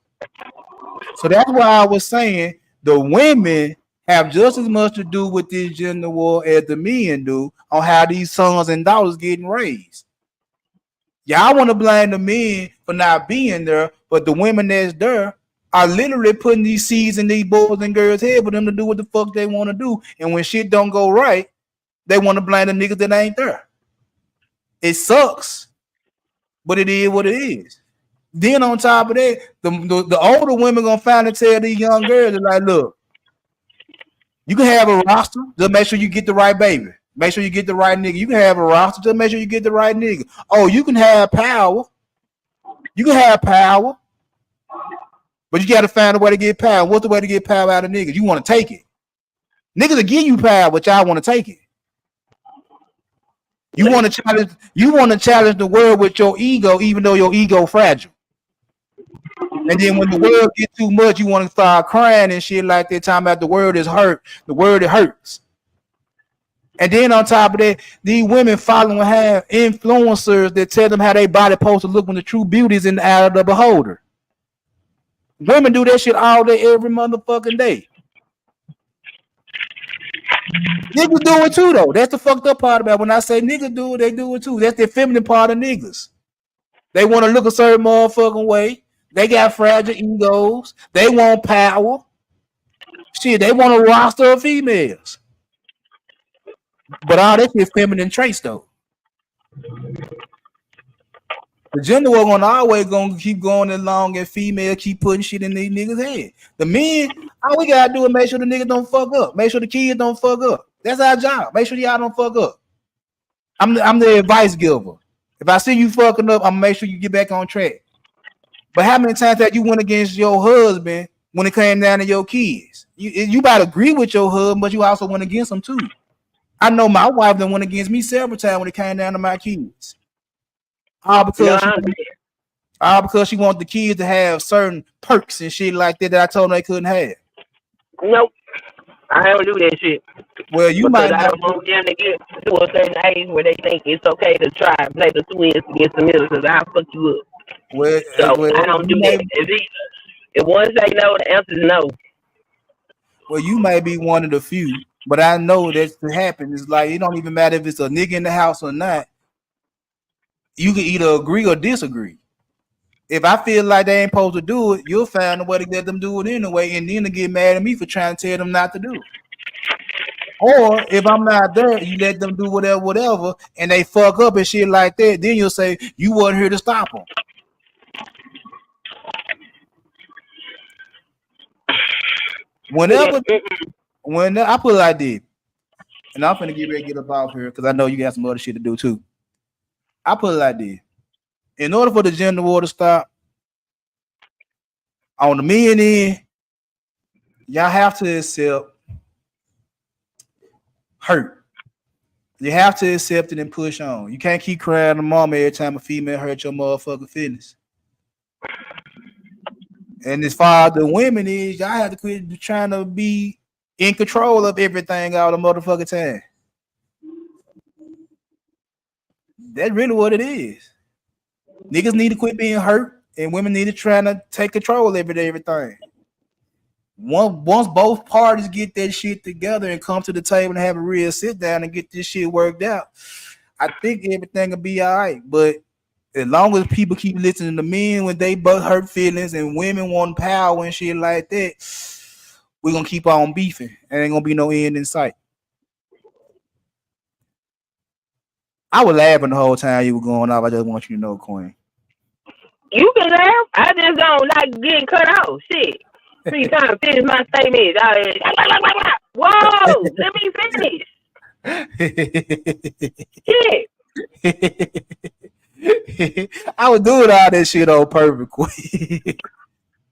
So that's why I was saying the women have just as much to do with this gender war as the men do on how these sons and daughters getting raised. Y'all want to blame the men for not being there, but the women that's there are literally putting these seeds in these boys and girls' head for them to do what the fuck they want to do. And when shit don't go right, they want to blame the niggas that ain't there. It sucks, but it is what it is. Then on top of that, the older women gonna finally tell these young girls, they're like, look, you can have a roster, just make sure you get the right baby. Make sure you get the right nigga. You can have a roster, just make sure you get the right nigga. Oh, you can have power. You can have power. But you gotta find a way to get power. What's the way to get power out of niggas? You want to take it. Niggas will give you power, but y'all want to take it. You want to challenge the world with your ego, even though your ego fragile. And then when the world gets too much, you want to start crying and shit like that, talking about the world is hurt, the world it hurts. And then on top of that, these women following have influencers that tell them how their body supposed to look when the true beauty is in the eye of the beholder. Women do that shit all day, every motherfucking day. Niggas do it too, though. That's the fucked up part about it. When I say niggas do it, they do it too. That's the feminine part of niggas. They want to look a certain motherfucking way. They got fragile egos. They want power. Shit, they want a roster of females. But all that is feminine traits, though. The gender war gonna always gonna keep going along, and female keep putting shit in these niggas' head. The men, all we gotta do is make sure the niggas don't fuck up. Make sure the kids don't fuck up. That's our job. Make sure y'all don't fuck up. I'm the advice giver. If I see you fucking up, I'm gonna make sure you get back on track. But how many times have you went against your husband when it came down to your kids? You about to agree with your husband, but you also went against him too. I know my wife that went against me several times when it came down to my kids. All because she wanted the kids to have certain perks and shit like that I told them they couldn't have. Nope, I don't do that shit. Well, you might I don't want them to get to a certain age where they think it's okay to try and play the twins against the middle because I'll fuck you up. Well, I don't do that. If one say no, the answer is no. Well, you may be one of the few, but I know that's to happen. It's like it don't even matter if it's a nigga in the house or not. You can either agree or disagree. If I feel like they ain't supposed to do it, you'll find a way to get them do it anyway, and then to get mad at me for trying to tell them not to do it. Or if I'm not there, you let them do whatever, and they fuck up and shit like that, then you'll say you wasn't here to stop them. When I put it like this, and I'm finna get ready to get up off here because I know you got some other shit to do too. I put it like this. In order for the gender war to stop, on the men end, y'all have to accept hurt. You have to accept it and push on. You can't keep crying to mama every time a female hurt your motherfucking feelings. And as far as the women is, y'all have to quit trying to be in control of everything all the motherfucking time. That's really what it is. Niggas need to quit being hurt, and women need to try to take control of everything. Once both parties get that shit together and come to the table and have a real sit down and get this shit worked out, I think everything will be all right. But as long as people keep listening to men when they butt hurt feelings and women want power and shit like that, we're gonna keep on beefing. And ain't gonna be no end in sight. I was laughing the whole time you were going off. I just want you to know, Queen. You can laugh. I just don't like getting cut off. Shit. So you trying to finish my statement. Whoa, let me finish. Shit. I was doing all that shit on purpose, Queen.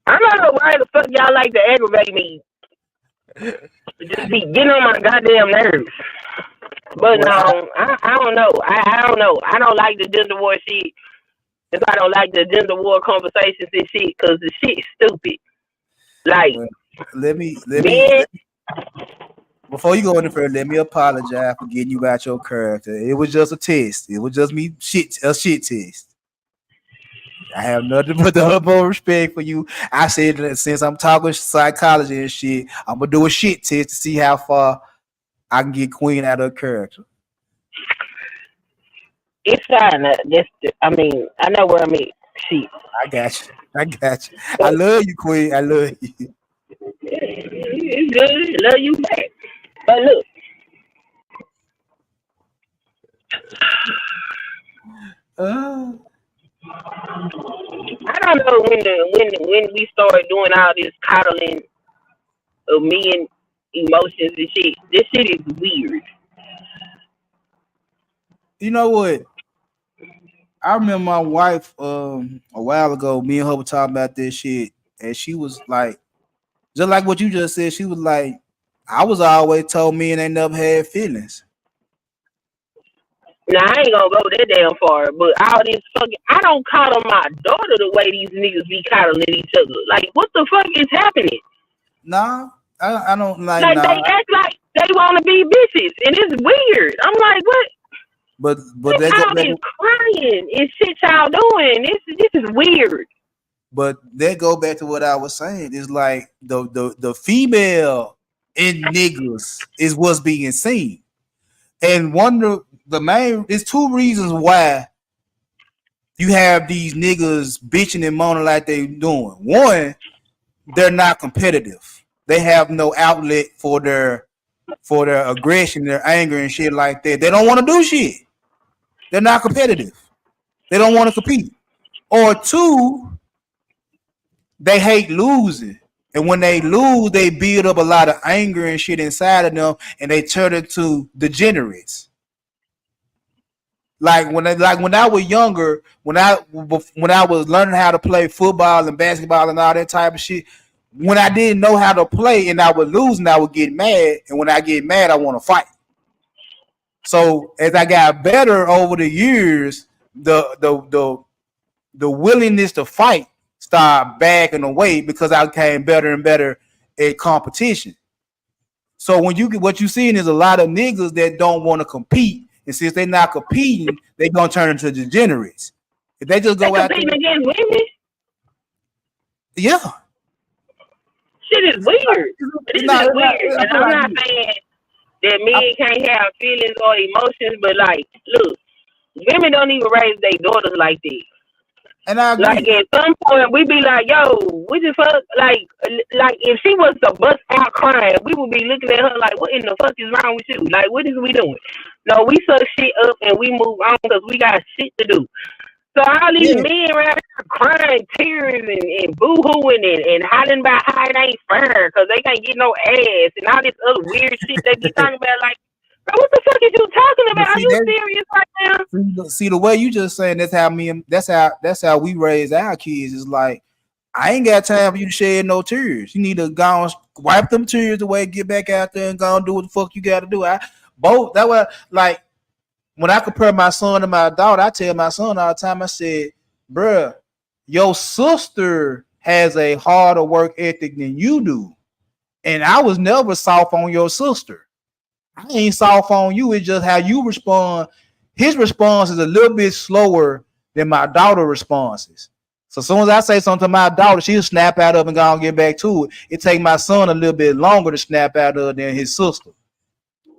I don't know why the fuck y'all like to aggravate me. Just be getting on my goddamn nerves. But no, I don't know. I don't know. I don't like the gender war shit. If I don't like the gender war conversations and shit, because the shit's stupid. Like, let me before you go any further, let me apologize for getting you out your character. It was just a test. It was just me a shit test. I have nothing but the utmost respect for you. I said that since I'm talking psychology and shit, I'm gonna do a shit test to see how far I can get Queen out of her character. It's fine. I mean, I know where I'm at. Shit. I got you. I love you, Queen. I love you. It's good. Love you back. But look. I don't know when we start doing all this coddling of men emotions and shit. This shit is weird. You know what? I remember my wife a while ago, me and her were talking about this shit, and she was like, just like what you just said, she was like, I was always told men ain't never had feelings. Now, I ain't gonna go that damn far, but all this fucking, I don't coddle my daughter the way these niggas be coddling each other. Like, what the fuck is happening? Nah, I don't like they act like they want to be bitches, and it's weird. I'm like, what? But they all been crying and shit y'all doing. This is weird. But that go back to what I was saying. It's like the female in niggas is what's being seen, and the main is two reasons why you have these niggas bitching and moaning like they doing. One, they're not competitive. They have no outlet for their aggression, their anger and shit like that. They don't want to do shit. They're not competitive. They don't want to compete. Or two, they hate losing. And when they lose, they build up a lot of anger and shit inside of them, and they turn into degenerates. Like when I was younger, when I was learning how to play football and basketball and all that type of shit, when I didn't know how to play and I would lose and I would get mad, and when I get mad, I want to fight. So as I got better over the years, the willingness to fight started backing away because I became better and better at competition. So when what you seeing is a lot of niggas that don't want to compete, and since they're not competing, they're gonna turn into degenerates. If they just go out there against women, yeah, shit is weird. This is weird, and I'm not saying that men can't have feelings or emotions, but like, look, women don't even raise their daughters like this. And I agree. Like at some point, we be like, "Yo, what the fuck?" Like if she was to bust out crying, we would be looking at her like, "What in the fuck is wrong with you? Like, what is we doing?" No, we suck shit up and we move on because we got shit to do. So all these men around here crying tears and boo-hooing and hollering about how it ain't fair because they can't get no ass and all this other weird shit they be talking about. Like, bro, what the fuck is you talking about? Are you serious right now? See the way you just saying that's how we raise our kids. Is like, I ain't got time for you to shed no tears. You need to go and wipe them tears away, get back out there and go and do what the fuck you got to do. That way, like. When I compare my son to my daughter, I tell my son all the time, I said, bruh, your sister has a harder work ethic than you do. And I was never soft on your sister. I ain't soft on you. It's just how you respond. His response is a little bit slower than my daughter's responses. So as soon as I say something to my daughter, she'll snap out of it and go and get back to it. It takes my son a little bit longer to snap out of it than his sister.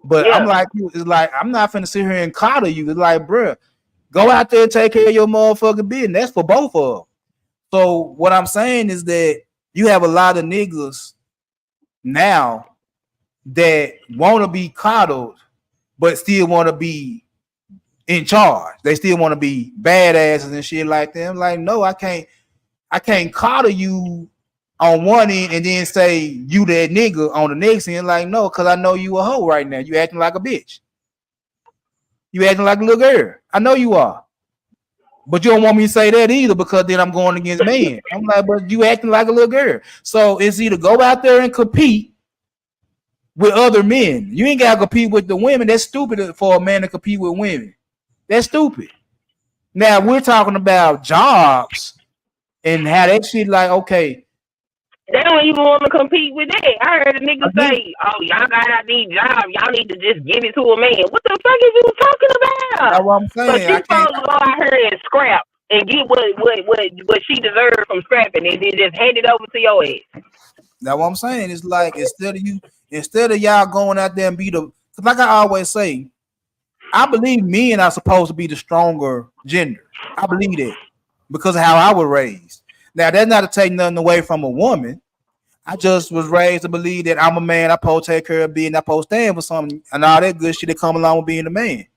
But I'm like, it's like, I'm not finna sit here and coddle you. It's like, bruh, Go out there and take care of your motherfucking business. That's for both of them. So what I'm saying is that you have a lot of niggas now that want to be coddled, but still want to be in charge. They still want to be badasses and shit like that. I'm like, no, I can't coddle you on one end and then say you that nigga on the next end. Like, no, because I know you a hoe right now. You acting like a bitch. You acting like a little girl. I know you are. But you don't want me to say that either because then I'm going against men. I'm like, but you acting like a little girl. So it's either go out there and compete with other men. You ain't got to compete with the women. That's stupid for a man to compete with women. That's stupid. Now, we're talking about jobs and how that shit like, okay. They don't even want to compete with that. I heard a nigga say, oh, y'all got out these jobs. Y'all need to just give it to a man. What the fuck is you talking about? That's what I'm saying. So she's supposed to go out here and scrap and get what she deserves from scrapping and then just hand it over to your ass. That's what I'm saying. It's like instead of y'all going out there and be the, like I always say, I believe men are supposed to be the stronger gender. I believe that because of how I was raised. Now, that's not to take nothing away from a woman. I just was raised to believe that I'm a man. I'm supposed to take care of being, I'm supposed to stand for something and all that good shit that come along with being a man.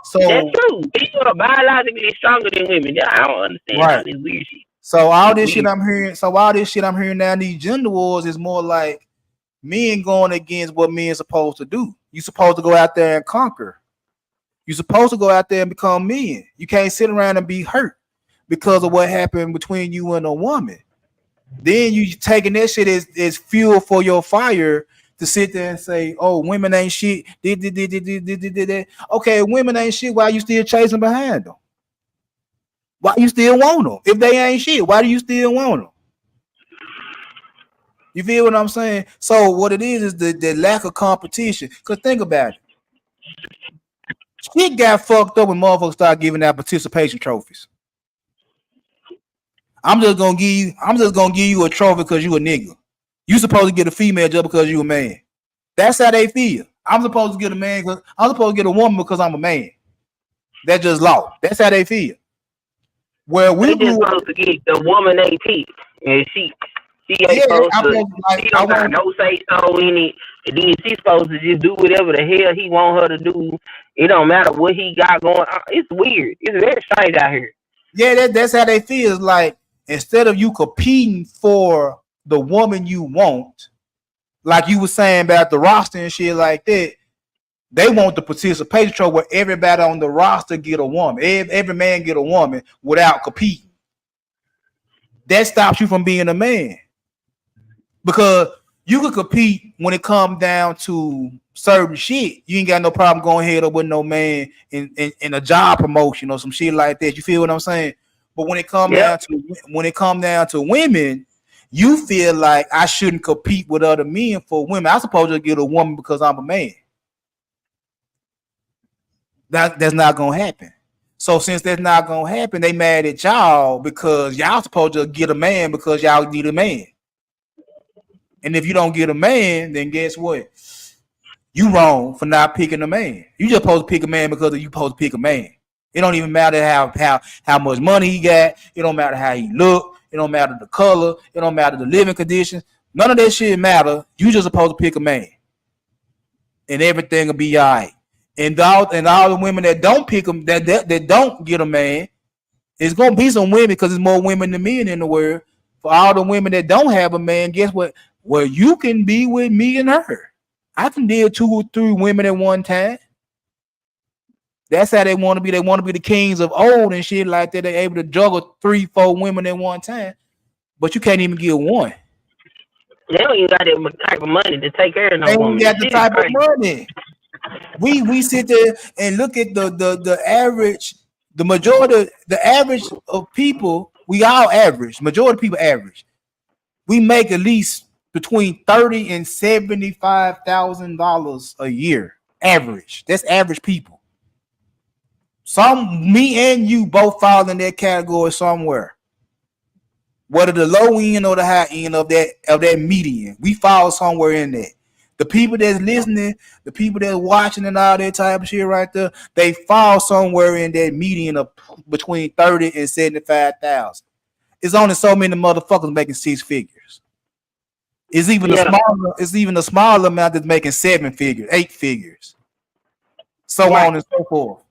So that's true. People are biologically stronger than women. I don't understand all this weird shit. So all this shit I'm hearing now, these gender wars is more like men going against what men supposed to do. You supposed to go out there and conquer. You supposed to go out there and become men. You can't sit around and be hurt because of what happened between you and a woman. Then you taking that shit as fuel for your fire to sit there and say, oh, women ain't shit. Okay, women ain't shit. Why you still chasing behind them? Why you still want them? If they ain't shit, why do you still want them? You feel what I'm saying? So what it is the lack of competition. Because think about it. Shit got fucked up when motherfuckers start giving out participation trophies. I'm just gonna give you a trophy because you a nigga. You supposed to get a female just because you a man. That's how they feel. I'm supposed to get a man because I'm supposed to get a woman because I'm a man. That's just law. That's how they feel. Where we just supposed to get the woman they pick, and she ain't supposed to. She don't got no say so in it. And then she's supposed to just do whatever the hell he want her to do. It don't matter what he got going on. It's weird. It's very strange out here. Yeah, that's how they feel. It's like instead of you competing for the woman you want, like you were saying about the roster and shit like that, they want the participation trophy where everybody on the roster get a woman. Every man get a woman without competing. That stops you from being a man. Because you can compete when it comes down to certain shit. You ain't got no problem going ahead up with no man in a job promotion or some shit like that. You feel what I'm saying? But when it comes down to women, you feel like I shouldn't compete with other men for women. I'm supposed to get a woman because I'm a man. That's not gonna happen. So since that's not gonna happen, they mad at y'all because y'all supposed to get a man because y'all need a man. And if you don't get a man, then guess what? You wrong for not picking a man. You just supposed to pick a man because you supposed to pick a man. It don't even matter how much money he got. It don't matter how he look. It don't matter the color. It don't matter the living conditions. None of that shit matter. You just supposed to pick a man, and everything will be all right. And all the women that don't pick them, that don't get a man, it's gonna be some women because there's more women than men in the world. For all the women that don't have a man, guess what? Well, you can be with me and her. I can deal 2 or 3 women at one time. That's how they want to be. They want to be the kings of old and shit like that. They're able to juggle 3, 4 women at one time, but you can't even get one. They don't even got that type of money to take care of no woman. They don't got the type of money. We sit there and look at the average, the majority, the average of people. We all average. Majority of people average. We make at least between $30,000 and $75,000 a year. Average. That's average people. Me and you both fall in that category somewhere. Whether the low end or the high end of that median, we fall somewhere in that. The people that's listening, the people that's watching and all that type of shit right there, they fall somewhere in that median of between 30 and 75,000. It's only so many motherfuckers making six figures. It's even a smaller amount that's making 7 figures, 8 figures. So on and so forth.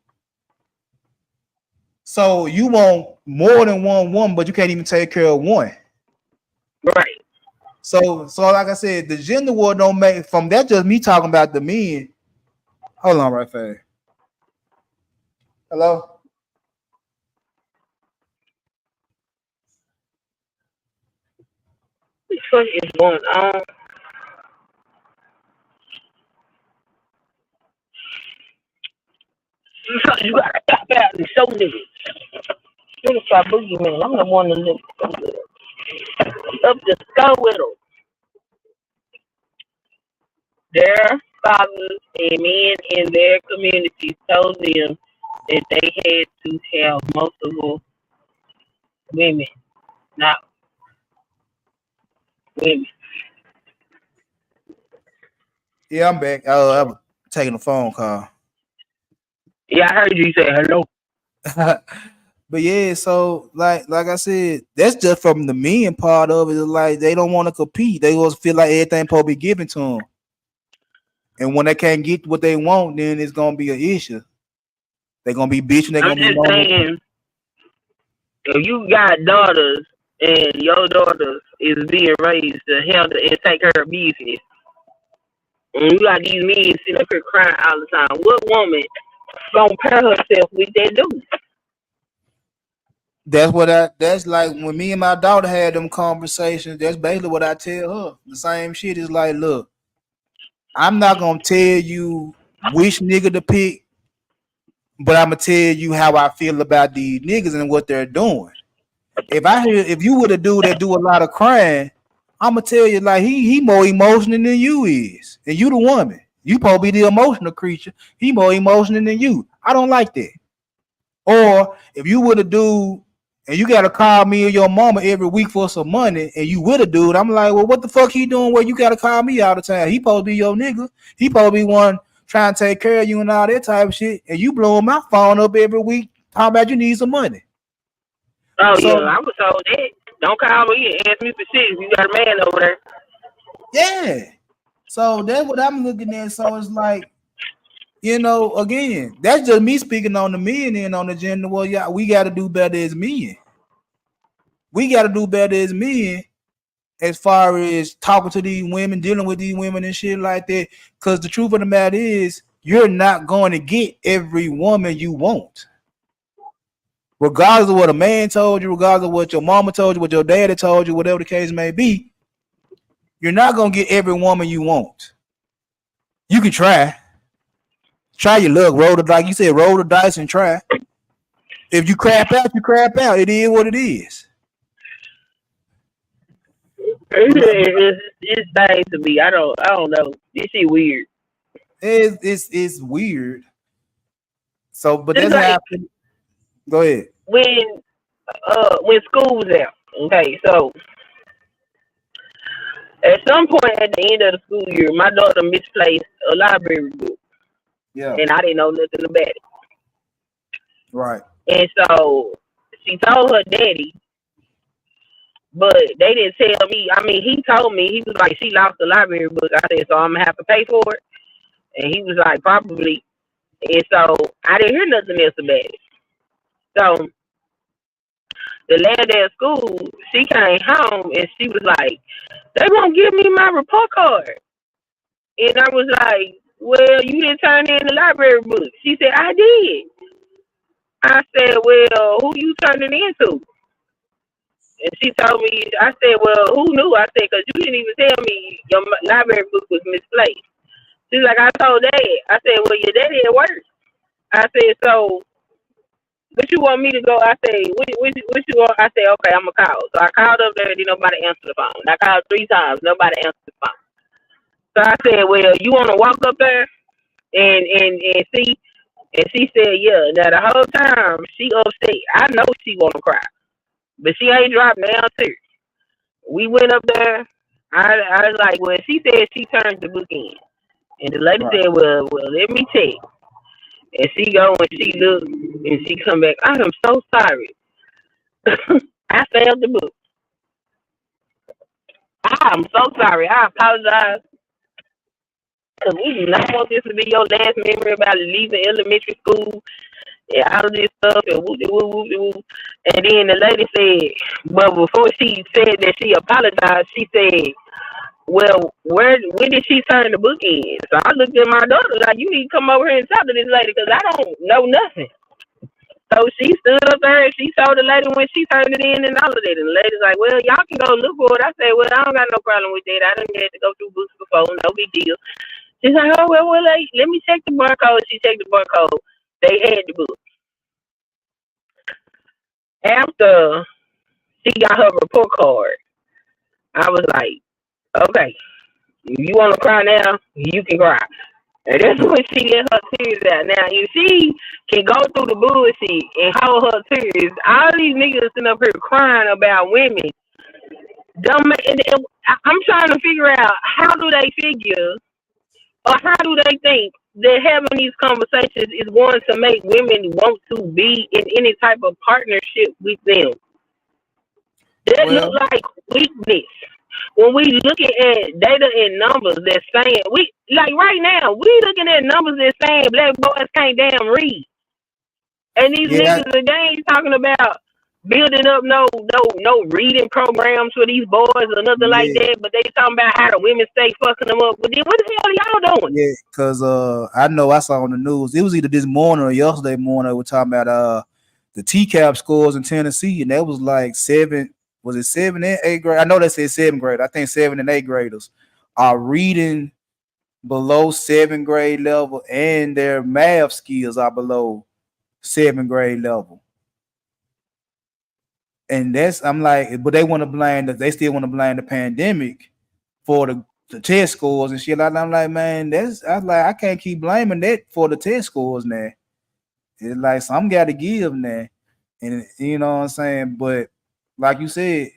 So you want more than one woman, but you can't even take care of one. Right. So like I said, the gender war don't make from that just me talking about the men. Hold on right fast. Hello? What the fuck is going on? You gotta pop out and show niggas. Niggas try boogie man. I'm the one that live up the skull with them. Their fathers and men in their communities told them that they had to have multiple women, not women. Yeah, I'm back. I'm taking a phone call. Yeah, I heard you say hello. But yeah, so like I said, that's just from the men part of it. Like they don't want to compete. They always feel like everything supposed to be given to them. And when they can't get what they want, then it's gonna be an issue. They're gonna be bitching. They're I'm gonna be just saying, if you got daughters and your daughters is being raised to handle and take care of business, and you got these men sitting up here crying all the time, what woman gonna pair herself with that dude? That's like when me and my daughter had them conversations. That's basically what I tell her. The same shit is like, look, I'm not gonna tell you which nigga to pick, but I'm gonna tell you how I feel about these niggas and what they're doing. If you would a dude that do a lot of crying, I'm gonna tell you like he more emotional than you is, and you the woman. You supposed to be the emotional creature. He more emotional than you. I don't like that. Or if you would a dude and you gotta call me or your mama every week for some money, and you with a dude, I'm like, well, what the fuck he doing where you gotta call me all the time? He supposed to be your nigga. He supposed to be one trying to take care of you and all that type of shit, and you blowing my phone up every week talking about you need some money. Oh yeah, I was told that. Don't call me and ask me for shit. You got a man over there. Yeah. So that's what I'm looking at. So it's like, you know, again, that's just me speaking on the men and on the gender. Well, yeah, we got to do better as men. We got to do better as men as far as talking to these women, dealing with these women and shit like that. Because the truth of the matter is, you're not going to get every woman you want. Regardless of what a man told you, regardless of what your mama told you, what your daddy told you, whatever the case may be, you're not going to get every woman you want. You can try. Try your luck. Roll the dice. Like you said, roll the dice and try. If you crap out, you crap out. It is what it is. It's bad to me. I don't know. This shit weird. It's weird. So, but that's like, how. Go ahead. When school was out, okay, so at some point at the end of the school year, my daughter misplaced a library book. Yeah. And I didn't know nothing about it. Right. And so she told her daddy, but they didn't tell me. I mean, he told me, he was like, she lost the library book. I said, so I'm going to have to pay for it? And he was like, probably. And so I didn't hear nothing else about it. So the last day of school, she came home and she was like, they won't give me my report card. And I was like, well, you didn't turn in the library book. She said, I did. I said, well, who you turned it into? And she told me, I said, well, who knew? I said, because you didn't even tell me your library book was misplaced. She's like, I told Dad. I said, well, your daddy at work. I said, so what you want me to go? I said, what you want? I said, okay, I'm going to call. So I called up there, didn't nobody answer the phone. I called 3 times, nobody answered the phone. So I said, well, you want to walk up there and see? And she said, yeah. Now, the whole time, she upset. I know she want to cry. But she ain't dropped down tears. We went up there. I was like, well, she said she turned the book in. And the lady Right. said, well, let me check. And she go and she look and she come back. I am so sorry. I failed the book. I'm so sorry. I apologize. Because we do not want this to be your last memory about leaving elementary school and all of this stuff and whoopty whoop, whoopty whoop. And then the lady said, well, before she said that she apologized, she said, well, when did she turn the book in? So I looked at my daughter like, you need to come over here and talk to this lady because I don't know nothing. So she stood up there and she told the lady when she turned it in and all of that. And the lady's like, well, y'all can go look for it. I said, well, I don't got no problem with that. I done had to go through books before. No big deal. She's like, oh, well, let me check the barcode. She checked the barcode. They had the book. After she got her report card, I was like, okay, if you want to cry now, you can cry. And that's when she let her tears out. Now, if she can go through the bullshit and hold her tears, all these niggas sitting up here crying about women. I'm trying to figure out how do they figure or how do they think that having these conversations is going to make women want to be in any type of partnership with them. That Well, look like weakness. When we looking at data and numbers that's saying we like right now, we looking at numbers that's saying black boys can't damn read. And these yeah, niggas again talking about building up no reading programs for these boys or nothing like yeah, that, but they talking about how the women stay fucking them up. But then what the hell are y'all doing? yeah. Cause I know I saw on the news. It was either this morning or yesterday morning. They were talking about the TCAP scores in Tennessee, and that was like 7. Was it 7 and 8 grade? I know they said 7th grade. I think 7 and 8 graders are reading below 7th grade level, and their math skills are below 7th grade level. And that's I'm like, but they want to blame they still want to blame the pandemic for the test scores and shit. I'm like, man, I can't keep blaming that for the test scores now. It's like some got to give now, and you know what I'm saying. But like you said,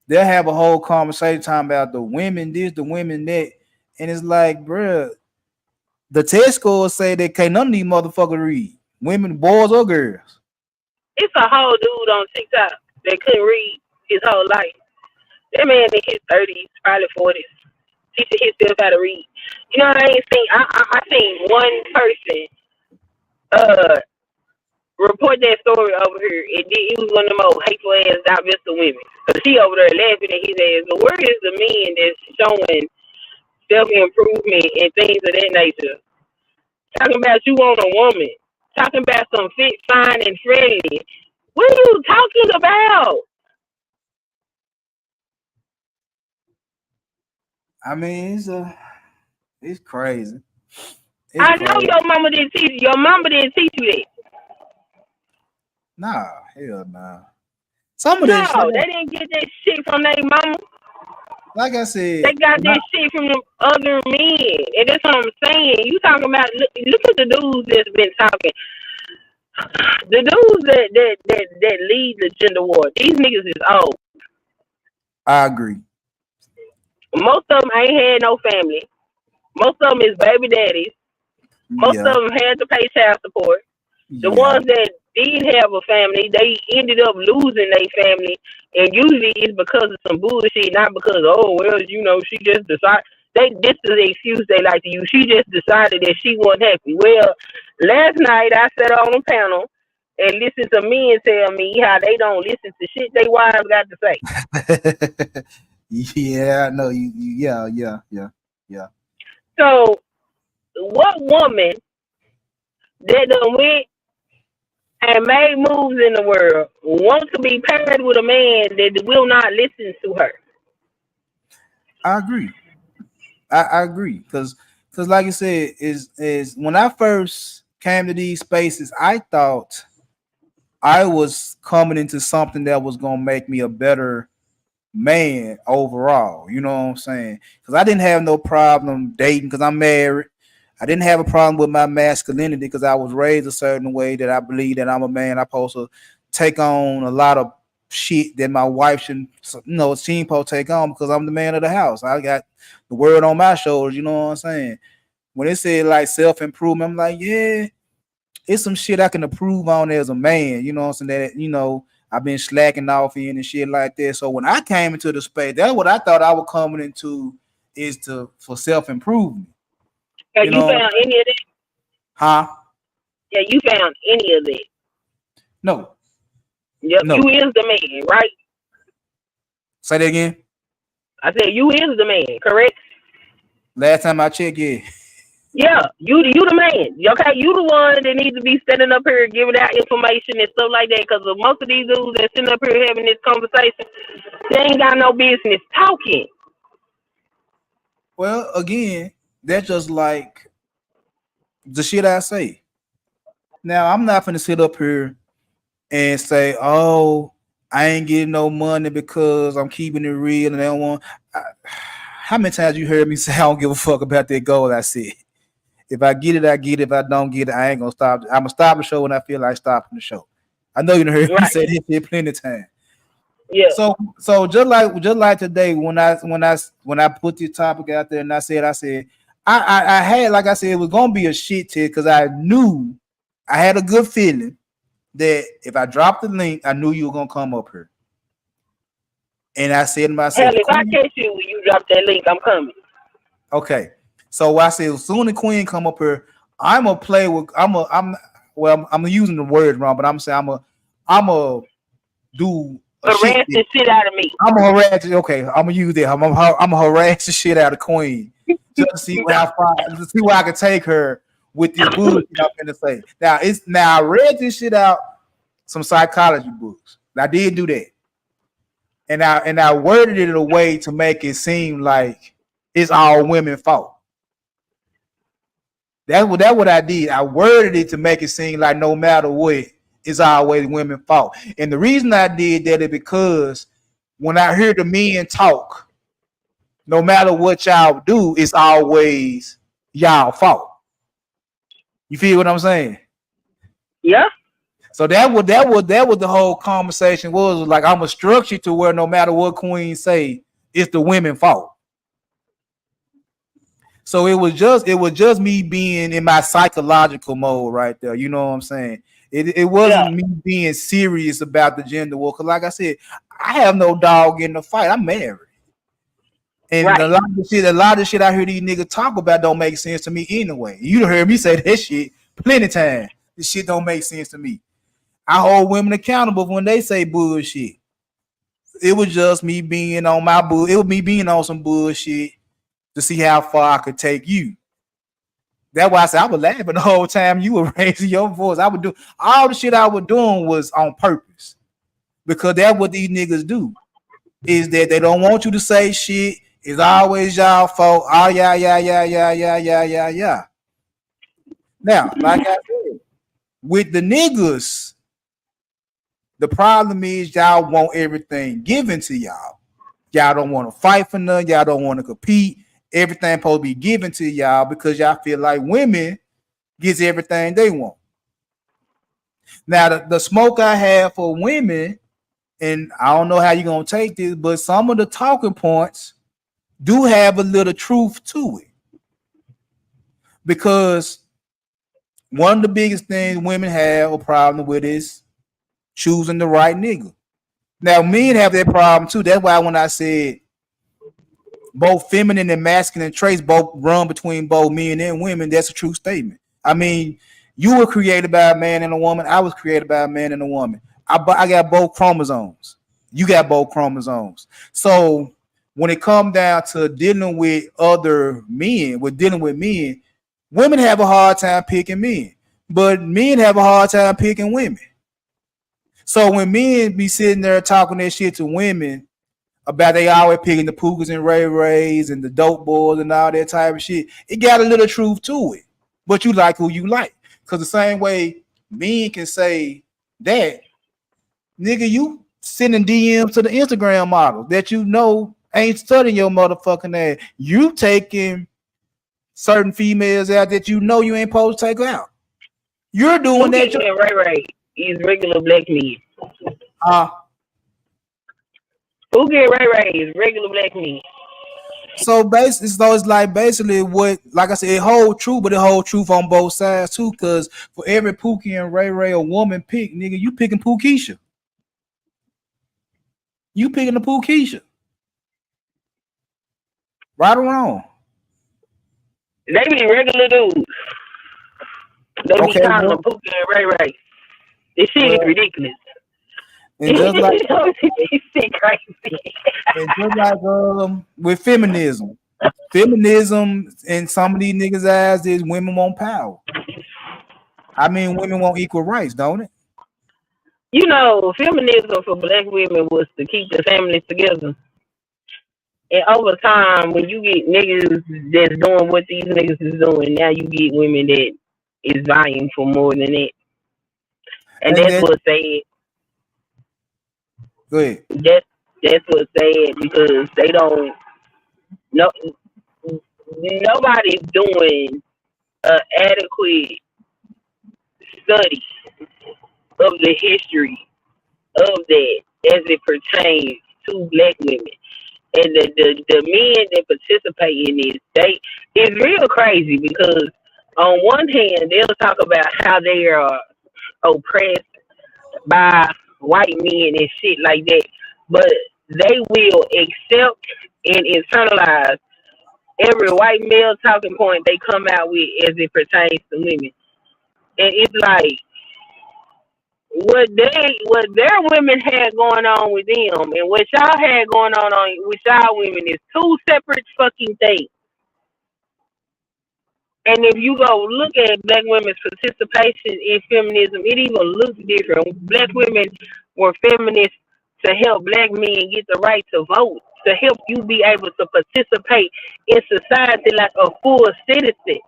they'll have a whole conversation talking about the women this, the women that, and it's like, bruh, the test scores say that can't none of these motherfuckers read, women, boys or girls. It's a whole dude on TikTok that couldn't read his whole life. That man in his 30s, probably 40s, teaching himself how to read. You know what I ain't seen? I seen one person report that story over here. It was one of the most hateful ass divisive women. Cause she over there laughing at his ass. But where is the men that's showing self improvement and things of that nature? Talking about you want a woman. Talking about some fit, fine, and friendly. What are you talking about? I mean, it's crazy. I know your mama didn't teach you. Your mama didn't teach you that. Nah, hell nah. Some of this No, shit, they didn't get that shit from their mama. like I said, They got that shit from them other men. And that's what I'm saying. You talking about, look at the dudes that's been talking. The dudes that lead the gender war, these niggas is old. I agree. Most of them ain't had no family. Most of them is baby daddies. Most Yeah, of them had to pay child support. The yeah. ones that did have a family, they ended up losing their family, and usually it's because of some bullshit, not because she just decided. This is the excuse they like to use. She just decided that she wasn't happy. Well, last night I sat on a panel and listened to men tell me how they don't listen to shit they wives got to say. Yeah, no, yeah. So, what woman that done went and made moves in the world want to be paired with a man that will not listen to her? I agree. I agree because like you said, is when I first came to these spaces, I thought I was coming into something that was gonna make me a better man overall. You know what I'm saying? Because I didn't have no problem dating because I'm married. I didn't have a problem with my masculinity because I was raised a certain way that I believe that I'm a man. I'm supposed to take on a lot of shit that my wife should, she ain't supposed to take on because I'm the man of the house. I got the word on my shoulders, you know what I'm saying? When it said like self-improvement, I'm like, yeah, it's some shit I can improve on as a man, you know what I'm saying? That, I've been slacking off in and shit like that. So when I came into the space, that's what I thought I was coming into for self-improvement. Have you found any of that? Huh? Yeah, you found any of that? No. Yep, no. You is the man, right? Say that again. I said you is the man, correct? Last time I checked, yeah. Yeah, you the man. Okay, you the one that needs to be standing up here giving out information and stuff like that. Because most of these dudes that sitting up here having this conversation, they ain't got no business talking. Well, again, that's just like the shit I say. Now, I'm not gonna sit up here and say, "Oh, I ain't getting no money because I'm keeping it real," and they don't want. How many times you heard me say I don't give a fuck about that goal? I said, if I get it, I get it. If I don't get it, I ain't gonna stop. I'm gonna stop the show when I feel like stopping the show. I know you done heard me say this shit plenty of times. Yeah. So just like today, when I put this topic out there and I said I had, like I said, it was gonna be a shit tip because I knew I had a good feeling that if I dropped the link, I knew you were gonna come up here. And I said to myself, hell, if I catch you when you drop that link, I'm coming. Okay. So I said, as soon as Queen come up here, I'm using the word wrong, but I'm saying I'm a do harass the shit out of me. I'm gonna harass. Okay, I'm gonna use that. I'm gonna harass the shit out of Queen just to see how far, to see where I can take her with this bullshit I'm gonna say. Now I read this shit out some psychology books. I did do that, and I worded it in a way to make it seem like it's all women's fault. That's what I did. I worded it to make it seem like no matter what, it's always women's fault. And the reason I did that is because when I hear the men talk, no matter what y'all do, it's always y'all fault. You feel what I'm saying? Yeah. So that was the whole conversation was like, I'm a structure to where no matter what Queen say, it's the women's fault. So it was just me being in my psychological mode right there. You know what I'm saying? It wasn't me being serious about the gender war. Because like I said, I have no dog in the fight. I'm married. And a lot of shit I hear these niggas talk about don't make sense to me anyway. You heard me say that shit plenty of times. This shit don't make sense to me. I hold women accountable when they say bullshit. It was just me being on my bull. It was me being on some bullshit to see how far I could take you. That's why I said I was laughing the whole time you were raising your voice. I would do all the shit I was doing was on purpose. Because that's what these niggas do. Is that they don't want you to say shit. It's always y'all fault. Oh, yeah. Now, like I said, with the niggas, the problem is y'all want everything given to y'all. Y'all don't want to fight for nothing. Y'all don't want to compete. Everything supposed to be given to y'all because y'all feel like women gets everything they want. Now, the smoke I have for women, and I don't know how you're going to take this, but some of the talking points do have a little truth to it. Because one of the biggest things women have a problem with is choosing the right nigga. Now, men have that problem too. That's why when I said both feminine and masculine traits both run between both men and women, that's a true statement. I mean, you were created by a man and a woman. I was created by a man and a woman. I got both chromosomes. You got both chromosomes. So when it comes down to dealing with other men, women have a hard time picking men, but men have a hard time picking women. So when men be sitting there talking that shit to women about they always picking the Pukas and Ray Rays and the dope boys and all that type of shit, it got a little truth to it. But you like who you like. Because the same way men can say that, nigga, you sending DMs to the Instagram model that you know ain't studying your motherfucking ass. You taking certain females out that you know you ain't supposed to take out. You're doing that. Ray Ray is regular black men. Who get Ray Ray is regular black men. So it's like basically what, like I said, it hold true, but it hold truth on both sides too. Cause for every Pookie and Ray Ray a woman pick, nigga, you picking Pookisha. You picking the Pookisha. Right or wrong? They be regular dudes. They be calling them Pookie and Ray Ray. This shit is ridiculous. And just like, this shit crazy. and just like with feminism in some of these niggas' eyes is women want power. I mean, women want equal rights, don't it? You know, feminism for black women was to keep the families together. And over time, when you get niggas that's doing what these niggas is doing, now you get women that is vying for more than that. And that's what's sad. Go ahead. That's what's sad because they don't. No, nobody's doing an adequate study of the history of that as it pertains to black women. And the men that participate in this, it's real crazy because on one hand they'll talk about how they are oppressed by white men and shit like that, but they will accept and internalize every white male talking point they come out with as it pertains to women. And it's like what their women had going on with them and what y'all had going on with y'all women is two separate fucking things. And if you go look at black women's participation in feminism, it even looks different. Black women were feminists to help black men get the right to vote, to help you be able to participate in society like a full citizen.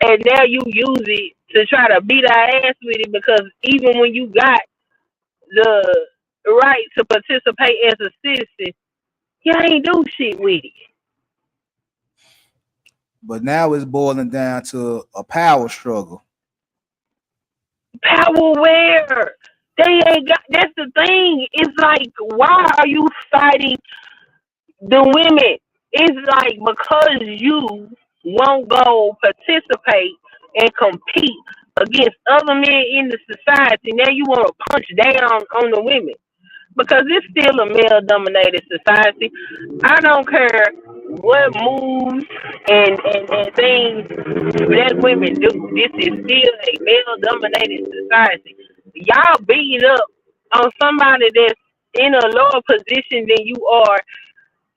And now you use it to try to beat our ass with it because even when you got the right to participate as a citizen, you ain't do shit with it. But now it's boiling down to a power struggle. Power where? They ain't got. That's the thing. It's like, why are you fighting the women? It's like because you won't go participate and compete against other men in the society. Now you want to punch down on the women because it's still a male-dominated society. I don't care what moves and things black women do. This is still a male-dominated society. Y'all beat up on somebody that's in a lower position than you are,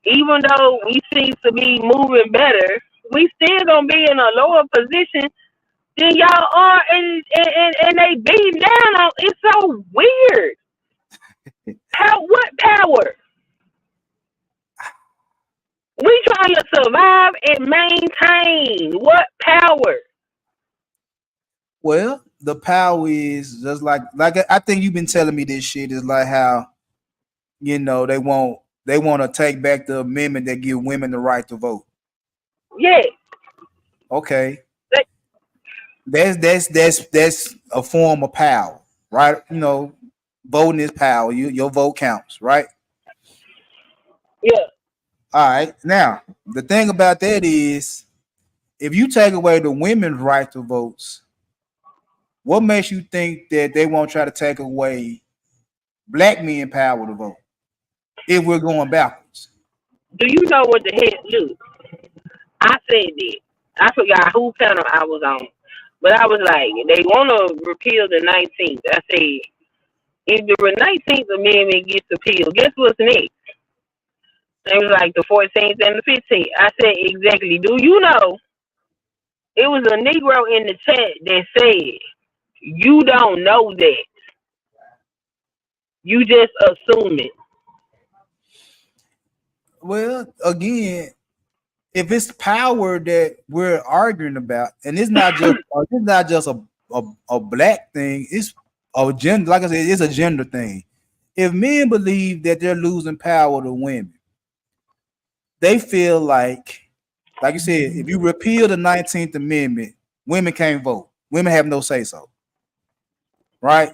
even though we seem to be moving better. We still gonna be in a lower position than y'all are, and they beating down on. It's so weird. What power? We trying to survive and maintain. What power? Well, the power is just like I think you've been telling me this shit is like how, you know, they want to take back the amendment that give women the right to vote. Yeah. Okay. That's a form of power, right? You know, voting is power. Your vote counts, right? Yeah. All right. Now, the thing about that is, if you take away the women's right to votes, what makes you think that they won't try to take away black men power to vote if we're going backwards? Do you know what the heck? Look, I said that. I forgot who panel I was on, but I was like, they want to repeal the 19th. I said, if the 19th Amendment gets repealed, guess what's next? It was like the 14th and the 15th. I said, exactly. Do you know? It was a Negro in the chat that said, you don't know that. You just assume it. Well, again, if it's power that we're arguing about, and it's not just a black thing, it's a gender. Like I said, it's a gender thing. If men believe that they're losing power to women, they feel like you said, if you repeal the 19th Amendment, women can't vote. Women have no say so. Right?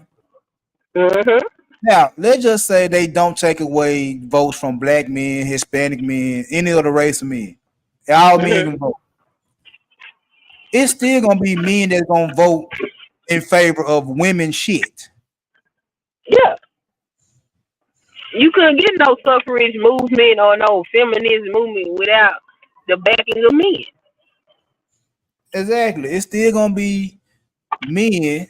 Mm-hmm. Now, let's just say they don't take away votes from black men, Hispanic men, any other race of men. All men can vote. It's still gonna be men that's gonna vote in favor of women shit. Yeah. You couldn't get no suffrage movement or no feminist movement without the backing of men. Exactly. It's still gonna be men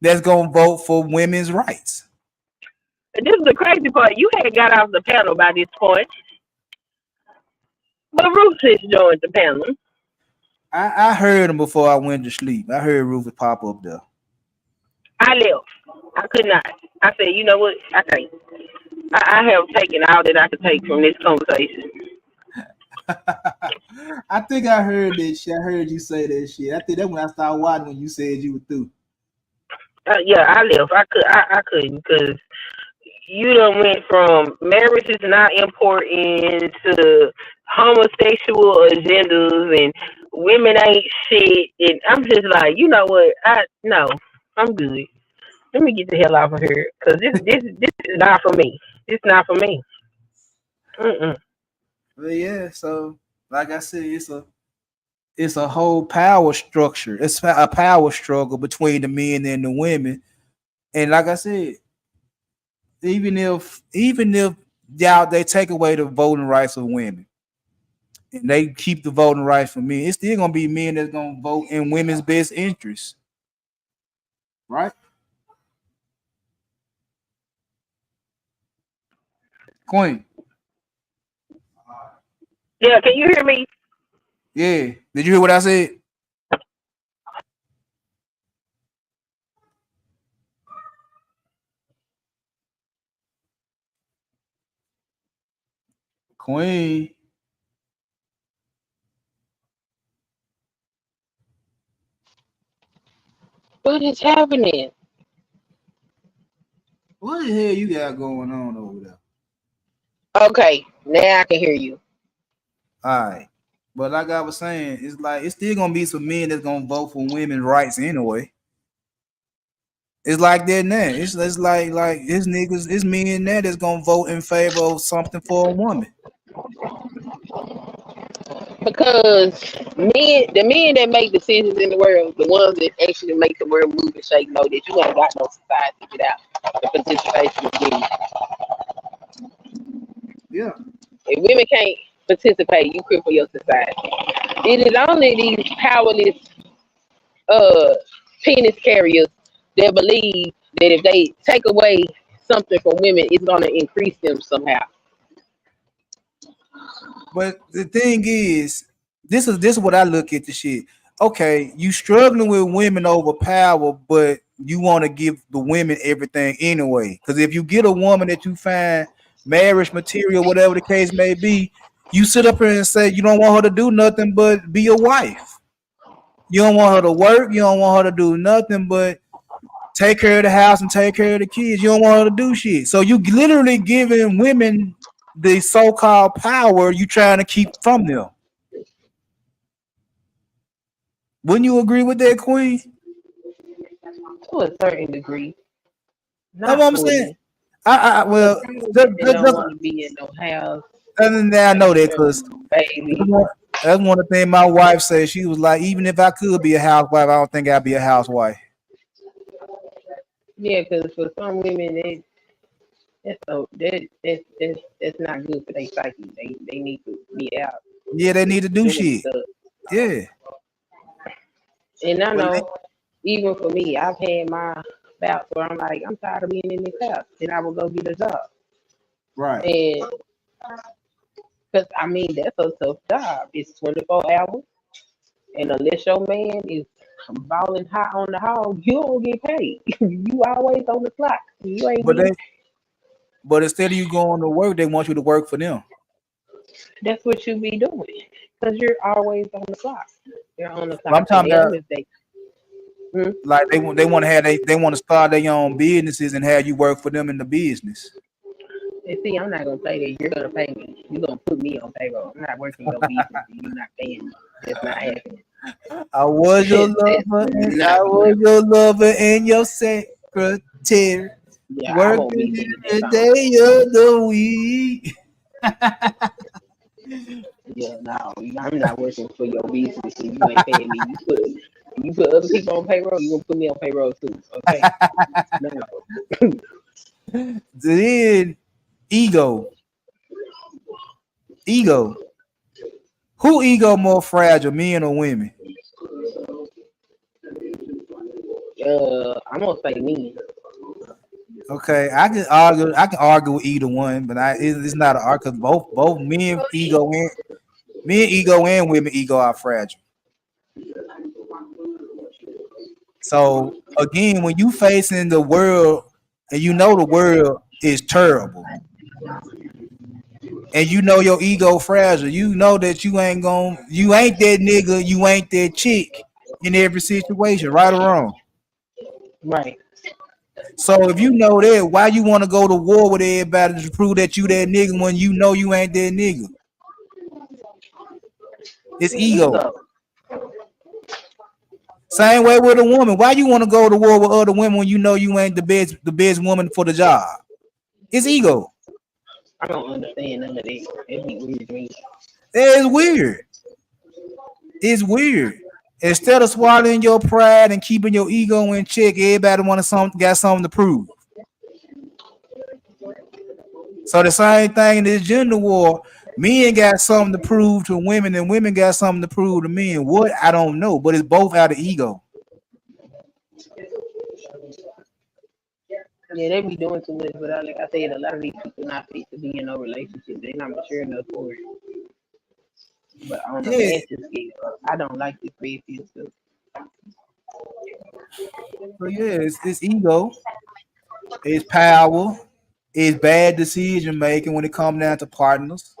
that's gonna vote for women's rights. And this is the crazy part. You had got off the panel by this point, but Rufus joined the panel. I heard him before I went to sleep. I heard Rufus pop up there. I left. I could not. I said, you know what? I can't. I have taken all that I could take from this conversation. I think I heard that shit. I heard you say that shit. I think that's when I started watching when you said you were through. Yeah, I left. I couldn't because you done went from marriage is not important to homosexual agendas and women ain't shit. And I'm just like, you know what? No, I'm good. Let me get the hell out of here because this is not for me. It's not for me. But yeah, so like I said, it's a whole power structure. It's a power struggle between the men and the women. And like I said, even if y'all they take away the voting rights of women and they keep the voting rights for men, it's still gonna be men that's gonna vote in women's best interests. Right? Queen. Yeah, can you hear me? Yeah. Did you hear what I said? Queen. What is happening? What the hell you got going on over there? Okay, now I can hear you. All right. But like I was saying, it's like it's still gonna be some men that's gonna vote for women's rights anyway. It's like that now. It's like it's niggas, it's men now that's gonna vote in favor of something for a woman. Because the men that make decisions in the world, the ones that actually make the world move and shake, know that you ain't got no society without the participation of women. Yeah. If women can't participate, you cripple your society. It is only these powerless penis carriers that believe that if they take away something from women, it's gonna increase them somehow. But the thing is, this is what I look at the shit. Okay, you struggling with women over power, but you want to give the women everything anyway. Because if you get a woman that you find marriage material, whatever the case may be, you sit up here and say you don't want her to do nothing but be a wife. You don't want her to work. You don't want her to do nothing but take care of the house and take care of the kids. You don't want her to do shit. So you literally giving women the so-called power you trying to keep from them. Wouldn't you agree with that, Queen? To a certain degree. That's what I'm saying. Well, they don't want to be in no house. Other than that, I know that because that's one of the things my wife said. She was like, even if I could be a housewife, I don't think I'd be a housewife. Yeah, because for some women, that's not good for their psyche. They need to be out. Yeah, they need to do shit. Stuff. Yeah. And I know, even for me, I've had my bouts where I'm like, I'm tired of being in this house, and I will go get a job. Right. And because I mean, that's a tough job. It's 24 hours, and unless your man is balling hot on the hog, you don't get paid. You always on the clock. You ain't. But instead of you going to work, they want you to work for them. That's what you be doing because you're always on the clock. You're on the clock. I'm talking about, like they want to have they want to start their own businesses and have you work for them in the business. And see, I'm not gonna say that you're gonna pay me. You're gonna put me on payroll. I'm not working your business. You're not paying me. That's not happening. I was your lover, and I was your lover and your secretary. Yeah, I Working won't be singing that every song. day of the week. Yeah, no, I'm not working for your business. So you ain't paying me. You put other people on payroll. You gonna put me on payroll too? Okay. No. Then ego. Ego. Who ego more fragile, men or women? I'm gonna say me. Okay, I can argue. I can argue with either one, but it's not an argue because both men ego and women ego are fragile. So again, when you facing the world and you know the world is terrible, and you know your ego fragile, you know that you ain't that nigga, you ain't that chick in every situation, right or wrong. Right. So if you know that, why you want to go to war with everybody to prove that you that nigga when you know you ain't that nigga? It's ego. Ego. Same way with a woman. Why you want to go to war with other women when you know you ain't the best woman for the job? It's ego. I don't understand none of that. It be weird to me. It's weird. It's weird. Instead of swallowing your pride and keeping your ego in check, everybody got something to prove. So the same thing in this gender war, men got something to prove to women, and women got something to prove to men. What? I don't know, but it's both out of ego. Yeah, they be doing too much, but like I said, a lot of these people not fit to be in no relationship. They're not mature enough for it. But on the Yeah. massive scale, I don't like this crazy stuff. So yeah, it's ego, it's power, it's bad decision making when it comes down to partners.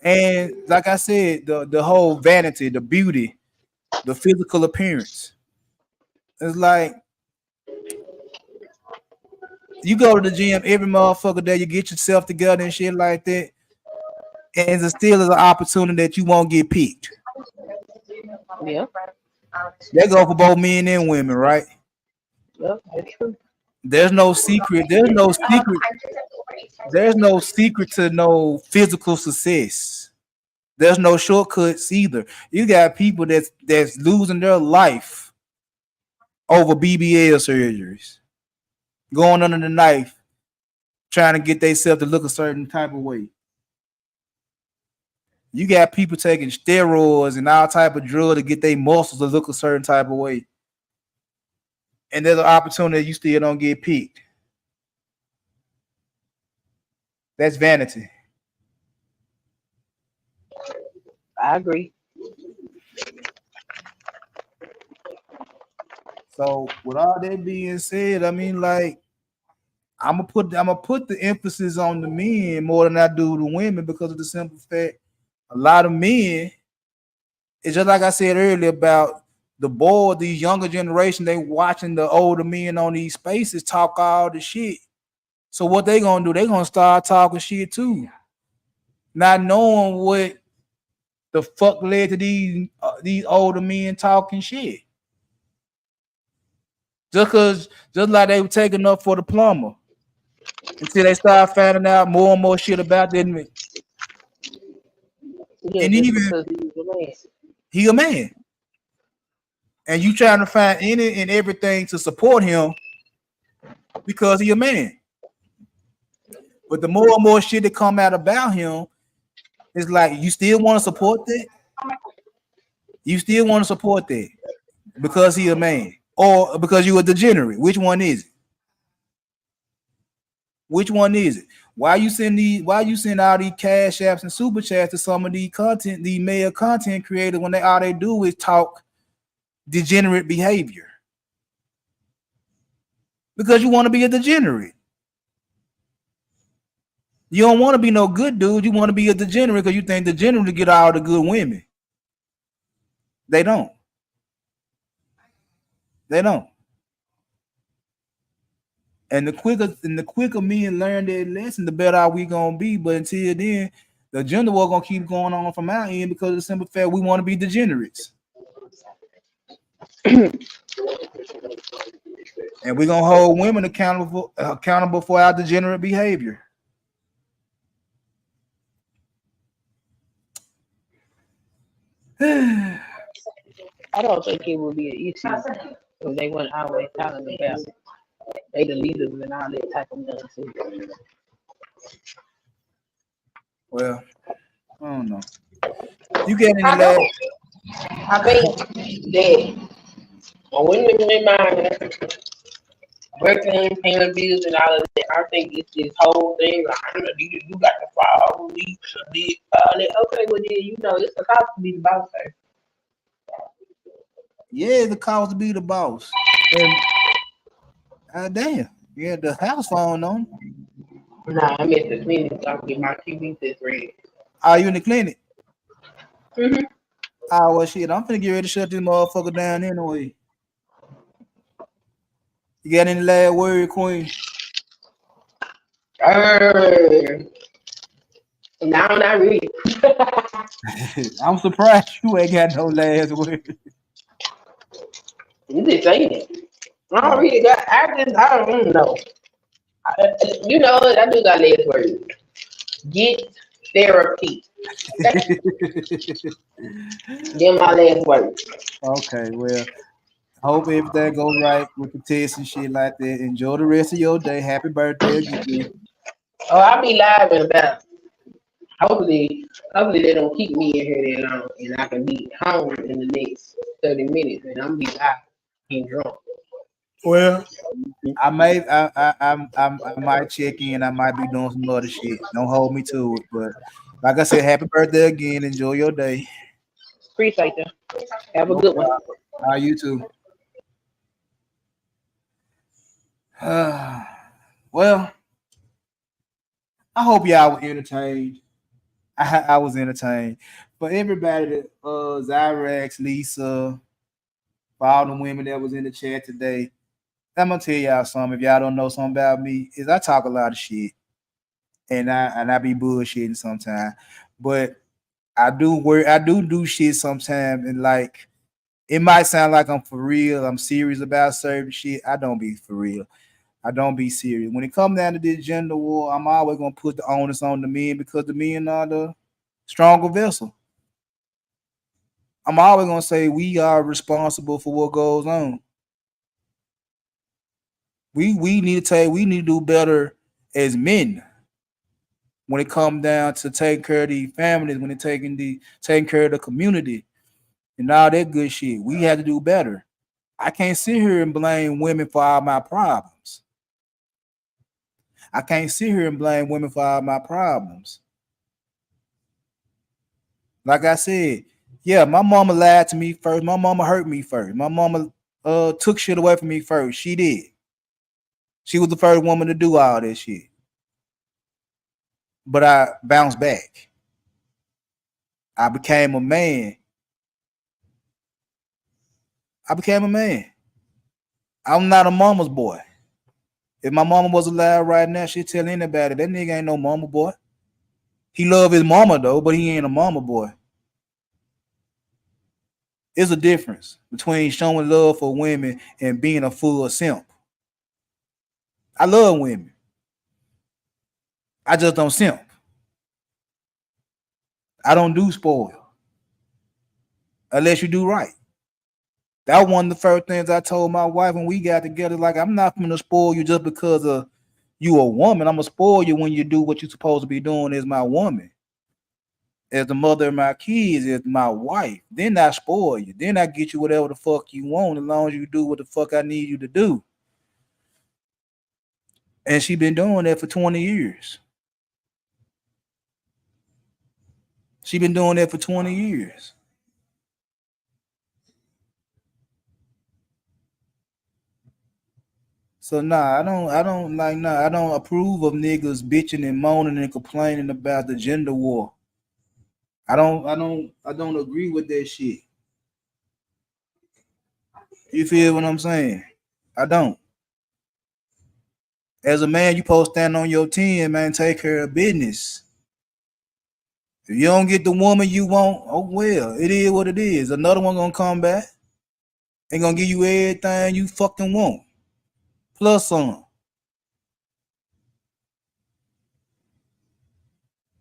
And like I said, the whole vanity, the beauty, the physical appearance. It's like you go to the gym every motherfucker day, you get yourself together and shit like that. And it still is an opportunity that you won't get picked. Yeah, That go for both men and women, right? yep, that's true. There's no secret. There's no secret. There's no secret to no physical success. There's no shortcuts either. You got people that's losing their life over BBL surgeries, going under the knife, trying to get themselves to look a certain type of way. You got people taking steroids and all type of drug to get their muscles to look a certain type of way. And there's an opportunity you still don't get picked. That's vanity. I agree. So with all that being said, I mean, like, I'm gonna put the emphasis on the men more than I do the women because of the simple fact a lot of men, it's just like I said earlier about the board, these younger generation, they watching the older men on these spaces talk all the shit. So what they gonna do? They gonna start talking shit too, not knowing what the fuck led to these older men talking shit. Just like they were taking up for the plumber until they start finding out more and more shit about them. Yeah, And just even because he's a man. he a man, and you trying to find any and everything to support him because he a man. But the more and more shit that come out about him, it's like you still want to support that. You still want to support that because he a man, or because you a degenerate. Which one is it? Which one is it? Why you send all these cash apps and super chats to some of these male content creators when all they do is talk degenerate behavior? Because you want to be a degenerate. You don't want to be no good dude. You want to be a degenerate because you think degenerates get all the good women. They don't. They don't. And the quicker men learn that lesson, the better we gonna be. But until then, the gender war gonna keep going on from our end because of the simple fact we want to be degenerates. And we're gonna hold women accountable for our degenerate behavior. I don't think it would be an issue if they weren't always talking about they the leaders and all that type of nonsense. Well, I don't know. You get any I last? don't. I think that when women mind working, paying bills and all of that, I think it's this whole thing like you got to follow leaps and this, all that. Okay, well then it's a cost to be the boss thing. Yeah, the cost to be the boss. And damn, yeah, the house phone on. Nah, I'm at the clinic so I can get my TV test ready. Are you in the clinic? Mm-hmm. Oh well, shit, I'm finna get ready to shut this motherfucker down anyway. You got any last word, Queen? No, not really. I'm surprised you ain't got no last word. You just saying it. I don't really got. I don't know. I do got last word. Get therapy. Get my last word. Okay, well, I hope everything goes right with the test and shit like that. Enjoy the rest of your day. Happy birthday again. Oh, I'll be live in about. Hopefully they don't keep me in here that long, and I can be home in the next 30 minutes, and I'm be live and drunk. Well, I might check in. I might be doing some other shit. Don't hold me to it. But like I said, happy birthday again. Enjoy your day. Appreciate that. Have a good one. You too. Well, I hope y'all were entertained. I was entertained. For everybody that Zyrax, Lisa, for all the women that was in the chat today, I'm gonna tell y'all something. If y'all don't know something about me, is I talk a lot of shit, and I be bullshitting sometimes. But I do shit sometimes, and like it might sound like I'm for real. I'm serious about certain shit. I don't be for real. I don't be serious. When it comes down to this gender war, I'm always gonna put the onus on the men because the men are the stronger vessel. I'm always gonna say we are responsible for what goes on. We need to do better as men when it comes down to taking care of the families, when it taking care of the community and all that good shit. We have to do better. I can't sit here and blame women for all my problems. I can't sit here and blame women for all my problems. Like I said, yeah, my mama lied to me first. My mama hurt me first. My mama took shit away from me first. She did. She was the first woman to do all that shit. But I bounced back. I became a man. I'm not a mama's boy. If my mama was alive right now, she'd tell anybody that nigga ain't no mama boy. He love his mama though, but he ain't a mama boy. There's a difference between showing love for women and being a full simp. I love women. I just don't simp. I don't do spoil. Unless you do right. That was one of the first things I told my wife when we got together. Like, I'm not going to spoil you just because of you a woman. I'm going to spoil you when you do what you're supposed to be doing as my woman. As the mother of my kids, as my wife. Then I spoil you. Then I get you whatever the fuck you want as long as you do what the fuck I need you to do. And she been doing that for 20 years. She been doing that for 20 years. So I don't approve of niggas bitching and moaning and complaining about the gender war. I don't agree with that shit. You feel what I'm saying? I don't. As a man, you supposed to stand on your 10, man, take care of business. If you don't get the woman you want, oh well, it is what it is. Another one gonna come back. Ain't gonna give you everything you fucking want. Plus some.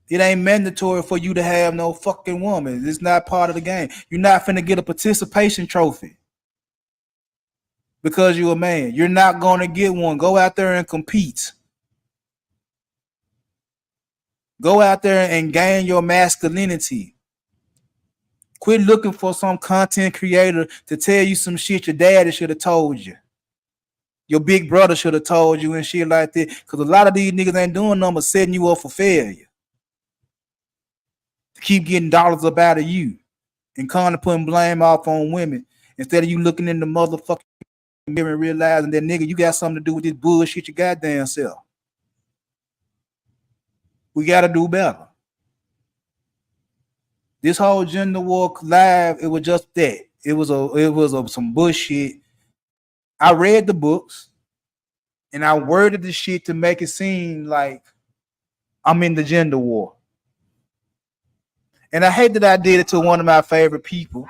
It ain't mandatory for you to have no fucking woman. It's not part of the game. You're not finna get a participation trophy because you're a man. You're not gonna get one. Go out there and compete. Go out there and gain your masculinity. Quit looking for some content creator to tell you some shit your daddy should have told you. Your big brother should have told you and shit like that. Because a lot of these niggas ain't doing nothing but setting you up for failure. To keep getting dollars up out of you and kind of putting blame off on women instead of you looking in the motherfucking mirror and realizing that nigga, you got something to do with this bullshit your goddamn self. We gotta do better. This whole gender war live, it was just that. It was some bullshit. I read the books and I worded the shit to make it seem like I'm in the gender war. And I hate that I did it to one of my favorite people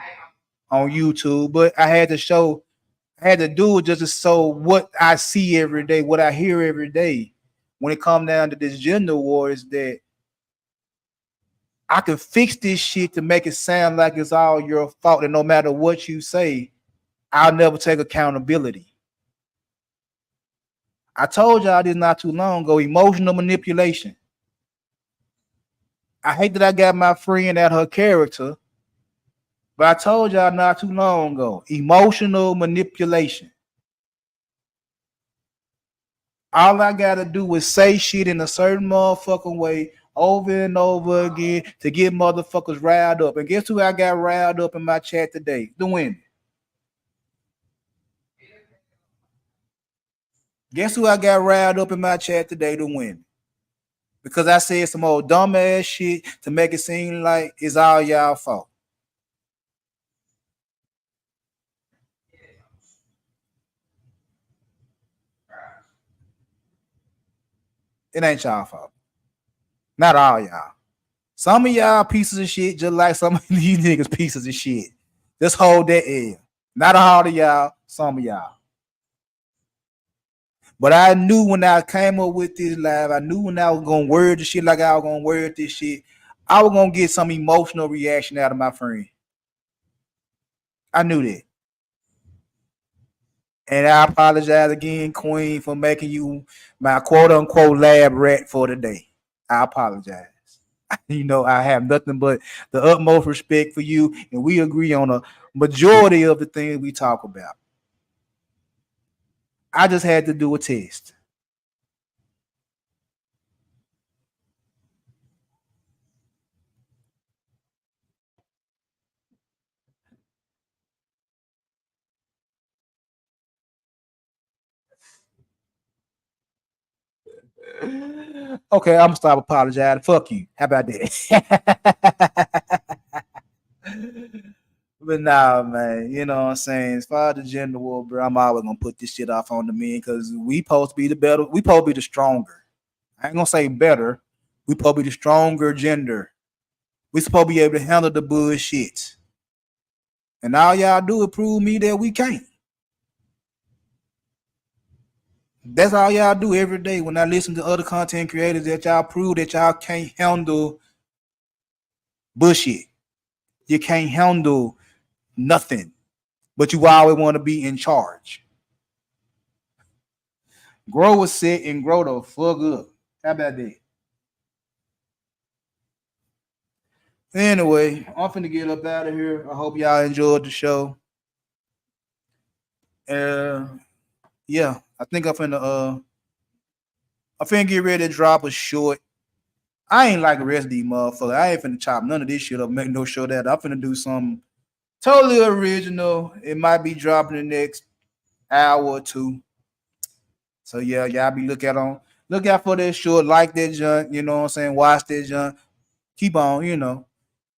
on YouTube, but I had to do it just to show what I see every day, what I hear every day. When it comes down to this gender war, is that I can fix this shit to make it sound like it's all your fault, and no matter what you say, I'll never take accountability. I told y'all this not too long ago, emotional manipulation. I hate that I got my friend at her character, but I told y'all not too long ago, emotional manipulation. All I gotta do is say shit in a certain motherfucking way over and over again to get motherfuckers riled up. And guess who I got riled up in my chat today? The women. Guess who I got riled up in my chat today? The women. Because I said some old dumbass shit to make it seem like it's all y'all fault. It ain't y'all fault. Not all y'all. Some of y'all pieces of shit, just like some of these niggas pieces of shit. Just hold that air. Not all of y'all, some of y'all. But I knew when I came up with this live, I knew when I was gonna word the shit like I was gonna word this shit, I was gonna get some emotional reaction out of my friend. I knew that. And I apologize again, Queen, for making you my quote unquote lab rat for the day. I apologize. You know, I have nothing but the utmost respect for you, and we agree on a majority of the things we talk about. I just had to do a test. Okay, I'm gonna stop apologizing. Fuck you. How about that? But nah, man, you know what I'm saying? As far as the gender war, bro, I'm always gonna put this shit off on the men because we supposed to be the better, we supposed to be the stronger. I ain't gonna say better, we supposed to be the stronger gender. We supposed to be able to handle the bullshit. And all y'all do is prove me that we can't. That's all y'all do every day when I listen to other content creators that y'all prove that y'all can't handle bullshit. You can't handle nothing, but you always want to be in charge. Grow a set and grow the fuck up. How about that? Anyway, I'm finna get up out of here. I hope y'all enjoyed the show. Yeah, I think I'm finna get ready to drop a short. I ain't like the rest of these motherfuckers. I ain't finna chop none of this shit up, make no show that. I'm finna do something totally original. It might be dropping the next hour or two. So yeah, y'all be look out for that short, like that junk, you know what I'm saying? Watch that junk. Keep on, you know.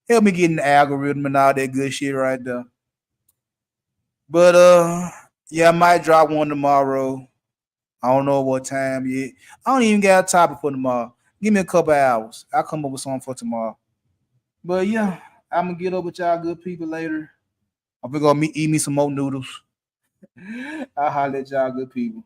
Help me get in the algorithm and all that good shit right there. But yeah, I might drop one tomorrow. I don't know what time yet. I don't even got a topic for tomorrow. Give me a couple hours. I'll come up with something for tomorrow. But yeah, I'm gonna get up with y'all good people later. I'm gonna go eat me some more noodles. I'll holler at y'all good people.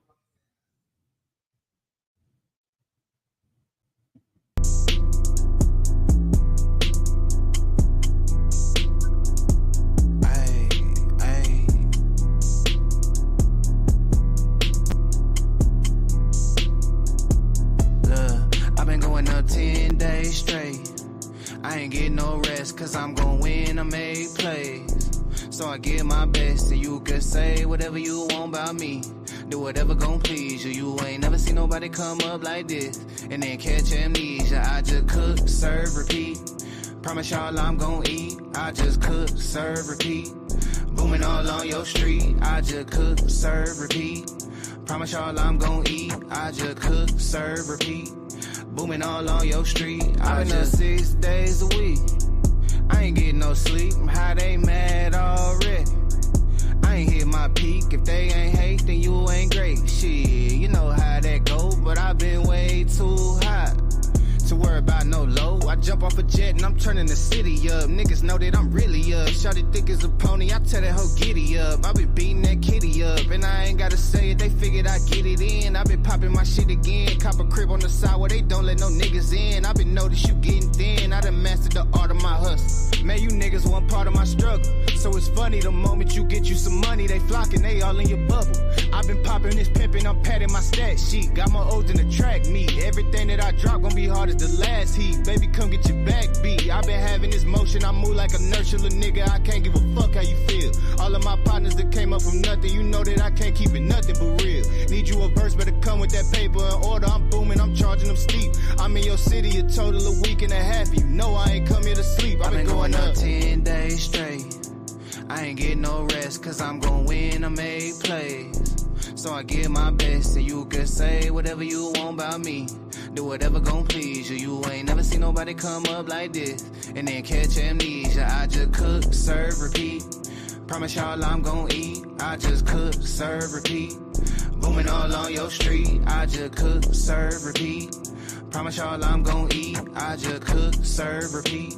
I ain't getting no rest, cause I'm gon' win, I make plays. So I give my best, and you can say whatever you want about me. Do whatever gon' please you. You ain't never seen nobody come up like this and then catch amnesia. I just cook, serve, repeat. Promise y'all I'm gon' eat. I just cook, serve, repeat. Booming all on your street. I just cook, serve, repeat. Promise y'all I'm gon' eat. I just cook, serve, repeat. Booming all on your street. I've been up 6 days a week. I ain't getting no sleep. How they mad already? I ain't hit my peak. If they ain't hate, then you ain't great. Shit, you know how that go. But I've been way too hot to worry about no low. I jump off a jet and I'm turning the city up. Niggas know that I'm really up. Shawty thick as a pony, I tell that hoe giddy up. I been beating that kitty up, and I ain't gotta say it, they figured I get it in. I been popping my shit again. Cop a crib on the side where they don't let no niggas in. I been noticed you getting thin. I done mastered the art of my hustle. Man, you niggas one part of my struggle. So it's funny, the moment you get you some money, they flocking, they all in your bubble. I been popping this pimpin', I'm patting my stat sheet. Got my O's in the track meet. Everything that I drop gon' be hard as the last heat. Baby, come get your back beat. I been having this motion, I move like a nurse, little nigga. I can't give a fuck how you feel. All of my partners that came up from nothing, you know that I can't keep it nothing but real. Need you a verse, better come with that paper in order. I'm booming, I'm charging them steep. I'm in your city a total of week and a half. You know I ain't come here to sleep. I been going up 10 days straight. I ain't getting no rest, cause I'm gon' win, I make plays. So I give my best, and you can say whatever you want about me. Do whatever gon' please you. You ain't never seen nobody come up like this and then catch amnesia. I just cook, serve, repeat. Promise y'all I'm gon' eat. I just cook, serve, repeat. Booming all on your street. I just cook, serve, repeat. Promise y'all I'm gon' eat. I just cook, serve, repeat.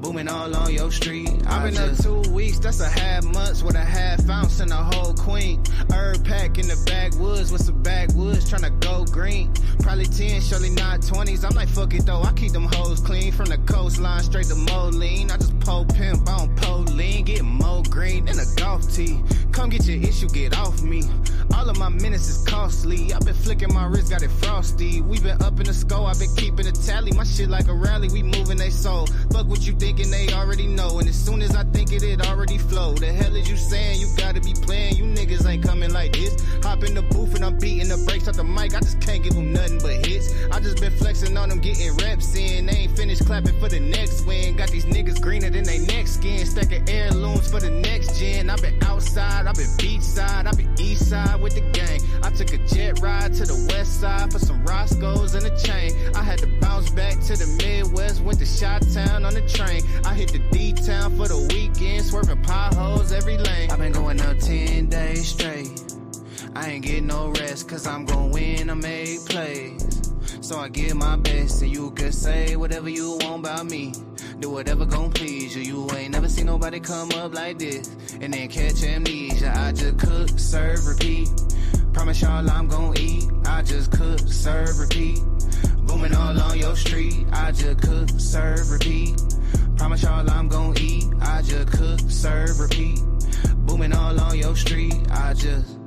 Booming all on your street. I've been up 2 weeks, that's a half months with a half ounce and a whole queen. Herb pack in the backwoods with some backwoods, tryna go green. Probably 10, surely not 20s. I'm like, fuck it though, I keep them hoes clean. From the coastline straight to Moline. I just pull pimp, I don't pull lean. Get more green than a golf tee. Come get your issue, get off me. All of my minutes is costly. I've been flicking my wrist, got it frosty. We been up in the score, I've been keeping a tally. My shit like a rally, we moving they soul. Fuck what you thinking, they already know. And as soon as I think it, it already flow. The hell is you saying? You gotta be playing. You niggas ain't coming like this. Hop in the booth and I'm beating the brakes off the mic. I just can't give them nothing but hits. I just been flexing on them, getting reps in. They ain't finished clapping for the next win. Got these niggas greener than they next skin. Stacking heirlooms for the next gen. I been outside, I been beachside, I been east side with the gang. I took a jet ride to the west side for some Roscoe's and a chain. I had to bounce back to the Midwest, went to Chi-Town on the train. I hit the D-Town for the weekend, swerving potholes every lane. I've been going up 10 days straight. I ain't getting no rest, cause I'm gon' win, I make plays. So I give my best, and you can say whatever you want about me. Do whatever gon' please you. You ain't never seen nobody come up like this and then catch amnesia. I just cook, serve, repeat. Promise y'all I'm gon' eat. I just cook, serve, repeat. Booming all on your street. I just cook, serve, repeat. Promise y'all I'm gon' eat. I just cook, serve, repeat. Booming all on your street. I just